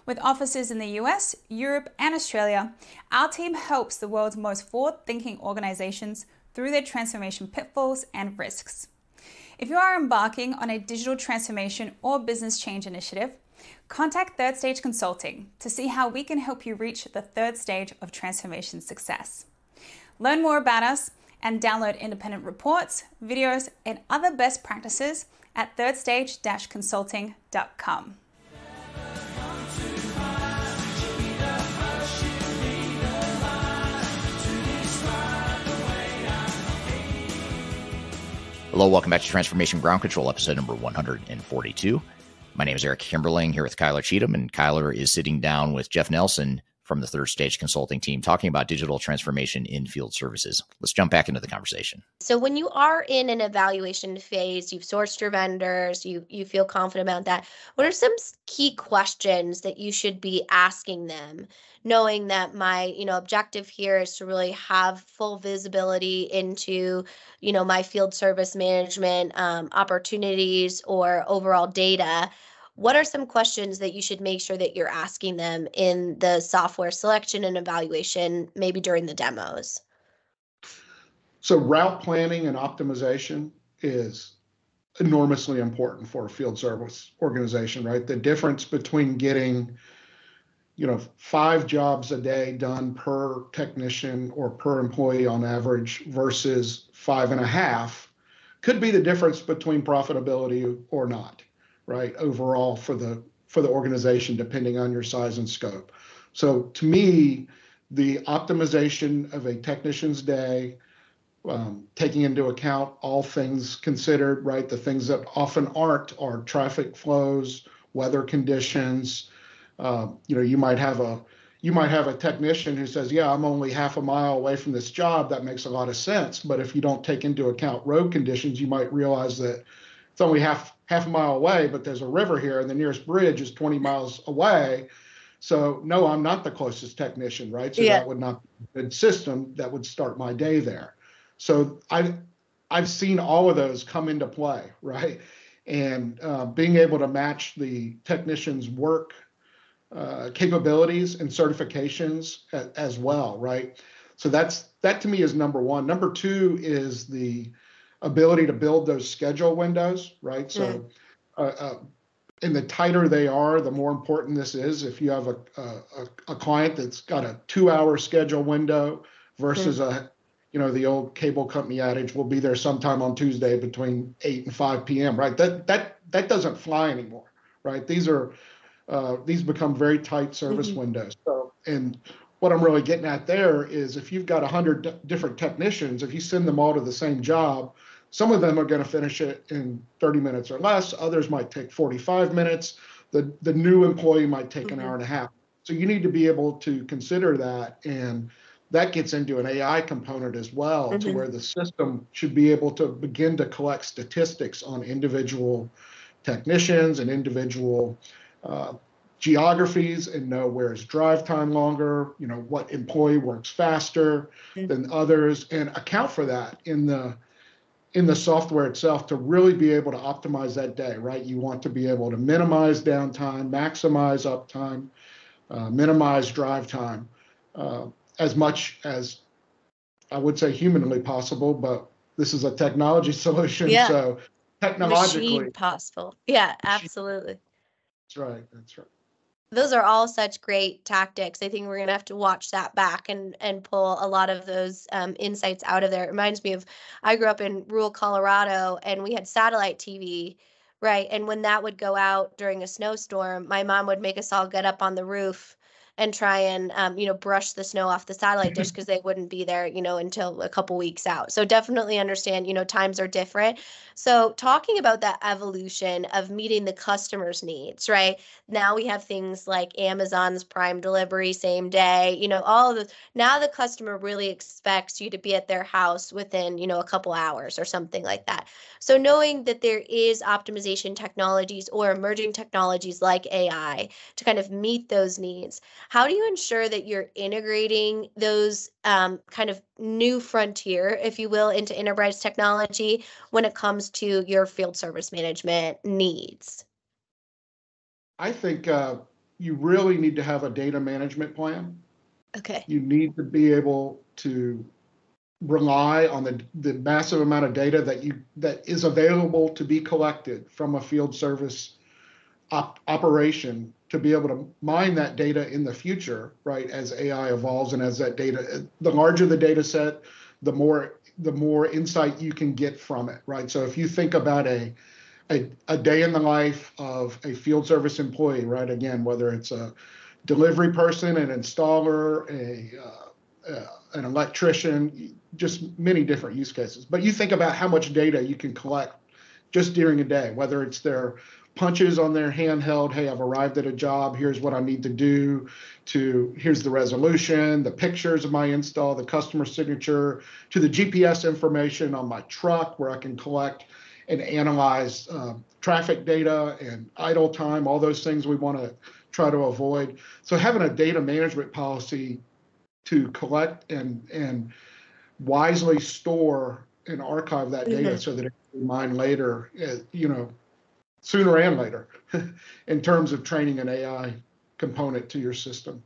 With offices in the US, Europe, and Australia, our team helps the world's most forward-thinking organizations through their transformation pitfalls and risks. If you are embarking on a digital transformation or business change initiative, contact Third Stage Consulting to see how we can help you reach the third stage of transformation success. Learn more about us and download independent reports, videos, and other best practices at thirdstage-consulting.com. Hello, welcome back to Transformation Ground Control, episode number 142. My name is Eric Kimberling here with Kyler Cheatham, and Kyler is sitting down with Jeff Nelson from the Third Stage Consulting team talking about digital transformation in field services. Let's jump back into the conversation. So when you are in an evaluation phase, you've sourced your vendors, you feel confident about that, what are some key questions that you should be asking them, knowing that my objective here is to really have full visibility into my field service management opportunities or overall data? What are some questions that you should make sure that you're asking them in the software selection and evaluation, maybe during the demos? So route planning and optimization is enormously important for a field service organization, right? The difference between getting, 5 jobs a day done per technician or per employee on average versus 5.5 could be the difference between profitability or not, right? Overall for the organization, depending on your size and scope. So to me, the optimization of a technician's day, taking into account all things considered, right? The things that often aren't are traffic flows, weather conditions. You might have a technician who says, yeah, I'm only half a mile away from this job. That makes a lot of sense. But if you don't take into account road conditions, you might realize that it's only half half a mile away, but there's a river here and the nearest bridge is 20 miles away. So no, I'm not the closest technician, right? So that would not be a good system that would start my day there. So I've seen all of those come into play, right? And being able to match the technician's work capabilities and certifications as well, right? So that to me is number one. Number two is the ability to build those schedule windows, right? So, and the tighter they are, the more important this is. If you have a client that's got a 2-hour schedule window versus the old cable company adage, we'll be there sometime on Tuesday between 8 and 5 p.m., right? That doesn't fly anymore, right? These become very tight service windows. So, and what I'm really getting at there is if you've got 100 different technicians, if you send them all to the same job, some of them are going to finish it in 30 minutes or less. Others might take 45 minutes. The new employee might take an hour and a half. So you need to be able to consider that. And that gets into an AI component as well, to where the system should be able to begin to collect statistics on individual technicians and individual geographies and know where is drive time longer, what employee works faster than others, and account for that in the software itself to really be able to optimize that day, right? You want to be able to minimize downtime, maximize uptime, minimize drive time, as much as I would say humanly possible, but this is a technology solution, so technologically machine possible. Yeah, absolutely. That's right. Those are all such great tactics. I think we're going to have to watch that back and pull a lot of those insights out of there. It reminds me of, I grew up in rural Colorado and we had satellite TV, right? And when that would go out during a snowstorm, my mom would make us all get up on the roof and try and, brush the snow off the satellite dish because they wouldn't be there, until a couple weeks out. So definitely understand, times are different. So talking about that evolution of meeting the customer's needs, right? Now we have things like Amazon's Prime delivery, same day, all of those. Now the customer really expects you to be at their house within, a couple hours or something like that. So knowing that there is optimization technologies or emerging technologies like AI to kind of meet those needs, how do you ensure that you're integrating those kind of new frontier, if you will, into enterprise technology when it comes to your field service management needs? I think you really need to have a data management plan. Okay. You need to be able to rely on the massive amount of data that is available to be collected from a field service operation to be able to mine that data in the future, right? As AI evolves and as that data, the larger the data set, the more insight you can get from it, right? So if you think about a day in the life of a field service employee, right? Again, whether it's a delivery person, an installer, an electrician, just many different use cases. But you think about how much data you can collect just during a day, whether it's their punches on their handheld, hey, I've arrived at a job, here's what I need to do, to here's the resolution, the pictures of my install, the customer signature, to the GPS information on my truck where I can collect and analyze traffic data and idle time, all those things we want to try to avoid. So having a data management policy to collect and wisely store and archive that data so that it can be mined later, sooner and later in terms of training an AI component to your system.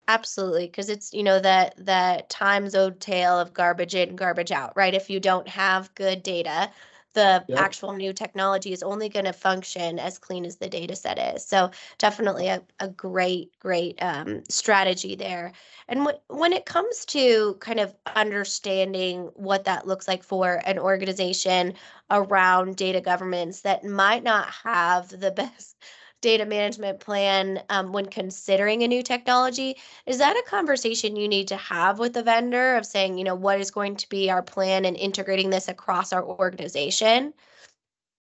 Absolutely, because it's, that time-zone tale of garbage in, garbage out, right? If you don't have good data, the actual new technology is only going to function as clean as the data set is. So definitely a great strategy there. And when it comes to kind of understanding what that looks like for an organization around data governance that might not have the best data management plan when considering a new technology, is that a conversation you need to have with the vendor of saying, what is going to be our plan and integrating this across our organization?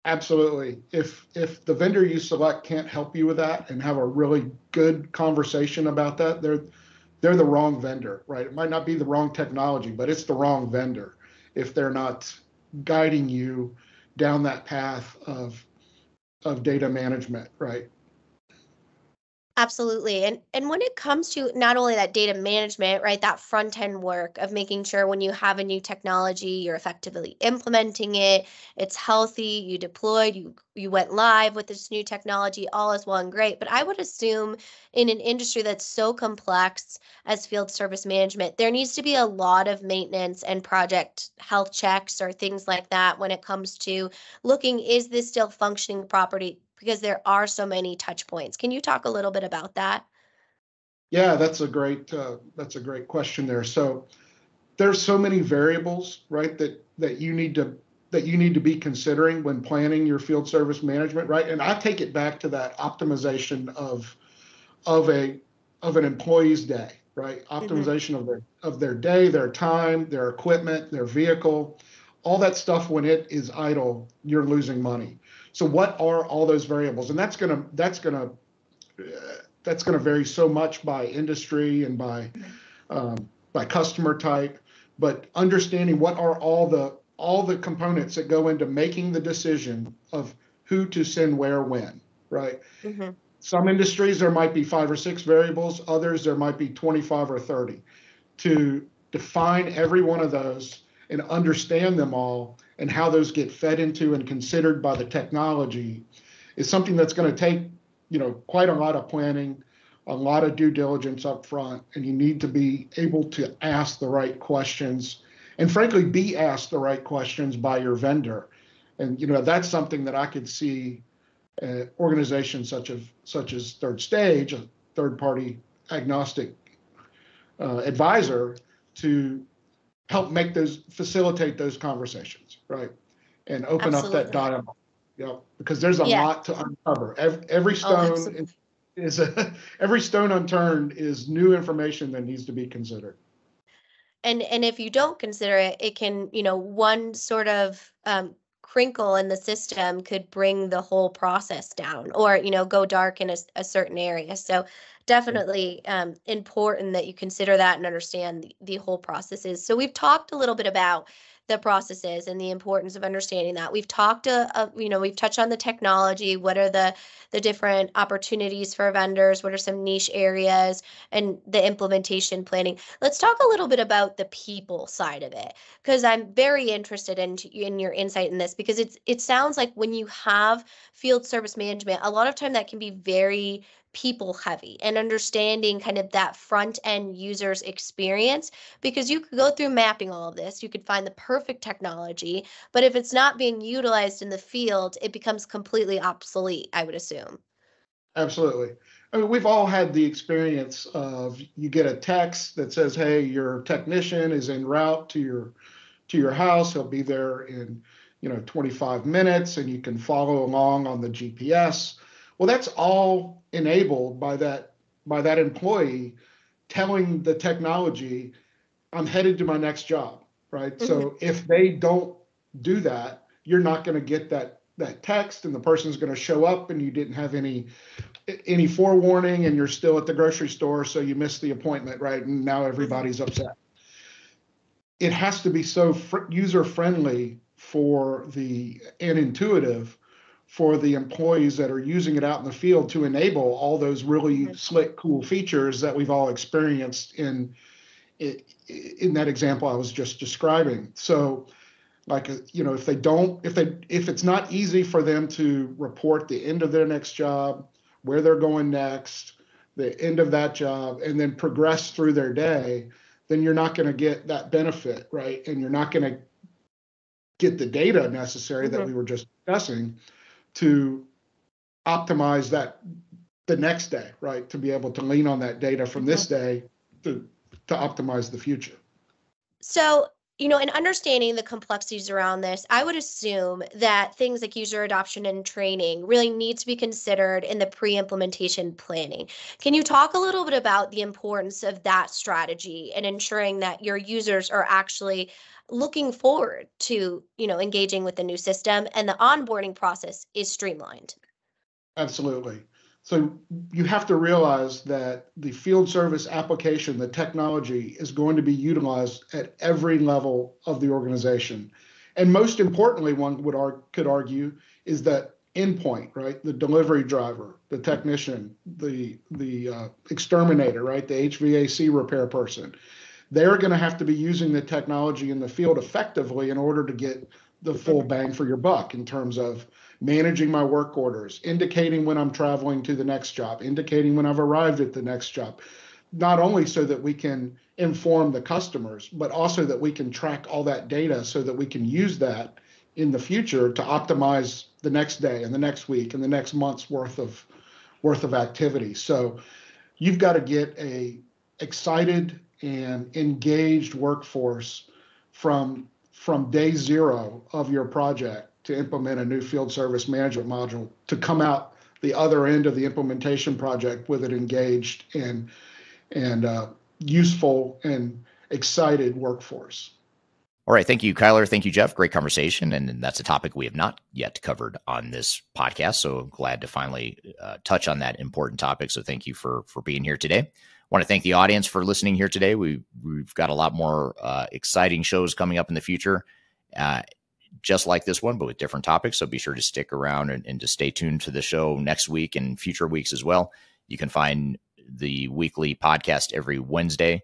Absolutely. If the vendor you select can't help you with that and have a really good conversation about that, they're the wrong vendor, right? It might not be the wrong technology, but it's the wrong vendor if they're not guiding you down that path of data management, right? Absolutely. And when it comes to not only that data management, right, that front end work of making sure when you have a new technology, you're effectively implementing it, it's healthy, you deployed, you went live with this new technology, all is well and great. But I would assume in an industry that's so complex as field service management, there needs to be a lot of maintenance and project health checks or things like that when it comes to looking, is this still functioning properly? Because there are so many touch points. Can you talk a little bit about that? Yeah, that's a great question there. So there's so many variables, right, that you need to be considering when planning your field service management, right? And I take it back to that optimization of an employee's day, right? Optimization of their day, their time, their equipment, their vehicle, all that stuff. When it is idle, you're losing money. So what are all those variables? And that's gonna vary so much by industry and by customer type. But understanding what are all the components that go into making the decision of who to send where when, right? Some industries there might be 5 or 6 variables, others there might be 25 or 30. To define every one of those and understand them all and how those get fed into and considered by the technology is something that's going to take, quite a lot of planning, a lot of due diligence up front, and you need to be able to ask the right questions and frankly be asked the right questions by your vendor. And that's something that I could see organizations such as Third Stage, a third-party agnostic advisor, to help facilitate those conversations, right, and open up that dialogue. Because there's a lot to uncover. Every stone every stone unturned is new information that needs to be considered. And if you don't consider it, it can, one sort of crinkle in the system could bring the whole process down, or go dark in a certain area. So definitely important that you consider that and understand the whole processes. So we've talked a little bit about the processes and the importance of understanding that. We've talked we've touched on the technology. What are the different opportunities for vendors? What are some niche areas, and the implementation planning? Let's talk a little bit about the people side of it, because I'm very interested in your insight in this, because it sounds like when you have field service management, a lot of time that can be very people heavy, and understanding kind of that front end user's experience, because you could go through mapping all of this, you could find the perfect technology, but if it's not being utilized in the field, it becomes completely obsolete, I would assume. Absolutely. I mean, we've all had the experience of, you get a text that says, hey, your technician is en route to your house, he'll be there in 25 minutes, and you can follow along on the GPS. Well, that's all enabled by that employee telling the technology, I'm headed to my next job, right? So if they don't do that, you're not going to get that text, and the person's going to show up and you didn't have any forewarning, and you're still at the grocery store, so you missed the appointment, right? And now everybody's upset. It has to be so user friendly and intuitive for the employees that are using it out in the field, to enable all those really slick, cool features that we've all experienced in that example I was just describing. So, like, if it's not easy for them to report the end of their next job, where they're going next, the end of that job, and then progress through their day, then you're not going to get that benefit, right? And you're not going to get the data necessary that we were just discussing to optimize the next day, right? To be able to lean on that data from this day to optimize the future. So, in understanding the complexities around this, I would assume that things like user adoption and training really need to be considered in the pre-implementation planning. Can you talk a little bit about the importance of that strategy and ensuring that your users are actually looking forward to, engaging with the new system, and the onboarding process is streamlined? Absolutely. So you have to realize that the field service application, the technology, is going to be utilized at every level of the organization. And most importantly, one could argue, is that endpoint, right? The delivery driver, the technician, the exterminator, right? The HVAC repair person. They're going to have to be using the technology in the field effectively in order to get the full bang for your buck in terms of managing my work orders, indicating when I'm traveling to the next job, indicating when I've arrived at the next job, not only so that we can inform the customers, but also that we can track all that data so that we can use that in the future to optimize the next day and the next week and the next month's worth of activity. So you've got to get a excited and engaged workforce from day zero of your project to implement a new field service management module, to come out the other end of the implementation project with an engaged and useful and excited workforce. All right. Thank you, Kyler. Thank you, Jeff. Great conversation. And that's a topic we have not yet covered on this podcast. So glad to finally touch on that important topic. So thank you for being here today. I want to thank the audience for listening here today. We've got a lot more exciting shows coming up in the future, just like this one, but with different topics. So be sure to stick around and to stay tuned to the show next week and future weeks as well. You can find the weekly podcast every Wednesday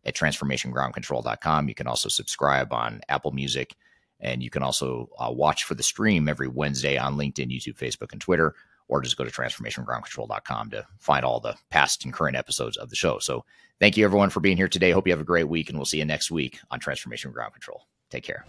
at transformationgroundcontrol.com. You can also subscribe on Apple Music, and you can also watch for the stream every Wednesday on LinkedIn, YouTube, Facebook, and Twitter, or just go to transformationgroundcontrol.com to find all the past and current episodes of the show. So thank you, everyone, for being here today. Hope you have a great week, and we'll see you next week on Transformation Ground Control. Take care.